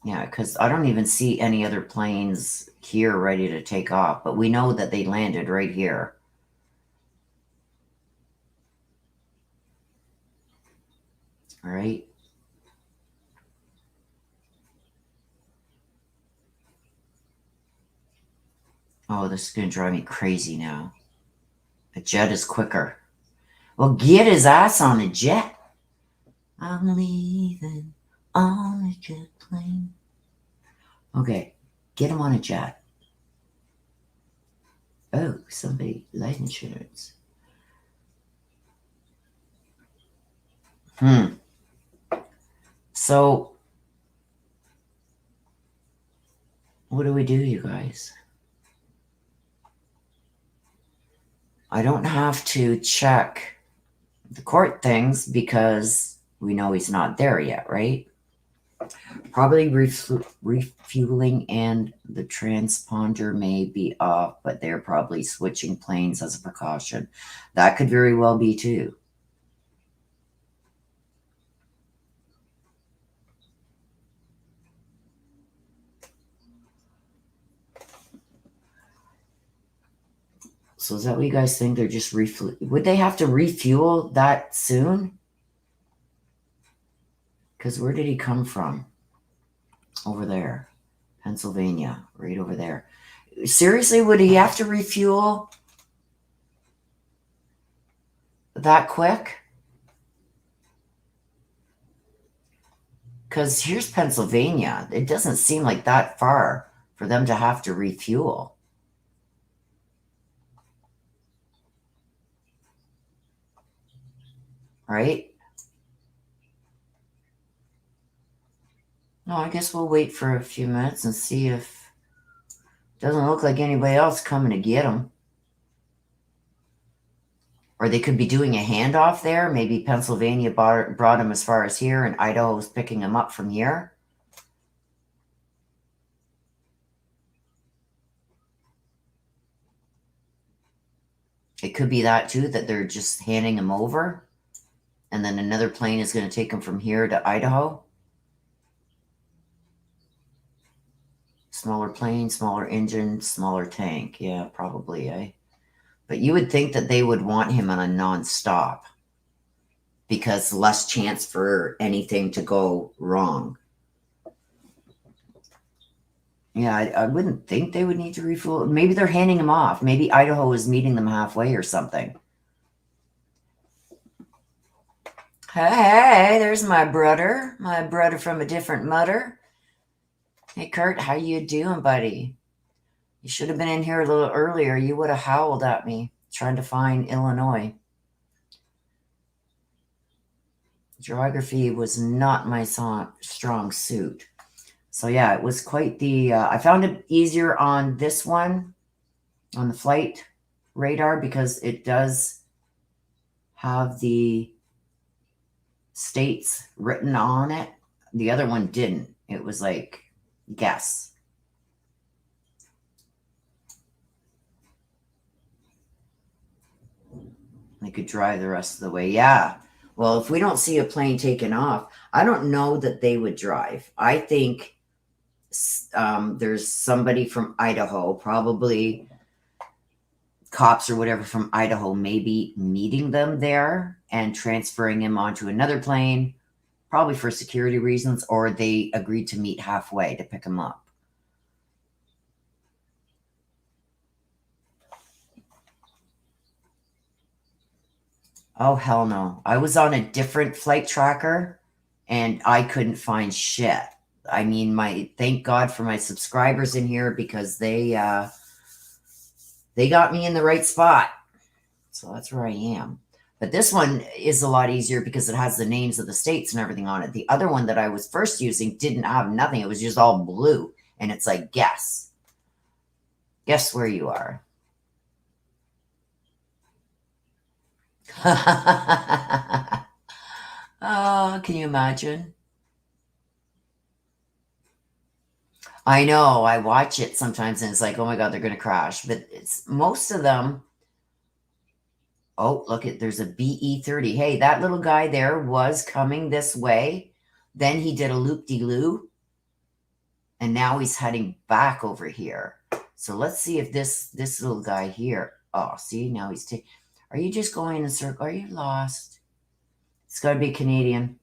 Yeah, because I don't even see any other planes here ready to take off, but we know that they landed right here. All right. Oh, this is going to drive me crazy now. A jet is quicker. Well, get his ass on a jet. I'm leaving on a jet plane. Okay, get him on a jet. Oh, somebody, life insurance. So, what do we do, you guys? I don't have to check the court things because we know he's not there yet, right? Probably refueling and the transponder may be off, but they're probably switching planes as a precaution. That could very well be too. So is that what you guys think? They're just would they have to refuel that soon? Because where did he come from? Over there. Pennsylvania. Right over there. Seriously, would he have to refuel that quick? Because here's Pennsylvania. It doesn't seem like that far for them to have to refuel. Right? No, I guess we'll wait for a few minutes and see if it doesn't look like anybody else coming to get him. Or they could be doing a handoff there. Maybe Pennsylvania brought him as far as here and Idaho is picking him up from here. It could be that too, that they're just handing him over. And then another plane is going to take him from here to Idaho. Smaller plane, smaller engine, smaller tank. Yeah, probably, eh? But you would think that they would want him on a non-stop because less chance for anything to go wrong. Yeah, I wouldn't think they would need to refuel. Maybe they're handing him off. Maybe Idaho is meeting them halfway or something. Hey, there's my brother from a different mother. Hey, Kurt, how you doing, buddy? You should have been in here a little earlier. You would have howled at me trying to find Illinois. Geography was not my strong suit. So yeah, it was quite the, I found it easier on this one, on the flight radar, because it does have the states written on it. The other one didn't. It was like, guess. They could drive the rest of the way. Yeah. Well, if we don't see a plane taking off, I don't know that they would drive. I think there's somebody from Idaho, probably cops or whatever from Idaho, maybe meeting them there and transferring him onto another plane, probably for security reasons, or they agreed to meet halfway to pick him up. Oh, hell no. I was on a different flight tracker and I couldn't find shit. I mean, thank God for my subscribers in here because they got me in the right spot. So that's where I am. But this one is a lot easier because it has the names of the states and everything on it. The other one that I was first using didn't have nothing. It was just all blue. And it's like, guess. Guess where you are. Oh, can you imagine? I know. I watch it sometimes and it's like, oh my God, they're going to crash. But it's most of them. Oh, look there's a BE-30. Hey, that little guy there was coming this way. Then he did a loop-de-loo. And now he's heading back over here. So let's see if this little guy here. Oh, see, now he's are you just going in a circle? Are you lost? It's got to be Canadian.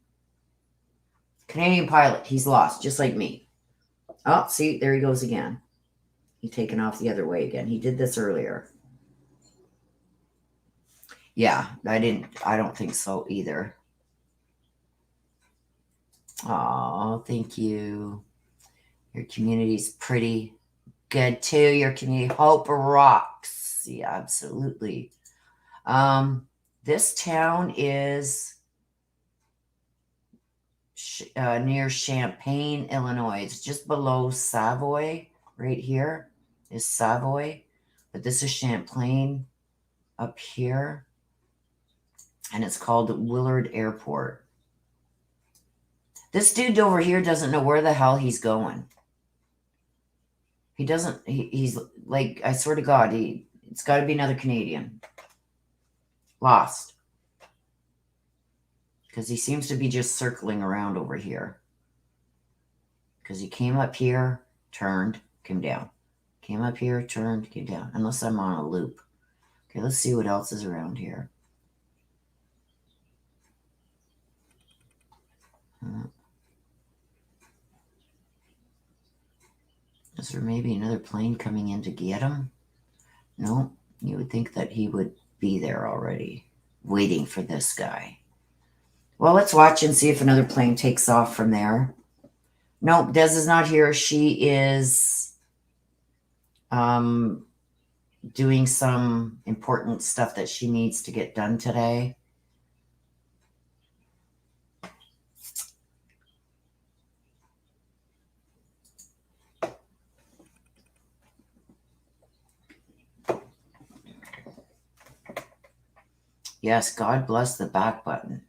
Canadian pilot. He's lost, just like me. Oh, see, there he goes again. He's taken off the other way again. He did this earlier. Yeah, I don't think so either. Oh, thank you. Your community's pretty good too. Your community hope rocks. Yeah, absolutely. This town is near Champaign, Illinois. It's just below Savoy. Right here is Savoy, but this is Champlain up here, and it's called Willard Airport. This dude over here doesn't know where the hell he's going. He doesn't. He's like, I swear to God, it's got to be another Canadian. Lost. Because he seems to be just circling around over here. Because he came up here, turned, came down. Came up here, turned, came down. Unless I'm on a loop. Okay, let's see what else is around here. Is there maybe another plane coming in to get him? No, you would think that he would be there already, waiting for this guy. Well, let's watch and see if another plane takes off from there. Nope, Des is not here. She is doing some important stuff that she needs to get done today. Yes, God bless the back button.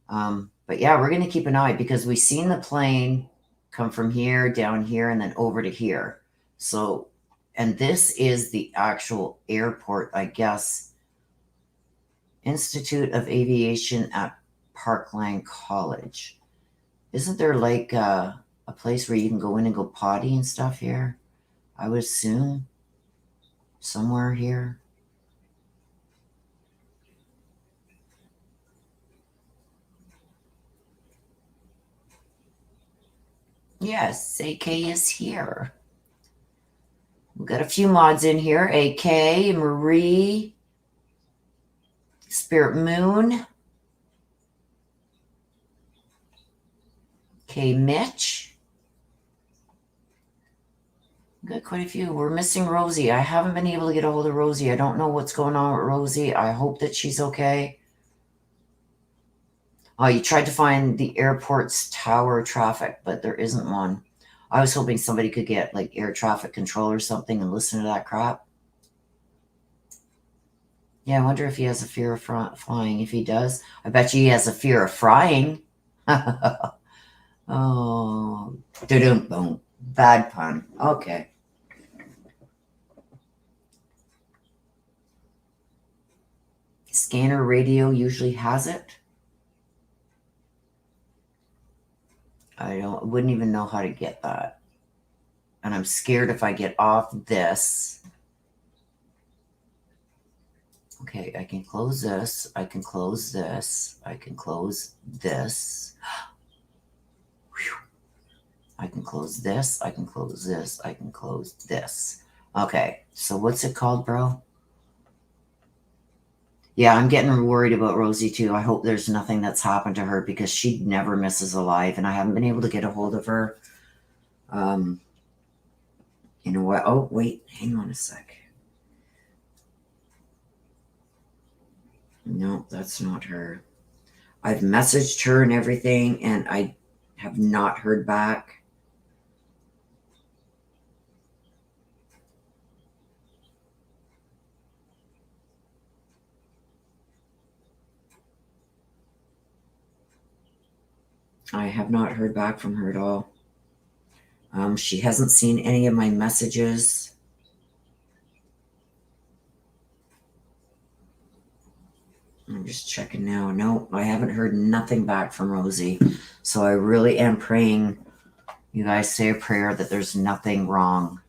But yeah, we're going to keep an eye because we've seen the plane come from here, down here, and then over to here. So, and this is the actual airport, I guess. Institute of Aviation at Parkland College. Isn't there like a place where you can go in and go potty and stuff here? I would assume somewhere here. Yes, AK is here. We've got a few mods in here. AK, Marie, Spirit Moon, K Mitch. We've got quite a few. We're missing Rosie. I haven't been able to get a hold of Rosie. I don't know what's going on with Rosie. I hope that she's okay. Oh, you tried to find the airport's tower traffic, but there isn't one. I was hoping somebody could get like air traffic control or something and listen to that crap. Yeah, I wonder if he has a fear of flying. If he does, I bet you he has a fear of frying. Oh, boom. Bad pun. Okay. Scanner radio usually has it. I wouldn't even know how to get that. And I'm scared if I get off this. Okay, I can close this. I can close this. I can close this. I can close this. I can close this. I can close this. Okay, so what's it called, bro? Yeah, I'm getting worried about Rosie too. I hope there's nothing that's happened to her because she never misses a live, and I haven't been able to get a hold of her. You know what? Oh, wait, hang on a sec. No, that's not her. I've messaged her and everything, and I have not heard back. I have not heard back from her at all. She hasn't seen any of my messages. I'm just checking now. No, I haven't heard nothing back from Rosie. So I really am praying you guys say a prayer that there's nothing wrong.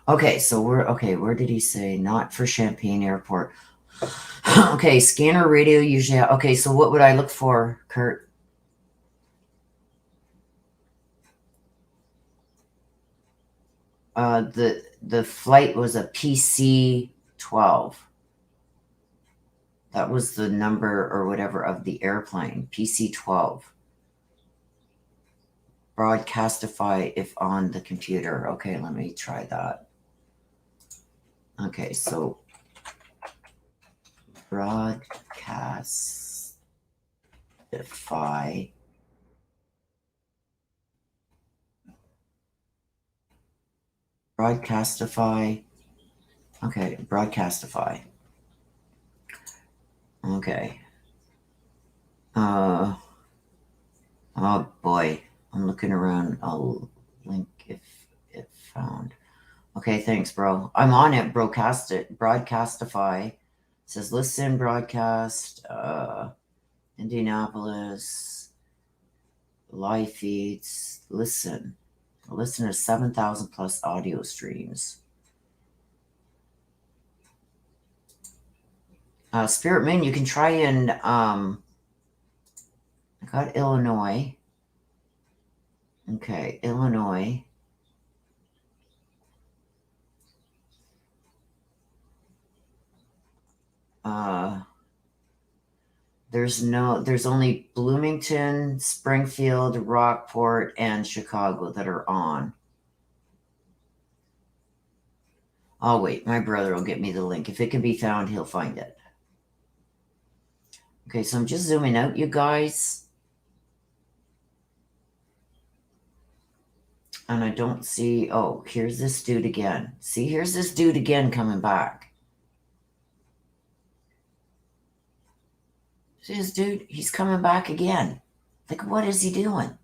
Okay, so where did he say? Not for Champaign Airport. Okay, scanner radio usually. Okay, so what would I look for, Kurt? The flight was a PC-12. That was the number or whatever of the airplane. PC-12. Broadcastify if on the computer. Okay, let me try that. Okay, so broadcastify. Broadcastify. Okay, broadcastify. Okay. Oh boy. I'm looking around. I'll link if found. Okay, thanks, bro. I'm on it. Broadcastify. It says listen, broadcast, Indianapolis, live feeds, listen. Listen to 7,000 plus audio streams. Spirit Moon, you can try in, I got Illinois. Okay, Illinois. There's only Bloomington, Springfield, Rockport, and Chicago that are on. I'll wait. My brother will get me the link. If it can be found, he'll find it. Okay, so I'm just zooming out, you guys. And I don't see... Oh, here's this dude again. See, here's this dude again coming back. See this dude? He's coming back again. Like, what is he doing?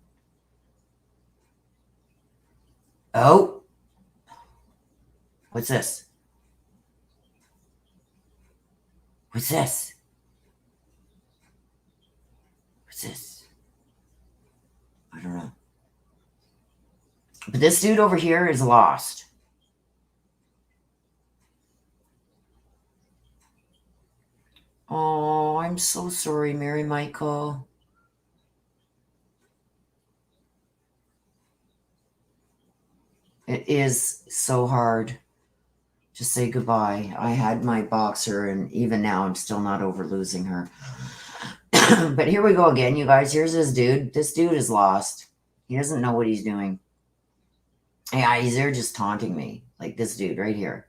Oh. What's this? What's this? What's this? I don't know. But this dude over here is lost. Oh, I'm so sorry, Mary Michael. It is so hard to say goodbye. I had my boxer, and even now I'm still not over losing her. But here we go again, you guys. Here's this dude. This dude is lost. He doesn't know what he's doing. Yeah, he's there just taunting me. Like this dude right here.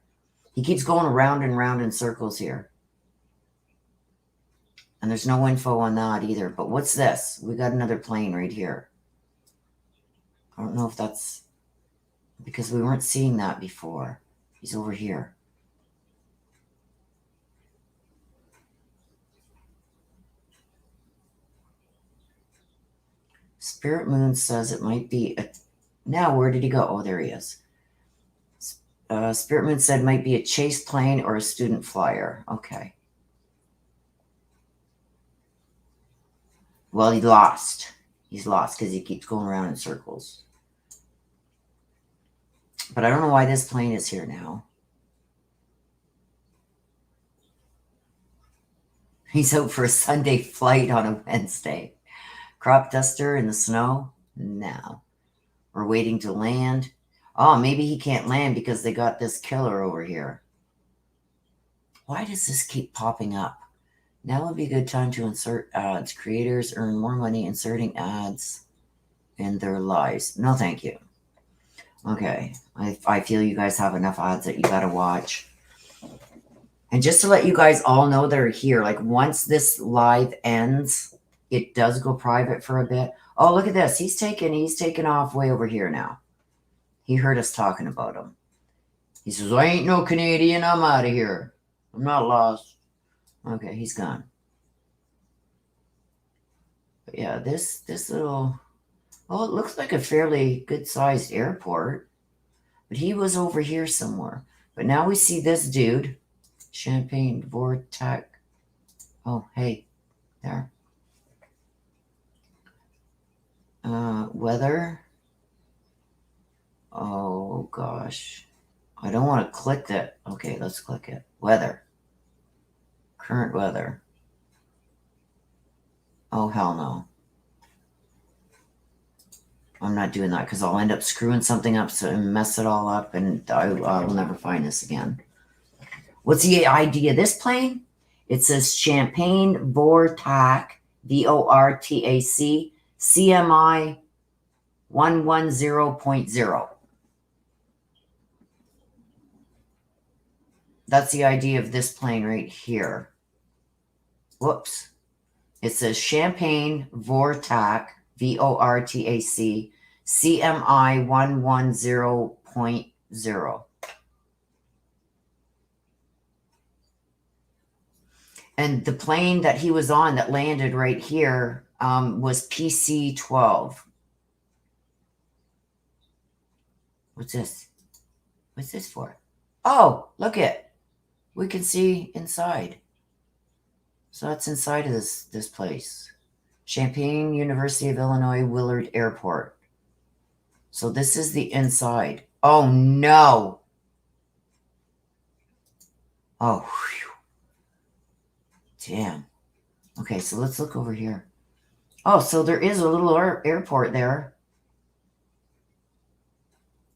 He keeps going around and round in circles here. And there's no info on that either. But what's this? We got another plane right here. I don't know if that's... because we weren't seeing that before. He's over here. Spirit Moon says it might be a... Now, where did he go? Oh, there he is. Spirit Moon said it might be a chase plane or a student flyer. Okay. Well, he lost. He's lost because he keeps going around in circles. But I don't know why this plane is here now. He's out for a Sunday flight on a Wednesday. Crop duster in the snow? No. We're waiting to land. Oh, maybe he can't land because they got this killer over here. Why does this keep popping up? Now would be a good time to insert ads. Creators earn more money inserting ads in their lives. No, thank you. Okay. I feel you guys have enough ads that you got to watch. And just to let you guys all know they're here, like once this live ends, it does go private for a bit. Oh, look at this. He's taken off way over here now. He heard us talking about him. He says, I ain't no Canadian. I'm out of here. I'm not lost. Okay, he's gone. But yeah, this little... Oh, it looks like a fairly good-sized airport. But he was over here somewhere. But now we see this dude. Champagne Vortex. Oh, hey. There. Weather. Oh, gosh. I don't want to click that. Okay, let's click it. Weather. Current weather. Oh, hell no. I'm not doing that because I'll end up screwing something up and mess it all up, and I will never find this again. What's the ID of this plane? It says Champagne Vortac, VORTAC, CMI 110.0. That's the ID of this plane right here. Whoops. It says Champagne Vortac, VORTAC, CMI 110.0. And the plane that he was on that landed right here was PC-12. What's this? What's this for? Oh, look it. We can see inside. So that's inside of this place. Champaign, University of Illinois, Willard Airport. So this is the inside. Oh, no. Oh, whew. Damn. Okay, so let's look over here. Oh, so there is a little airport there.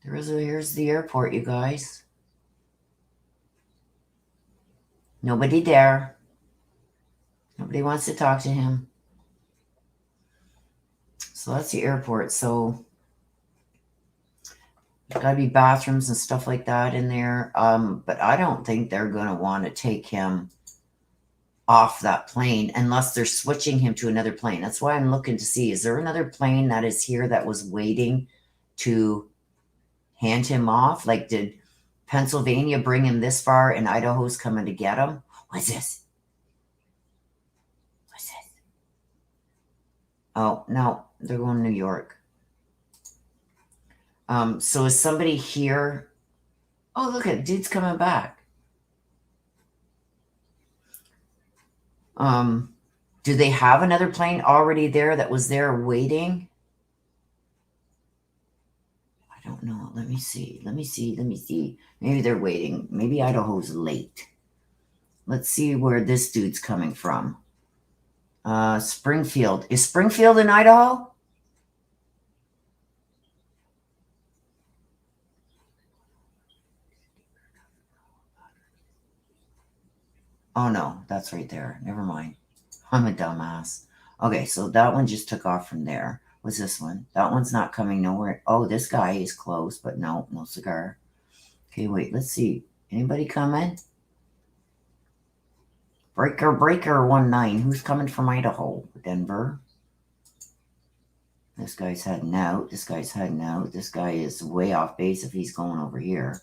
Here's the airport, you guys. Nobody there. Nobody wants to talk to him. So that's the airport. So there's got to be bathrooms and stuff like that in there. But I don't think they're going to want to take him off that plane unless they're switching him to another plane. That's why I'm looking to see, is there another plane that is here that was waiting to hand him off? Like, did Pennsylvania bring him this far and Idaho's coming to get him? What's this? What's this? Oh, no, they're going to New York. So is somebody here? Oh, look at dude's coming back. Do they have another plane already there that was there waiting? I don't know. Let me see. Maybe they're waiting. Maybe Idaho's late. Let's see where this dude's coming from. Springfield. Is Springfield in Idaho? Oh, no. That's right there. Never mind. I'm a dumbass. Okay, so that one just took off from there. What's this one? That one's not coming nowhere. Oh, this guy is close, but no cigar. Okay, wait. Let's see. Anybody coming? Breaker 19. Who's coming from Idaho? Denver. This guy's heading out. This guy is way off base if he's going over here.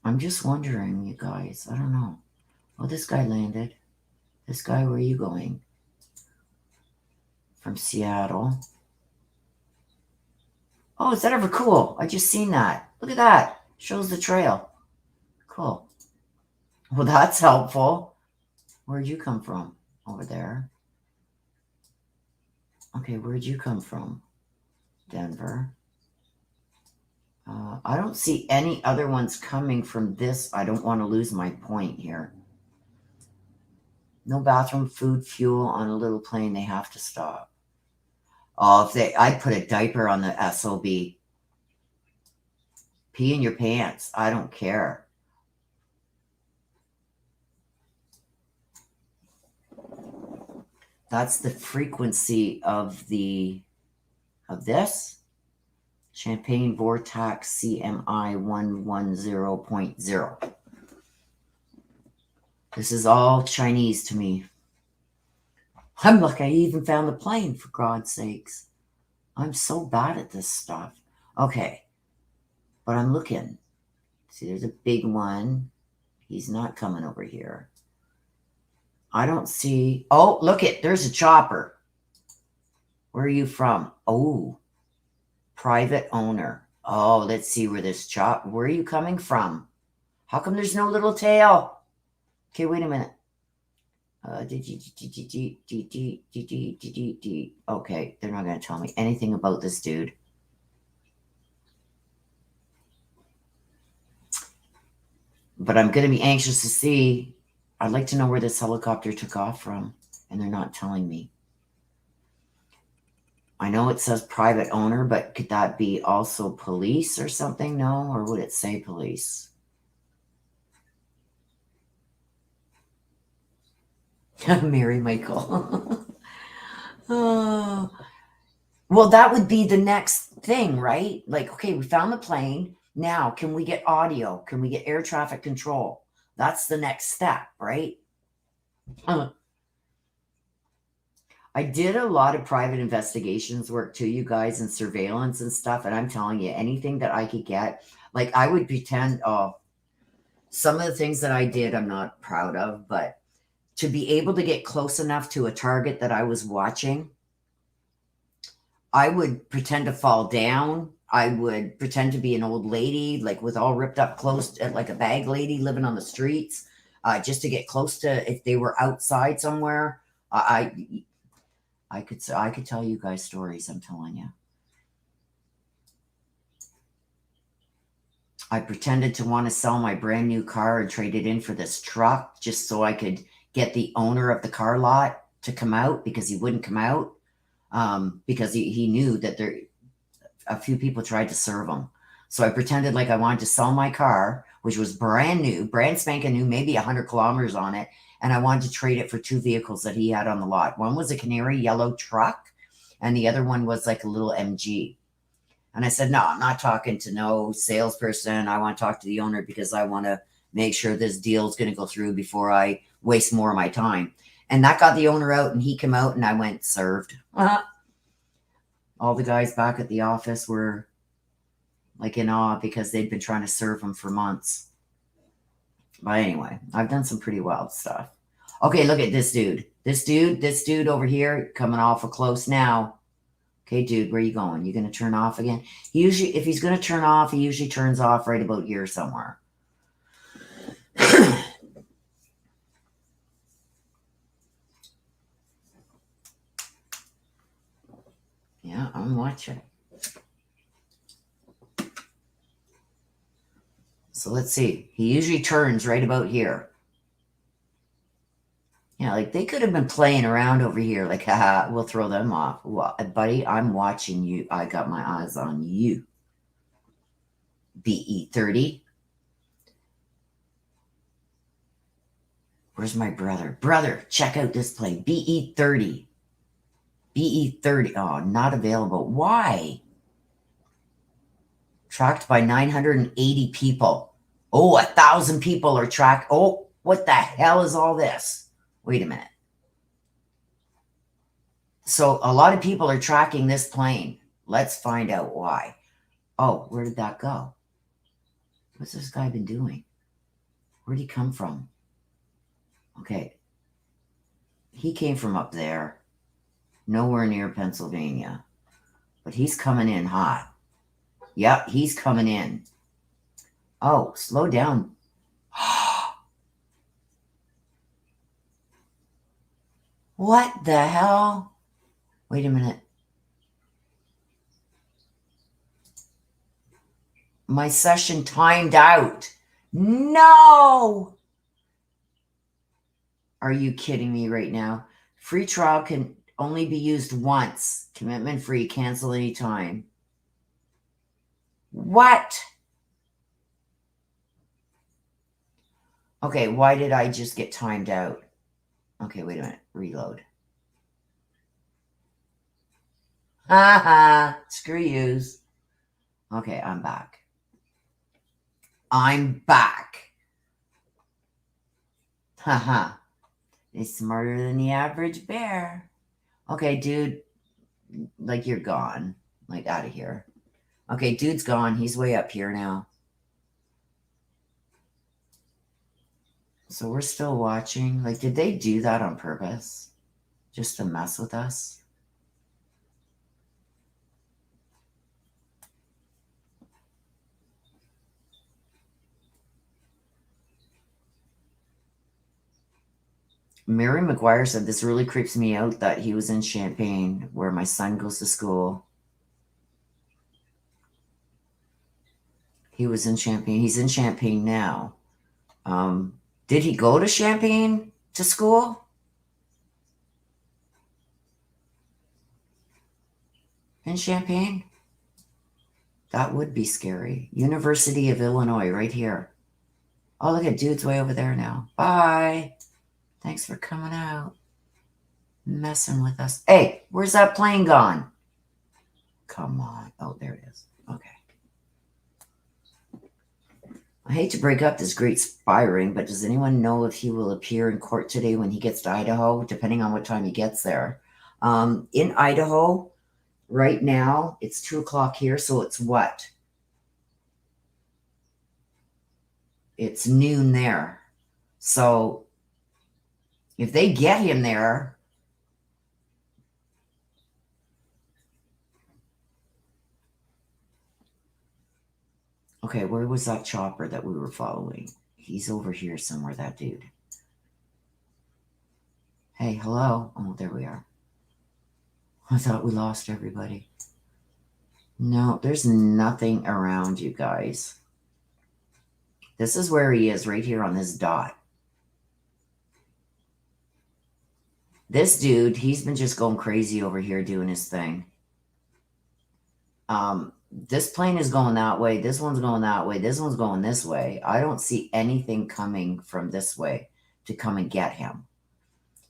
I'm just wondering, you guys. I don't know. Oh, this guy landed. This guy, where are you going? From Seattle. Oh, is that ever cool? I just seen that. Look at that. Shows the trail. Cool. Well, that's helpful. Where'd you come from? Over there. Okay, where'd you come from? Denver. I don't see any other ones coming from this. I don't want to lose my point here. No bathroom, food, fuel on a little plane. They have to stop. Oh, I'd put a diaper on the SOB. Pee in your pants. I don't care. That's the frequency of this. Champagne Vortex CMI 110.0. This is all Chinese to me. I'm lucky I even found the plane, for God's sakes. I'm so bad at this stuff. Okay. But I'm looking. See, there's a big one. He's not coming over here. I don't see. Oh, look it. There's a chopper. Where are you from? Oh, private owner. Oh, let's see where this where are you coming from? How come there's no little tail? Okay, wait a minute. Okay, they're not going to tell me anything about this dude. But I'm going to be anxious to see. I'd like to know where this helicopter took off from, and they're not telling me. I know it says private owner, but could that be also police or something? No, or would it say police? Mary Michael. Oh. Well, that would be the next thing, right? Like, okay, we found the plane. Now, can we get audio? Can we get air traffic control? That's the next step, right? I did a lot of private investigations work too, you guys, and surveillance and stuff. And I'm telling you, anything that I could get, like I would pretend, oh, some of the things that I did, I'm not proud of, but to be able to get close enough to a target that I was watching, I would pretend to fall down. I would pretend to be an old lady, like with all ripped up clothes, like a bag lady living on the streets, just to get close to if they were outside somewhere. I could tell you guys stories. I'm telling you. I pretended to want to sell my brand new car and trade it in for this truck just so I could get the owner of the car lot to come out because he wouldn't come out because he knew that a few people tried to serve him. So I pretended like I wanted to sell my car, which was brand new, brand spanking new, maybe 100 kilometers on it. And I wanted to trade it for two vehicles that he had on the lot. One was a canary yellow truck, and the other one was like a little MG. And I said, no, I'm not talking to no salesperson. I want to talk to the owner because I want to make sure this deal is going to go through before I waste more of my time. And that got the owner out, and he came out, and I went, served. All the guys back at the office were like in awe because they'd been trying to serve him for months. But anyway, I've done some pretty wild stuff. Okay, look at this dude. This dude over here coming awful close now. Okay, dude, where are you going? You going to turn off again? Usually, if he's going to turn off, he usually turns off right about here somewhere. Yeah, I'm watching. So let's see. He usually turns right about here. Yeah, like they could have been playing around over here. Like, haha, we'll throw them off. Well, buddy, I'm watching you. I got my eyes on you. BE30. Where's my brother? Brother, check out this plane. BE30. BE30. Oh, not available. Why? Tracked by 980 people. Oh, 1,000 people are tracked. Oh, what the hell is all this? Wait a minute. So a lot of people are tracking this plane. Let's find out why. Oh, where did that go? What's this guy been doing? Where'd he come from? Okay. He came from up there. Nowhere near Pennsylvania. But he's coming in hot. Yep, he's coming in. Oh, slow down. What the hell? Wait a minute. My session timed out. No! Are you kidding me right now? Free trial can only be used once. Commitment free. Cancel anytime. What? Okay, why did I just get timed out? Okay, wait a minute. Reload. Haha. Screw yous. Okay, I'm back. I'm back. Haha. He's smarter than the average bear. Okay, dude. Like, you're gone. Like, out of here. Okay, dude's gone. He's way up here now. So we're still watching. Like, did they do that on purpose? Just to mess with us? Mary McGuire said, this really creeps me out that he was in Champaign, where my son goes to school. He was in Champaign. He's in Champaign now. Did he go to Champaign to school? In Champaign? That would be scary. University of Illinois, right here. Oh, look at dude's way over there now. Bye. Thanks for coming out. Messing with us. Hey, where's that plane gone? Come on. Oh, there it is. Okay. I hate to break up this great sparring, but does anyone know if he will appear in court today when he gets to Idaho, depending on what time he gets there? In Idaho, right now, it's 2 o'clock here, so it's what? It's noon there. So if they get him there, okay, where was that chopper that we were following? He's over here somewhere, that dude. Hey, hello. Oh, there we are. I thought we lost everybody. No, there's nothing around, you guys. This is where he is, right here on this dot. This dude, he's been just going crazy over here doing his thing. This plane is going that way. This one's going that way. This one's going this way. I don't see anything coming from this way to come and get him.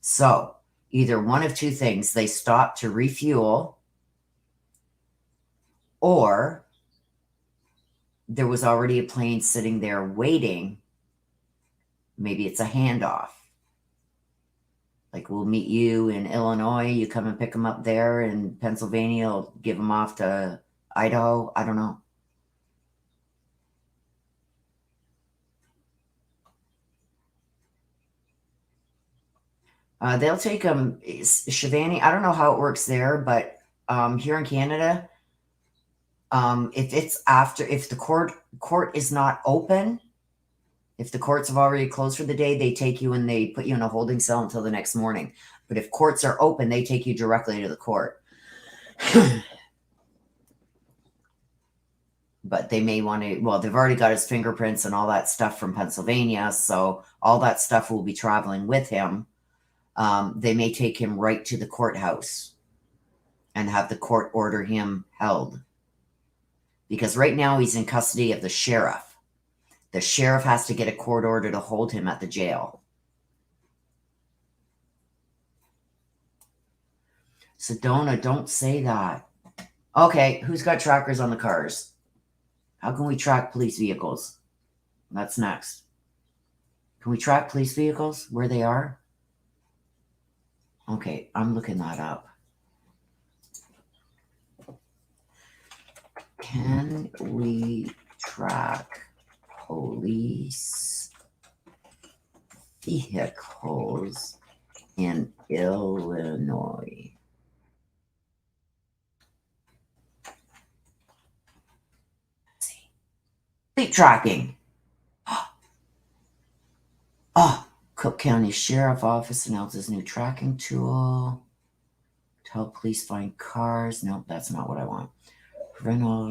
So either one of two things. They stop to refuel, or there was already a plane sitting there waiting. Maybe it's a handoff. Like, we'll meet you in Illinois. You come and pick them up there in Pennsylvania. We'll give them off to Idaho. I don't know. They'll take them. Shivani, I don't know how it works there, but here in Canada, if the court is not open, if the courts have already closed for the day, they take you and they put you in a holding cell until the next morning. But if courts are open, they take you directly to the court. But they may want to, well, they've already got his fingerprints and all that stuff from Pennsylvania, so all that stuff will be traveling with him. They may take him right to the courthouse and have the court order him held. Because right now he's in custody of the sheriff. The sheriff has to get a court order to hold him at the jail. Sedona, don't say that. Okay, who's got trackers on the cars? How can we track police vehicles? That's next. Can we track police vehicles where they are? Okay, I'm looking that up. Can we track police vehicles in Illinois? Let's see. Fleet tracking. Oh, Cook County Sheriff Office announces new tracking tool to help police find cars. Nope, that's not what I want. Prevent all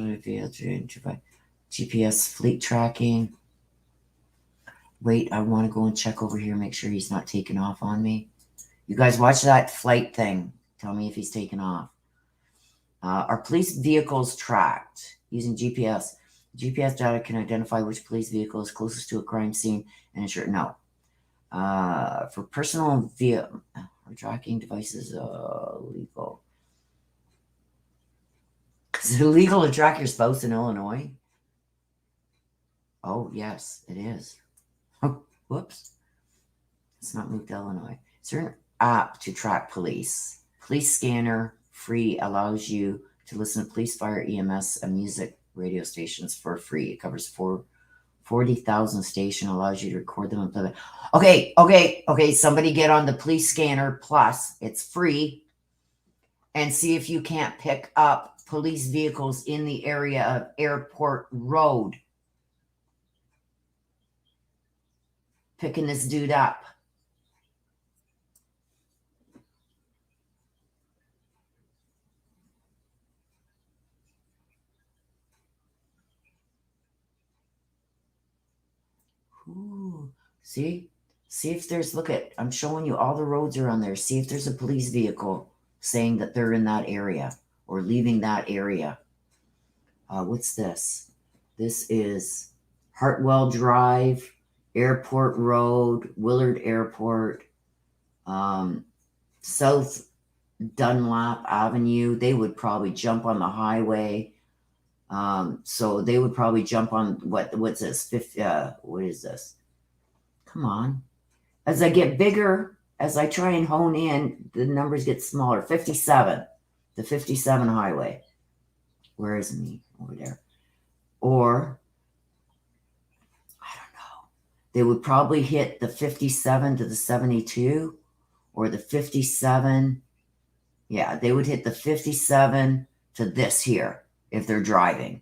GPS fleet tracking. Wait, I want to go and check over here, make sure he's not taking off on me. You guys watch that flight thing. Tell me if he's taking off. Are police vehicles tracked using GPS? GPS data can identify which police vehicle is closest to a crime scene and ensure no. For personal vehicle tracking devices, legal. Is it illegal to track your spouse in Illinois? Oh, yes, it is. Whoops. It's not moved to Illinois. Is there an app to track police? Police Scanner free allows you to listen to police, fire, EMS, and music radio stations for free. It covers 40,000 stations, allows you to record them and play them. Okay. Somebody get on the Police Scanner Plus. It's free. And see if you can't pick up police vehicles in the area of Airport Road. Picking this dude up. Ooh. See? See if there's, look at, I'm showing you all the roads are on there. See if there's a police vehicle saying that they're in that area or leaving that area. What's this? This is Hartwell Drive, Airport Road, Willard Airport, South Dunlap Avenue. They would probably jump on the highway. So they would probably jump on what's this? What is this? Come on. As I get bigger, as I try and hone in, the numbers get smaller. 57, the 57 highway. Where is me? Over there. Or, I don't know. They would probably hit the 57 to the 72 or the 57. Yeah, they would hit the 57 to this here if they're driving.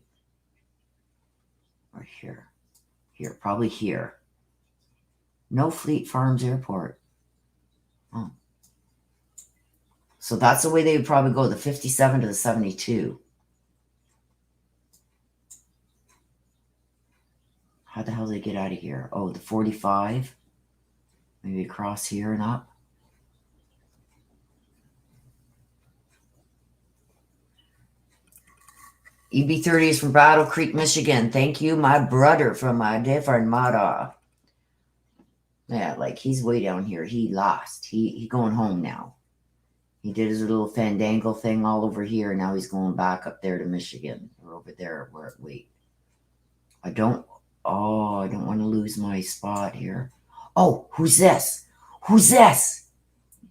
Or here. Here, probably here. No Fleet Farms Airport. Oh. So that's the way they would probably go, the 57 to the 72. How the hell did they get out of here? Oh, the 45. Maybe across here and up. EB30 is from Battle Creek, Michigan. Thank you, my brother from my different mother. Yeah, like he's way down here. He lost. He going home now. He did his little fandangle thing all over here. Now he's going back up there to Michigan or over there. Wait. I don't want to lose my spot here. Oh, who's this? Who's this?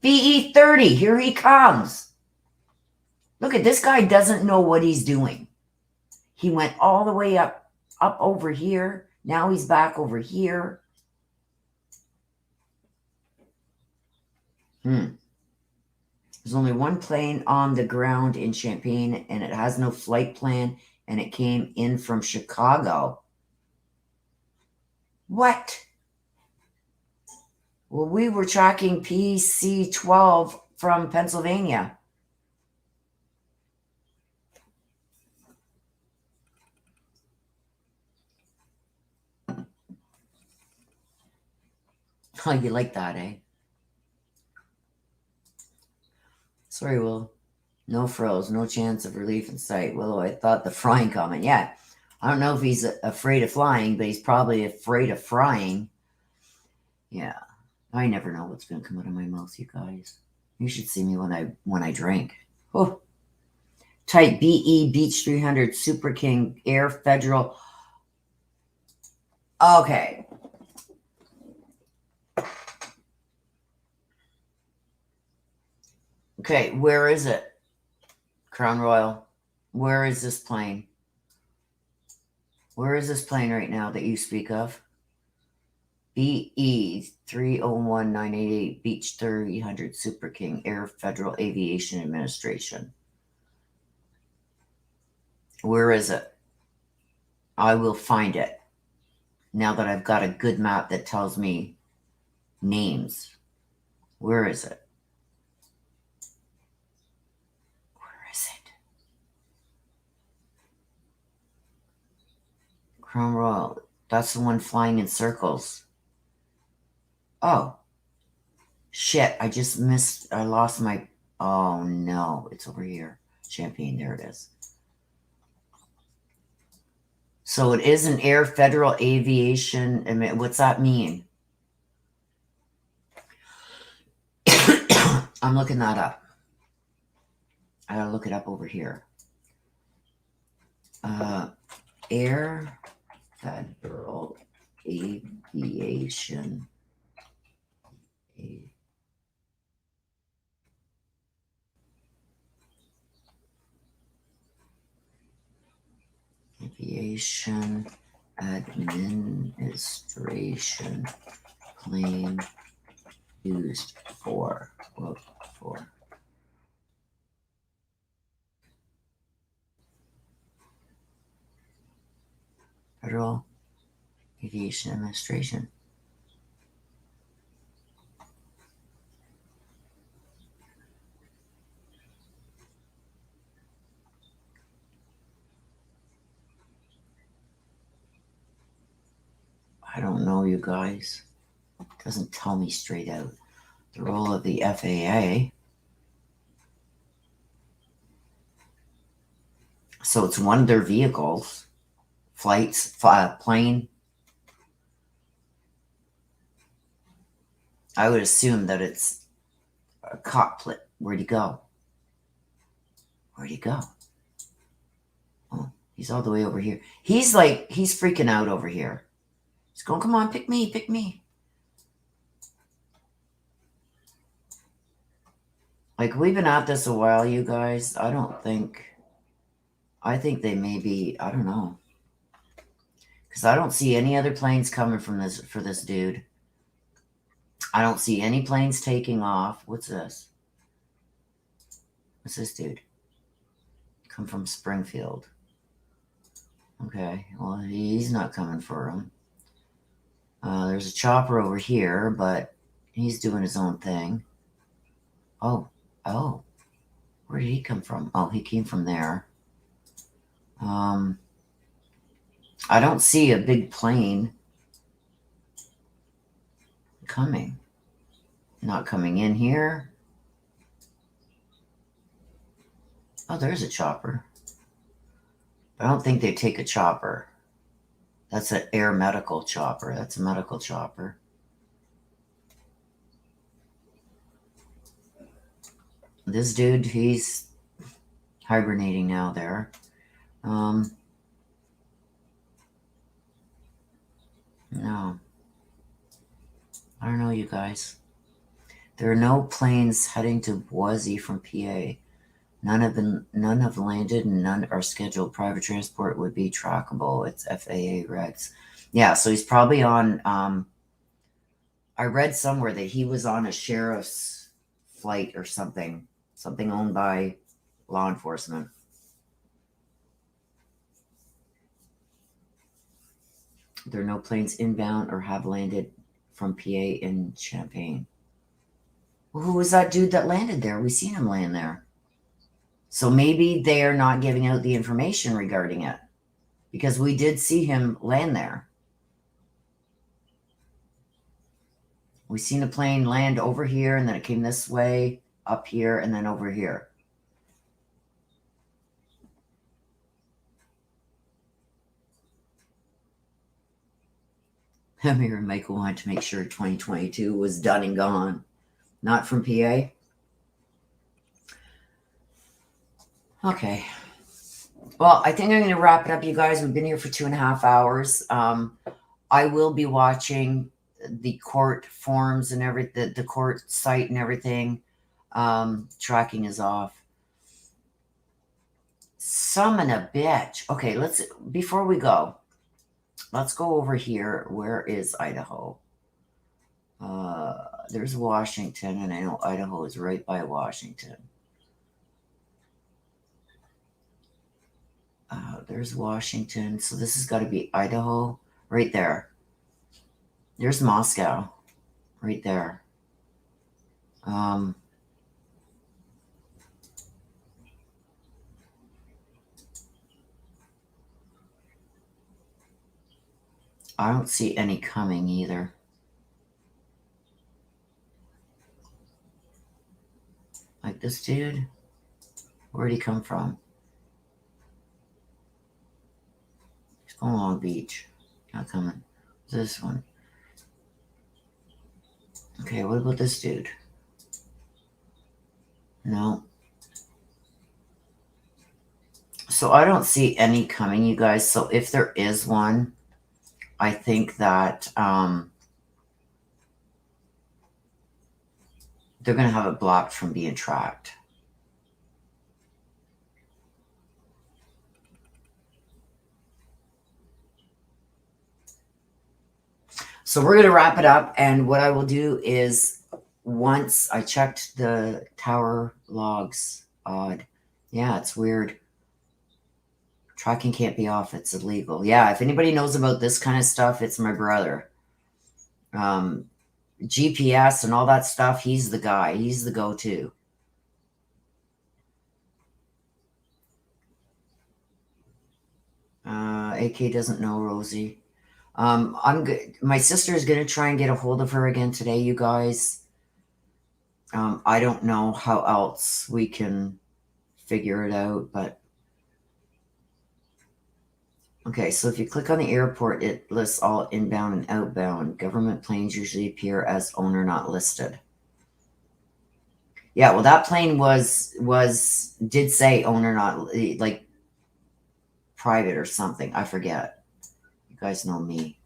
BE30. Here he comes. Look at this guy doesn't know what he's doing. He went all the way up over here. Now he's back over here. There's only one plane on the ground in Champaign, and it has no flight plan, and it came in from Chicago. What? Well, we were tracking PC-12 from Pennsylvania. Oh, you like that, eh? Sorry, Will. No frills, no chance of relief in sight. Willow, I thought the frying comment. Yeah, I don't know if he's afraid of flying, but he's probably afraid of frying. Yeah, I never know what's going to come out of my mouth, you guys. You should see me when I drink. Oh. Type BE Beach 300 Super King Air Federal. Okay. Okay, where is it? Crown Royal. Where is this plane? Where is this plane right now that you speak of? BE 301988 Beach 300 Super King Air Federal Aviation Administration. Where is it? I will find it. Now that I've got a good map that tells me names. Where is it? Where is it? Crown Royal. That's the one flying in circles. Oh. Shit, I just missed. I lost my. Oh no, it's over here. Champaign, there it is. So it is an Air Federal Aviation. I mean, what's that mean? I'm looking that up. I gotta look it up over here. Air Federal Aviation. Aviation Administration plane used for Federal Aviation Administration. I don't know, you guys. Doesn't tell me straight out. The role of the FAA. So it's one of their vehicles. Flights, plane. I would assume that it's a cockpit. Where'd he go? Where'd he go? Oh, he's all the way over here. He's freaking out over here. He's going, come on, pick me, pick me. Like, we've been at this a while, you guys. I think they may be, I don't know. Because I don't see any other planes coming for this dude. I don't see any planes taking off. What's this? What's this dude? Come from Springfield. Okay, well, he's not coming for him. There's a chopper over here, but he's doing his own thing. Oh. Where did he come from? Oh, he came from there. I don't see a big plane coming. Not coming in here. Oh, there's a chopper. I don't think they take a chopper. That's an air medical chopper. That's a medical chopper. This dude, he's hibernating now there. No. I don't know, you guys. There are no planes heading to Boise from PA. None have landed, and none are scheduled. Private transport would be trackable. It's FAA regs. Yeah, so he's probably on. I read somewhere that he was on a sheriff's flight or something owned by law enforcement. There are no planes inbound or have landed from PA in Champaign. Well, who was that dude that landed there? We seen him land there. So maybe they are not giving out the information regarding it, because we did see him land there. We seen a plane land over here, and then it came this way, up here, and then over here. Amir and Michael wanted to make sure 2022 was done and gone. Not from PA. Okay. Well, I think I'm going to wrap it up, you guys. We've been here for 2.5 hours. I will be watching the court forms and everything, the court site and everything. Tracking is off. Summon a bitch. Okay, before we go, let's go over here. Where is Idaho? There's Washington, and I know Idaho is right by Washington. There's Washington. So this has got to be Idaho right there. There's Moscow right there. I don't see any coming either. Like this dude. Where'd he come from? He's going Long Beach. Not coming. This one. Okay, what about this dude? No. So I don't see any coming, you guys. So if there is one, I think that they're going to have it blocked from being tracked. So we're going to wrap it up. And what I will do is, once I checked the tower logs, odd. Yeah, it's weird. Tracking can't be off. It's illegal. Yeah, if anybody knows about this kind of stuff, it's my brother. GPS and all that stuff, he's the guy. He's the go-to. AK doesn't know, Rosie. I'm good. My sister is going to try and get a hold of her again today, you guys. I don't know how else we can figure it out, but okay, so if you click on the airport, it lists all inbound and outbound. Government planes usually appear as owner not listed. Yeah, well, that plane did say owner not, like, private or something. I forget. You guys know me.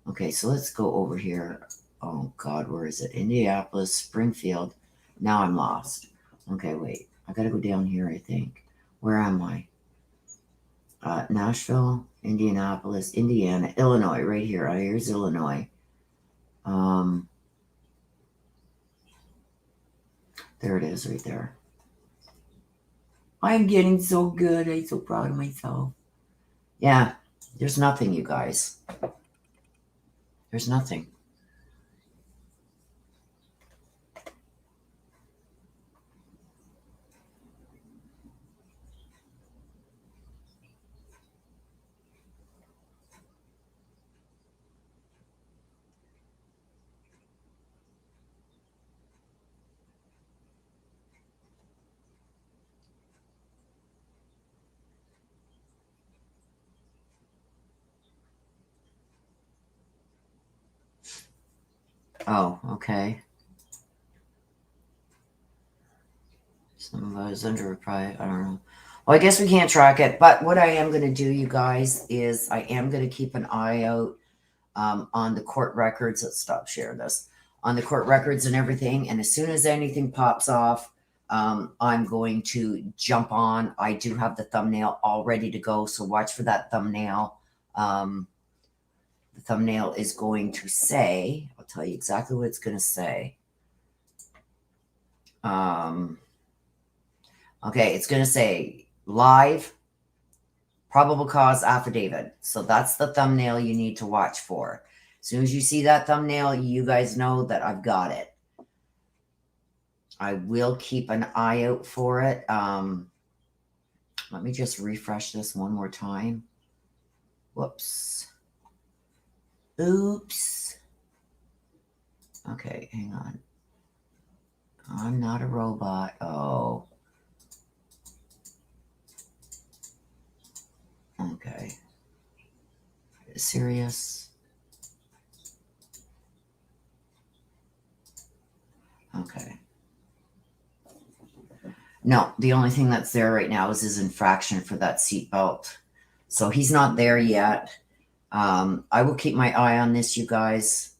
Okay, so let's go over here. Oh God, where is it? Indianapolis, Springfield. Now I'm lost. Okay, wait. I gotta go down here, I think. Where am I? Nashville, Indianapolis, Indiana, Illinois, right here. Here's Illinois. There it is, right there. I'm getting so good. I'm so proud of myself. Yeah, there's nothing, you guys. There's nothing. Oh, okay. Some of us under probably, I don't know. Well, I guess we can't track it, but what I am going to do, you guys, is I am going to keep an eye out on the court records. Let's stop sharing this. On the court records and everything. And as soon as anything pops off, I'm going to jump on. I do have the thumbnail all ready to go, so watch for that thumbnail. The thumbnail is going to say, I'll tell you exactly what it's going to say. Okay, it's going to say live probable cause affidavit. So that's the thumbnail you need to watch for. As soon as you see that thumbnail, you guys know that I've got it. I will keep an eye out for it. Let me just refresh this one more time. Whoops. Oops. Okay, hang on. I'm not a robot. Oh. Okay. Serious? Okay. No, the only thing that's there right now is his infraction for that seatbelt. So he's not there yet. I will keep my eye on this, you guys.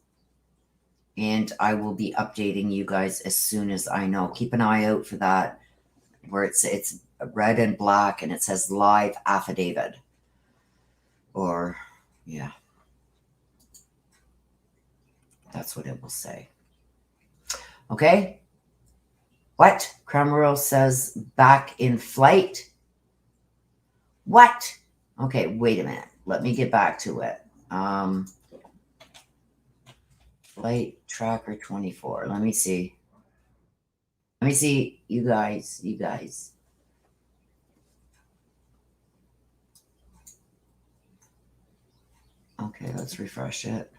And I will be updating you guys as soon as I know. Keep an eye out for that, where it's red and black and it says live affidavit. Or, yeah. That's what it will say. Okay. What? Crown Royal says back in flight. What? Okay, wait a minute. Let me get back to it. Flight tracker 24. Let me see. Let me see. You guys. Okay, let's refresh it.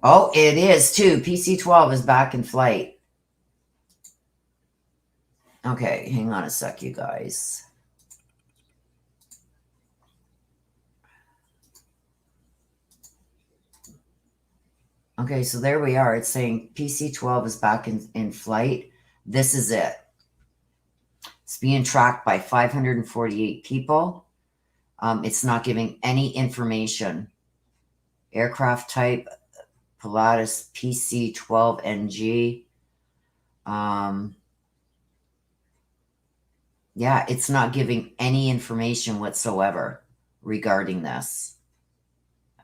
Oh, it is too. PC-12 is back in flight. Okay, hang on a sec, you guys. Okay, so there we are. It's saying PC-12 is back in flight. This is it. It's being tracked by 548 people. It's not giving any information. Aircraft type, Pilatus PC-12NG. Yeah, it's not giving any information whatsoever regarding this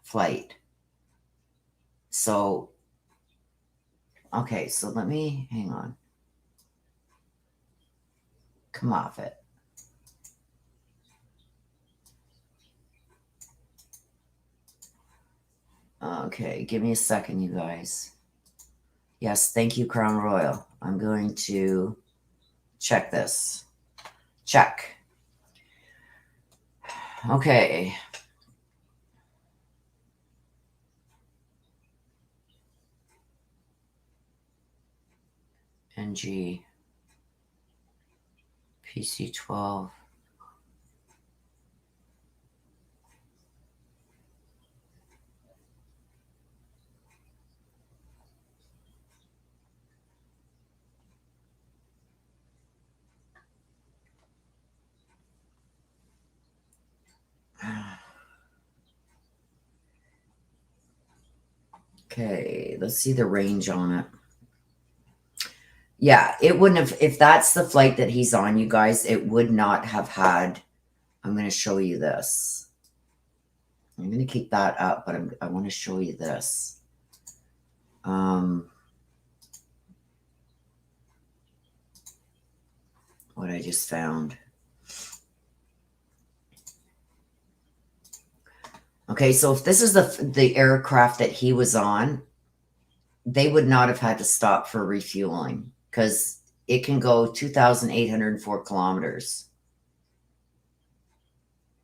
flight. So, okay, so let me, hang on. Come off it. Okay, give me a second, you guys. Yes, thank you, Crown Royal. I'm going to check this. Check. Okay. NG. PC-12. Okay, let's see the range on it. Yeah, it wouldn't have, if that's the flight that he's on, you guys, it would not have had, I'm going to show you this. I'm going to keep that up, but I want to show you this. What I just found. Okay, so if this is the aircraft that he was on, they would not have had to stop for refueling because it can go 2,804 kilometers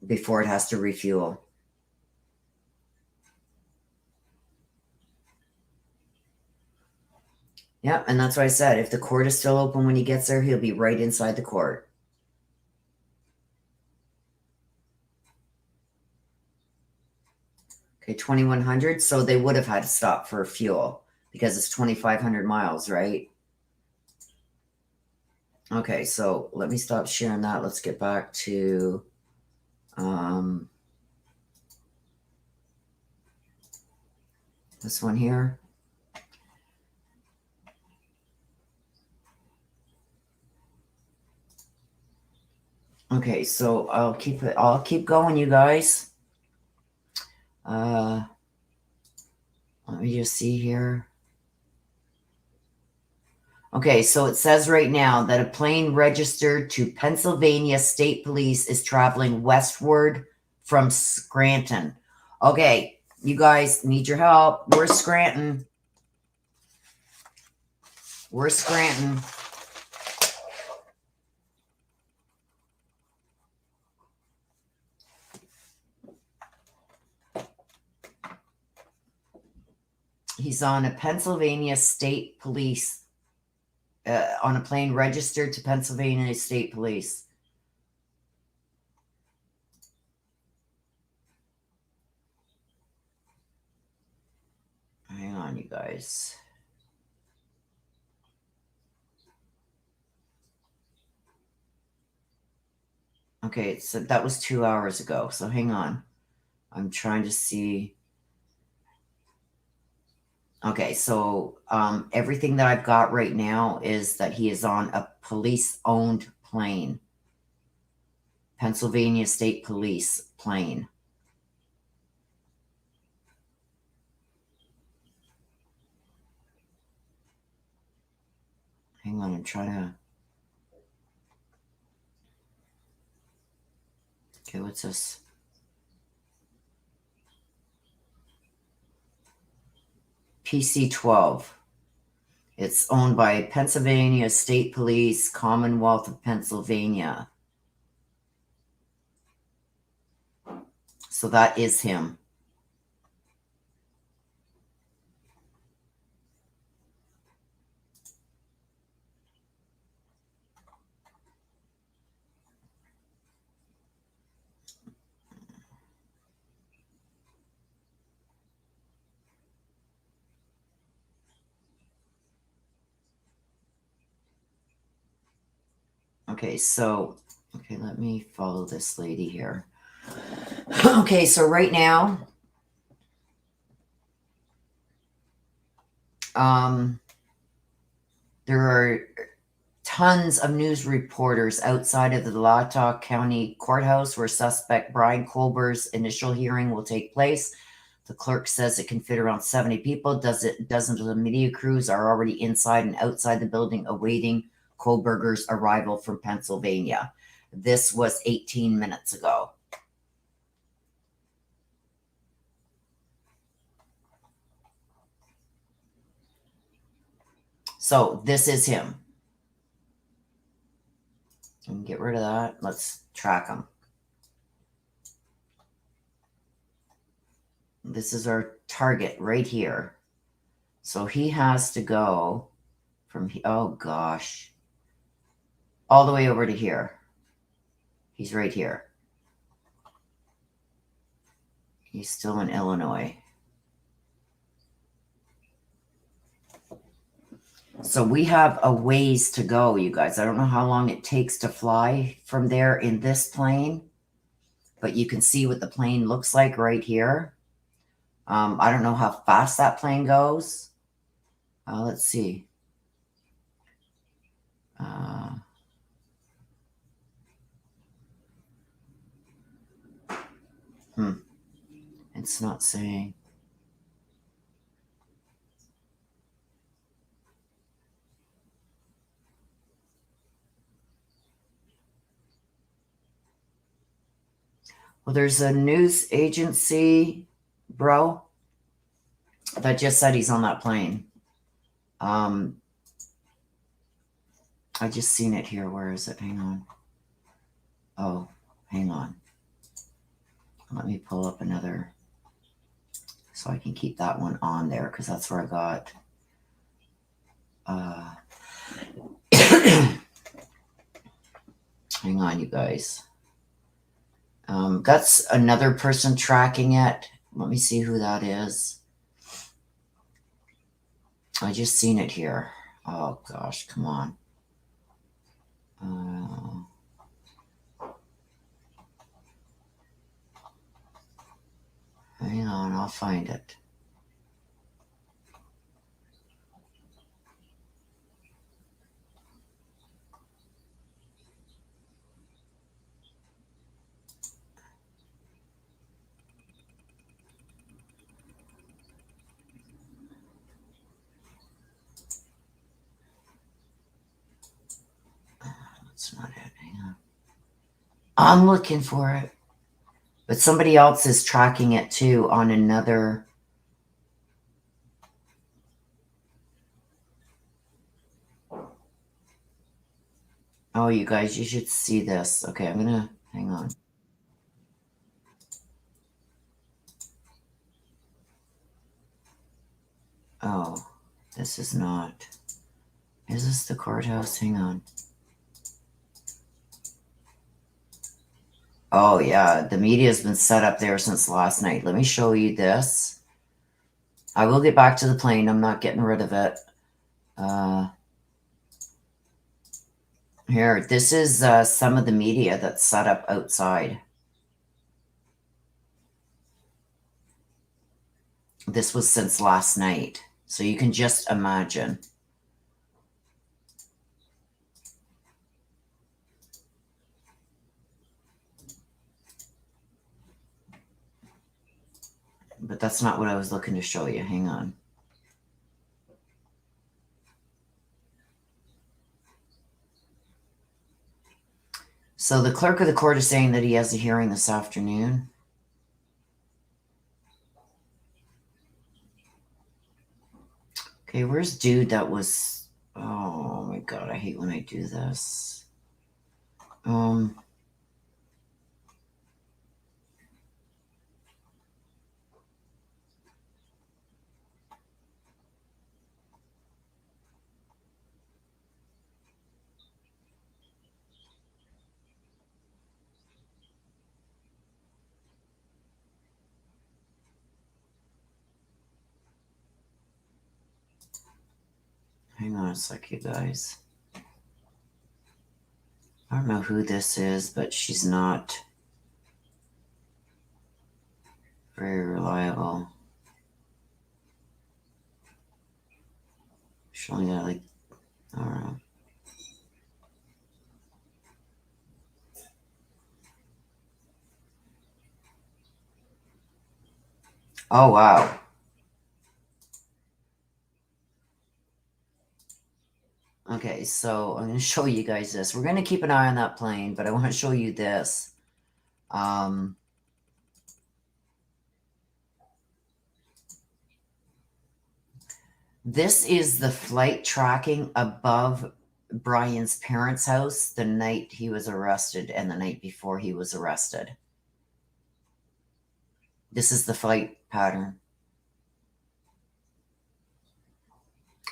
before it has to refuel. Yeah, and that's what I said. If the court is still open when he gets there, he'll be right inside the court. Okay, 2,100. So they would have had to stop for fuel because it's 2,500 miles, right? Okay, so let me stop sharing that. Let's get back to this one here. Okay, so I'll keep going, you guys. Let me just see here. Okay, so it says right now that a plane registered to Pennsylvania State Police is traveling westward from Scranton. Okay, you guys need your help. Where's Scranton? Where's Scranton? He's on a Pennsylvania State Police, on a plane registered to Pennsylvania State Police. Hang on, you guys. Okay, so that was 2 hours ago. So hang on. I'm trying to see. Okay, so everything that I've got right now is that he is on a police-owned plane. Pennsylvania State Police plane. Hang on, I'm trying to... Okay, what's this? PC-12. It's owned by Pennsylvania State Police, Commonwealth of Pennsylvania. So that is him. Okay, so, okay, let me follow this lady here. Okay, so right now, there are tons of news reporters outside of the Latah County Courthouse where suspect Bryan Kohberger's initial hearing will take place. The clerk says it can fit around 70 people. Dozens of the media crews are already inside and outside the building awaiting Kohberger's arrival from Pennsylvania. This was 18 minutes ago. So this is him. And get rid of that. Let's track him. This is our target right here. So he has to go from here. Oh, gosh. All the way over to here. He's right here. He's still in Illinois. So we have a ways to go, you guys. I don't know how long it takes to fly from there in this plane, but you can see what the plane looks like right here. I don't know how fast that plane goes. Let's see. It's not saying. Well, there's a news agency, bro, that just said he's on that plane. I just seen it here. Where is it? Hang on. Oh, hang on. Let me pull up another so I can keep that one on there because that's where I got. Hang on, you guys. That's another person tracking it. Let me see who that is. I just seen it here. Oh, gosh, come on. Hang on, I'll find it. That's not it. Hang on. I'm looking for it. But somebody else is tracking it too on another. Oh, you guys, you should see this. Okay, I'm gonna hang on. Oh, this is not. Is this the courthouse? Hang on. Oh, yeah, the media has been set up there since last night. Let me show you this. I will get back to the plane. I'm not getting rid of it. Here, this is some of the media that's set up outside. This was since last night. So you can just imagine. But that's not what I was looking to show you. Hang on. So the clerk of the court is saying that he has a hearing this afternoon. Okay, where's dude that was... Oh my god, I hate when I do this. Hang on a sec, you guys. I don't know who this is, but she's not very reliable. She only got like, I don't know. Oh, wow. Okay, so I'm going to show you guys this. We're going to keep an eye on that plane, but I want to show you this. This is the flight tracking above Bryan's parents' house the night he was arrested and the night before he was arrested. This is the flight pattern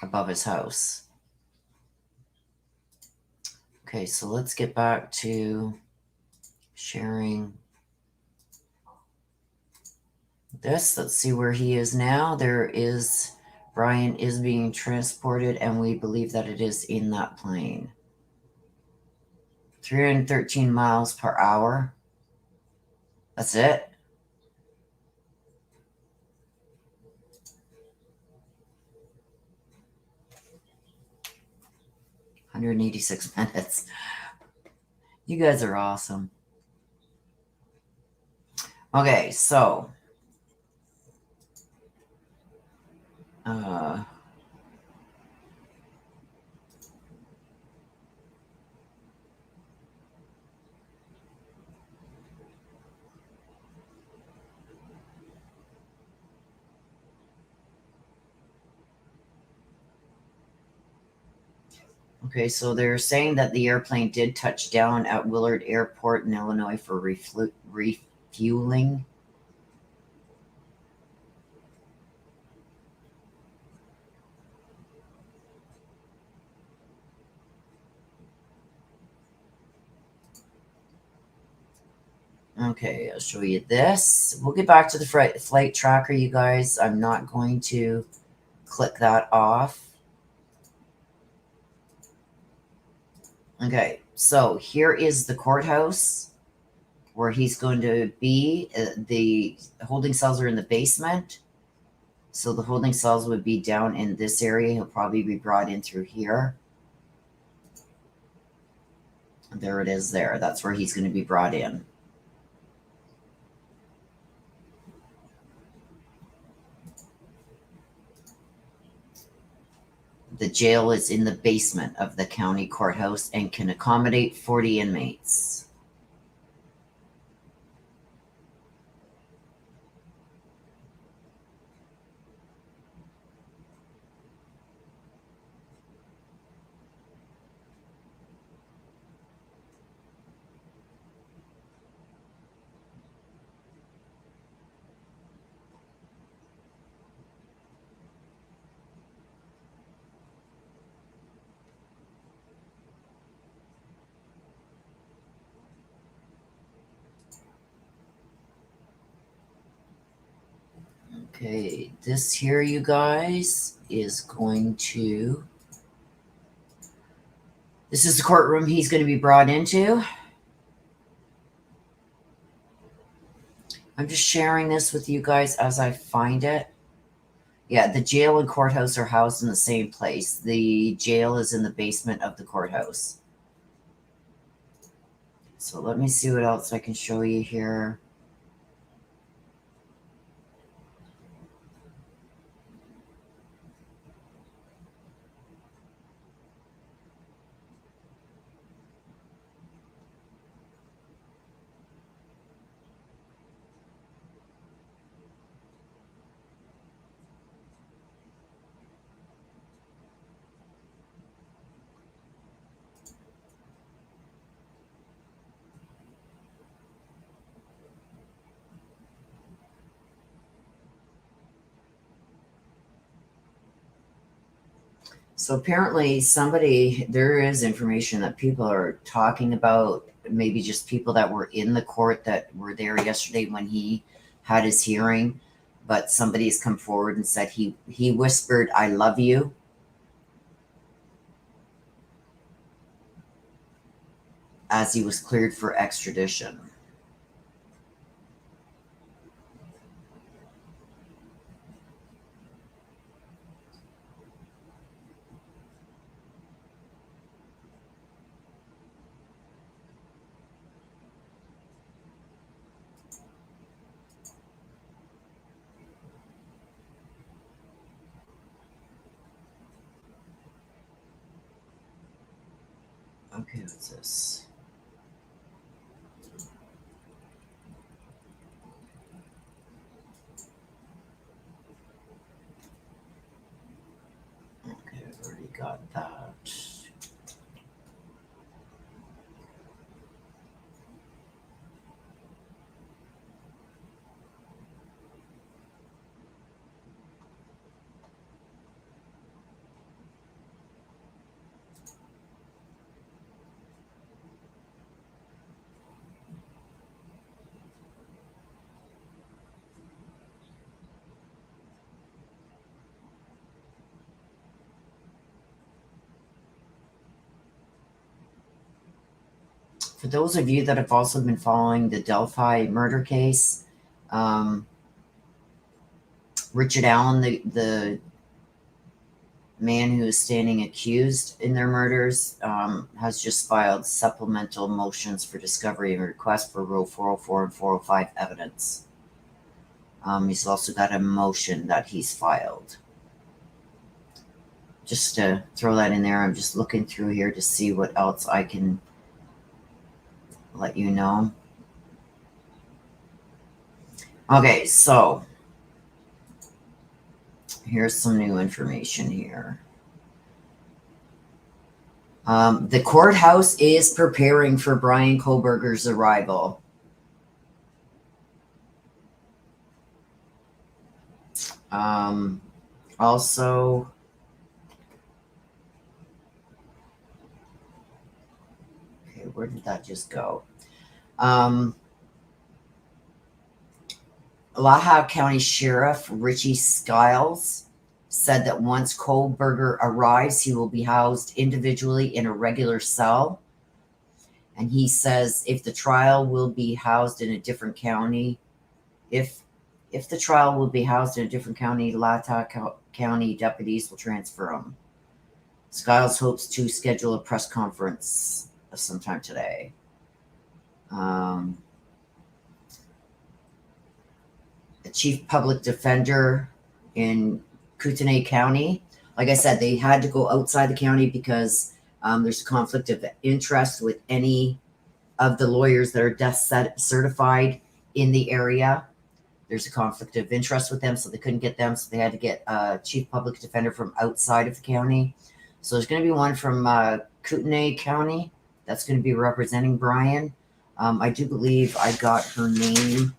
above his house. Okay, so let's get back to sharing this. Let's see where he is now. Bryan is being transported, and we believe that it is in that plane. 313 miles per hour. That's it. 186 minutes. You guys are awesome. Okay, so okay, so they're saying that the airplane did touch down at Willard Airport in Illinois for refueling. Okay, I'll show you this. We'll get back to the flight tracker, you guys. I'm not going to click that off. Okay, so here is the courthouse where he's going to be. The holding cells are in the basement. So the holding cells would be down in this area. He'll probably be brought in through here. There it is there. That's where he's going to be brought in. The jail is in the basement of the county courthouse and can accommodate 40 inmates. Okay, this here, you guys, is going to... This is the courtroom he's going to be brought into. I'm just sharing this with you guys as I find it. Yeah, the jail and courthouse are housed in the same place. The jail is in the basement of the courthouse. So let me see what else I can show you here. So apparently there is information that people are talking about, maybe just people that were in the court that were there yesterday when he had his hearing, but somebody's come forward and said he whispered, "I love you," as he was cleared for extradition. Okay, what's this? Okay, I've already got that. For those of you that have also been following the Delphi murder case, Richard Allen, the man who is standing accused in their murders, has just filed supplemental motions for discovery and request for Rule 404 and 405 evidence. He's also got a motion that he's filed. Just to throw that in there, I'm just looking through here to see what else I can let you know. Okay, so here's some new information here. The courthouse is preparing for Bryan Kohberger's arrival. Also, okay, where did that just go? Idaho County Sheriff Richie Skiles said that once Kohberger arrives, he will be housed individually in a regular cell. And he says if the trial will be housed in a different county, if the trial will be housed in a different county, Idaho County deputies will transfer him. Skiles hopes to schedule a press conference sometime today. The chief public defender in Kootenai County, like I said, they had to go outside the county because there's a conflict of interest with any of the lawyers that are death certified in the area. There's a conflict of interest with them, so they couldn't get them, so they had to get a chief public defender from outside of the county. So there's going to be one from Kootenai County that's going to be representing Bryan. I do believe I got her name.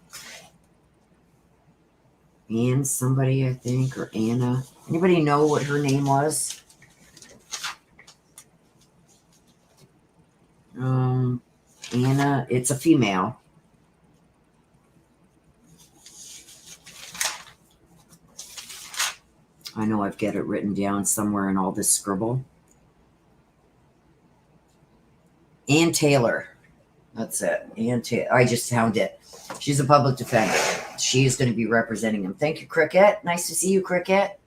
Ann somebody, I think, or Anna. Anybody know what her name was? Anna, it's a female. I know I've got it written down somewhere in all this scribble. Ann Taylor. That's it. Ann Taylor. I just found it. She's a public defender. She is going to be representing him. Thank you, Cricket. Nice to see you, Cricket.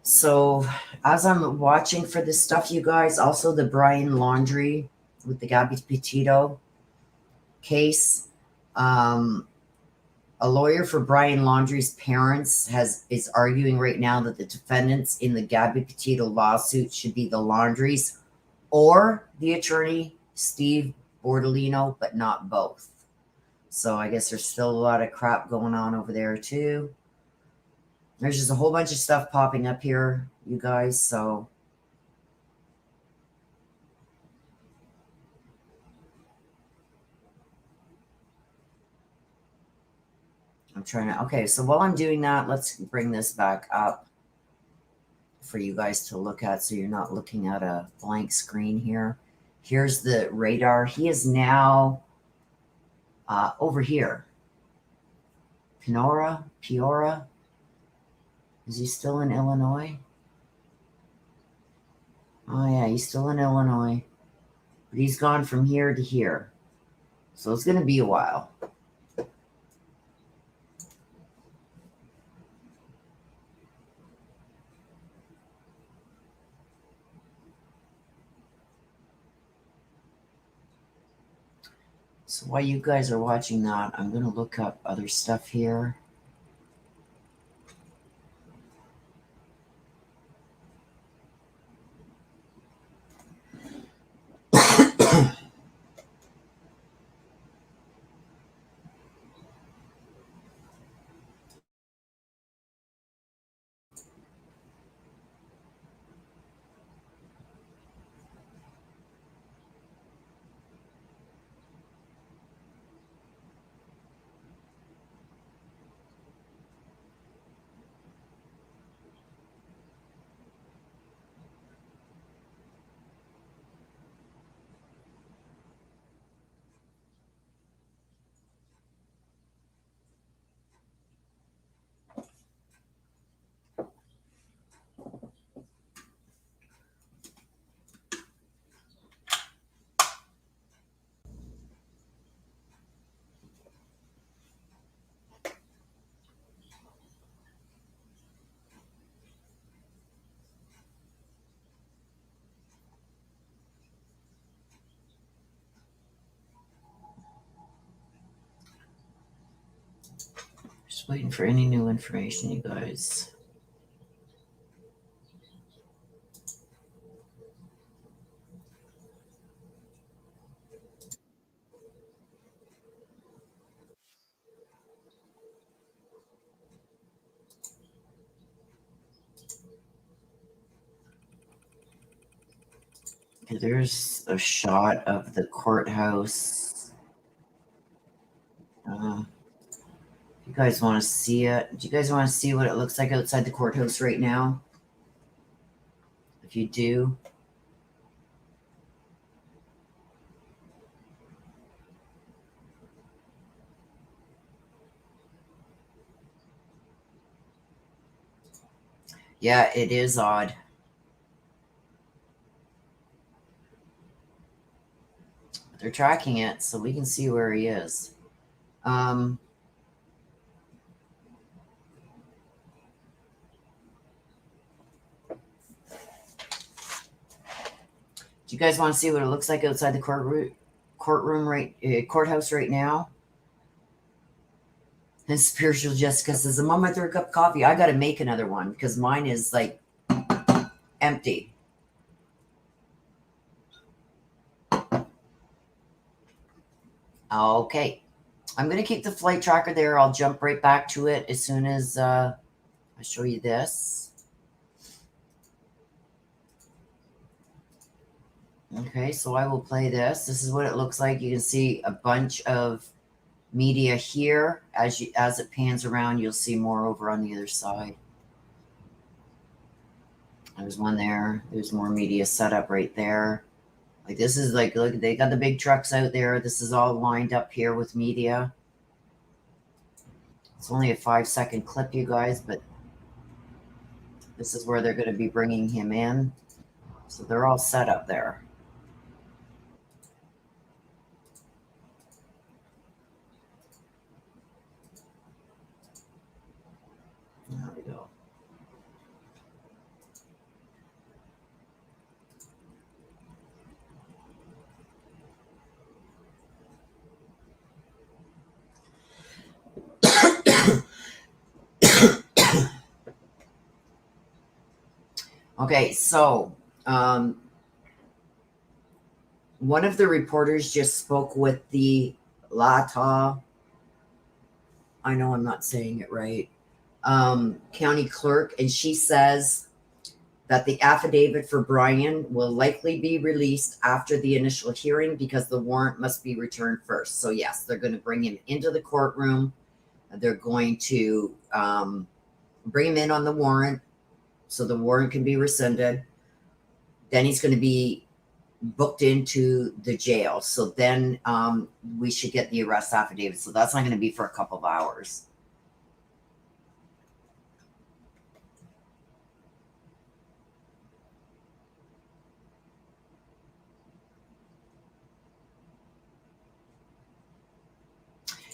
So as I'm watching for this stuff, you guys, also the Bryan Laundrie with the Gabby Petito case, a lawyer for Bryan Laundrie's parents is arguing right now that the defendants in the Gabby Petito lawsuit should be the Laundries or the attorney Steve Bordolino, but not both. So I guess there's still a lot of crap going on over there too. There's just a whole bunch of stuff popping up here, you guys. So I'm trying to, okay, so while I'm doing that, let's bring this back up for you guys to look at so you're not looking at a blank screen here. Here's the radar. He is now over here. Peoria. Is he still in Illinois? Oh, yeah, he's still in Illinois. But he's gone from here to here. So it's going to be a while. So while you guys are watching that, I'm going to look up other stuff here. Just waiting for any new information, you guys. Okay, there's a shot of the courthouse. You guys want to see it? Do you guys want to see what it looks like outside the courthouse right now? If you do. Yeah, it is odd. They're tracking it, so we can see where he is. Do you guys want to see what it looks like outside the courthouse right now? And Spiritual Jessica says, I'm on my third cup of coffee. I got to make another one because mine is like empty. Okay. I'm going to keep the flight tracker there. I'll jump right back to it as soon as I show you this. Okay, so I will play this. This is what it looks like. You can see a bunch of media here. As it pans around, you'll see more over on the other side. There's one there. There's more media set up right there. Like this is like, look, they got the big trucks out there. This is all lined up here with media. It's only a 5-second clip, you guys, but this is where they're going to be bringing him in. So they're all set up there. There we go. Okay, so one of the reporters just spoke with the Lata, I know I'm not saying it right, county clerk, and she says that the affidavit for Bryan will likely be released after the initial hearing because the warrant must be returned first. So yes, they're going to bring him into the courtroom. They're going to bring him in on the warrant so the warrant can be rescinded. Then he's going to be booked into the jail. So then we should get the arrest affidavit. So that's not going to be for a couple of hours.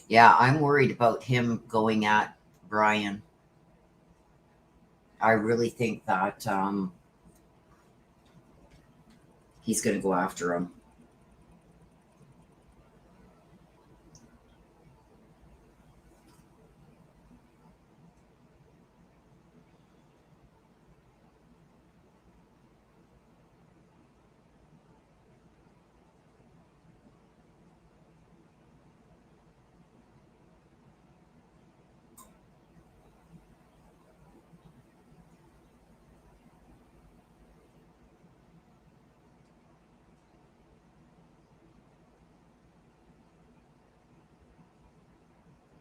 Yeah, I'm worried about him going at Bryan. I really think that he's going to go after him.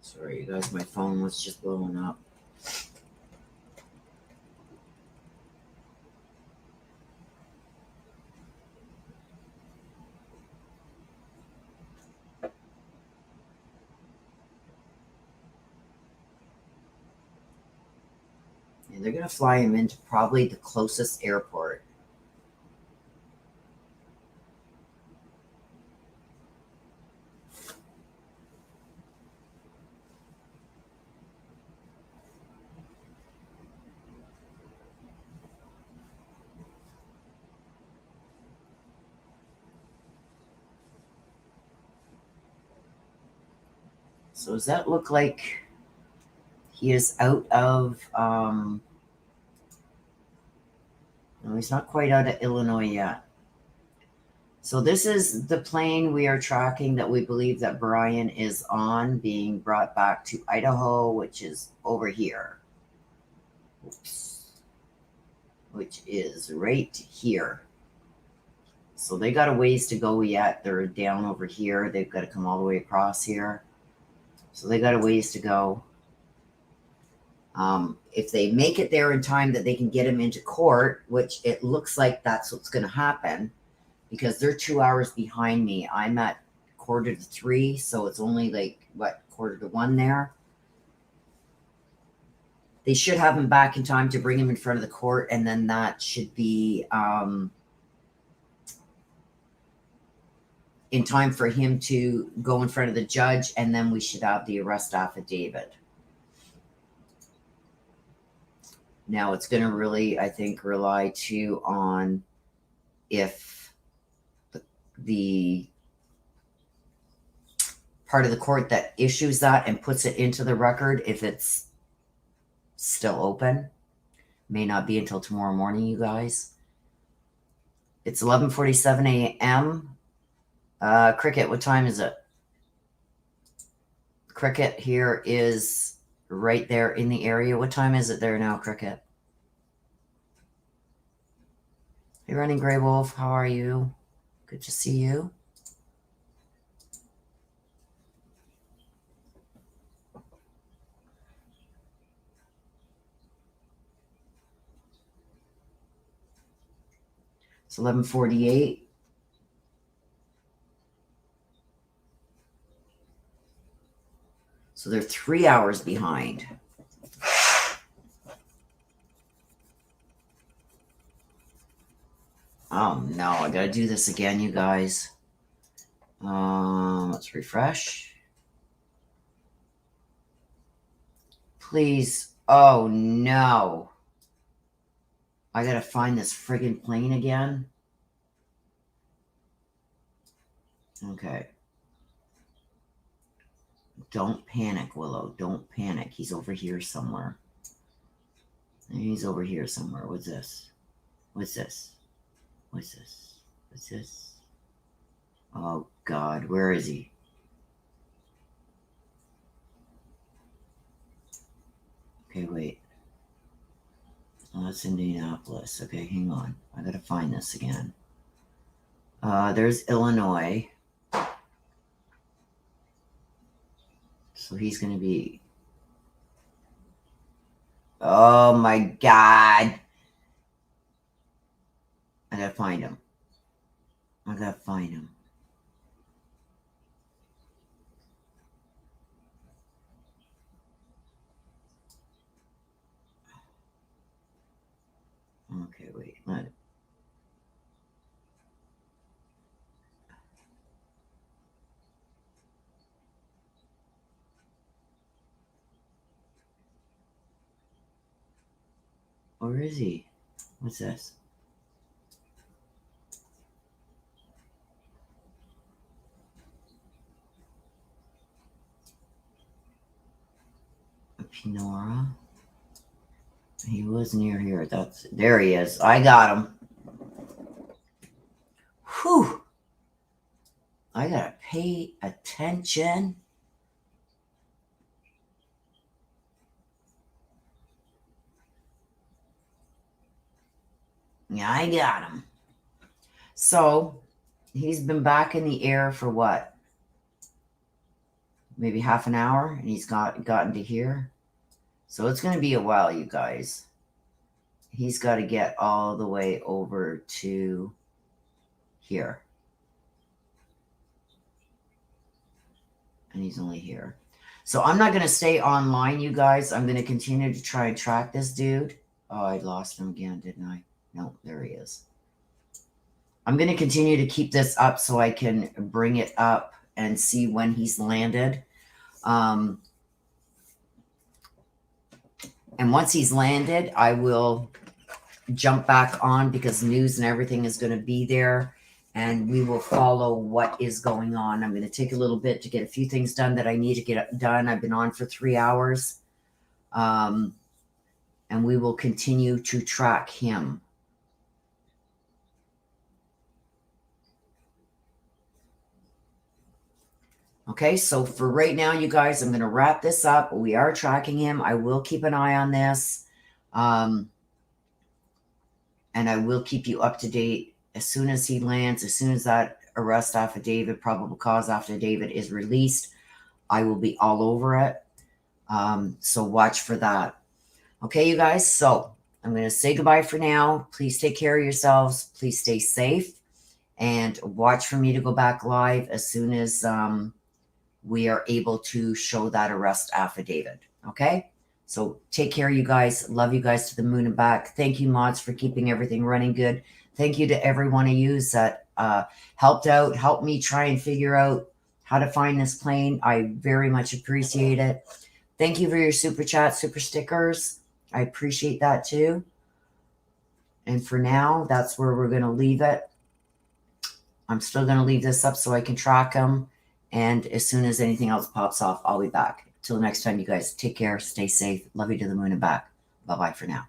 Sorry, you guys, my phone was just blowing up. And they're going to fly him into probably the closest airport. So does that look like he is out of, no, he's not quite out of Illinois yet. So this is the plane we are tracking that we believe that Bryan is on, being brought back to Idaho, which is over here. Oops. Which is right here. So they got a ways to go yet. They're down over here. They've got to come all the way across here. So they got a ways to go. If they make it there in time that they can get him into court, which it looks like that's what's going to happen, because they're 2 hours behind me. I'm at 2:45, so it's only like, what, 1:45 there? They should have him back in time to bring him in front of the court, and then that should be in time for him to go in front of the judge, and then we should have the arrest affidavit. Now it's going to really, I think, rely too on if the part of the court that issues that and puts it into the record, if it's still open. May not be until tomorrow morning, you guys. It's 11:47 a.m. Cricket, what time is it? Cricket here is right there in the area. What time is it there now, Cricket? Hey, Running Grey Wolf, how are you? Good to see you. It's 11:48. So they're 3 hours behind. Oh no, I gotta do this again, you guys. Let's refresh. Please. Oh no. I gotta find this friggin' plane again. Okay. Don't panic, Willow. Don't panic. He's over here somewhere. He's over here somewhere. What's this? What's this? What's this? What's this? Oh, God. Where is he? Okay, wait. Oh, that's Indianapolis. Okay, hang on. I gotta find this again. There's Illinois. So he's gonna be... Oh, my God. I gotta find him. I gotta find him. Okay, wait. Where is he? What's this? Pinora. He was near here. There he is. I got him. Whew. I gotta pay attention. Yeah, I got him. So he's been back in the air for what? maybe half an hour, and he's gotten to here. So it's going to be a while, you guys. He's got to get all the way over to here. And he's only here. So I'm not going to stay online, you guys. I'm going to continue to try and track this dude. Oh, I lost him again, didn't I? No, there he is. I'm going to continue to keep this up so I can bring it up and see when he's landed. And once he's landed, I will jump back on because news and everything is going to be there. And we will follow what is going on. I'm going to take a little bit to get a few things done that I need to get done. I've been on for 3 hours. And we will continue to track him. Okay, so for right now, you guys, I'm going to wrap this up. We are tracking him. I will keep an eye on this. And I will keep you up to date as soon as he lands, as soon as that arrest affidavit, probable cause affidavit is released. I will be all over it. So watch for that. Okay, you guys, so I'm going to say goodbye for now. Please take care of yourselves. Please stay safe. And watch for me to go back live as soon as we are able to show that arrest affidavit. Okay? So take care, you guys. Love you guys to the moon and back. Thank you, mods, for keeping everything running good. Thank you to every one of you that helped me try and figure out how to find this plane. I very much appreciate it. Thank you for your super chat, super stickers. I appreciate that too. And for now, that's where we're going to leave it. I'm still going to leave this up so I can track them. And as soon as anything else pops off, I'll be back. Till next time, you guys, take care, stay safe. Love you to the moon and back. Bye-bye for now.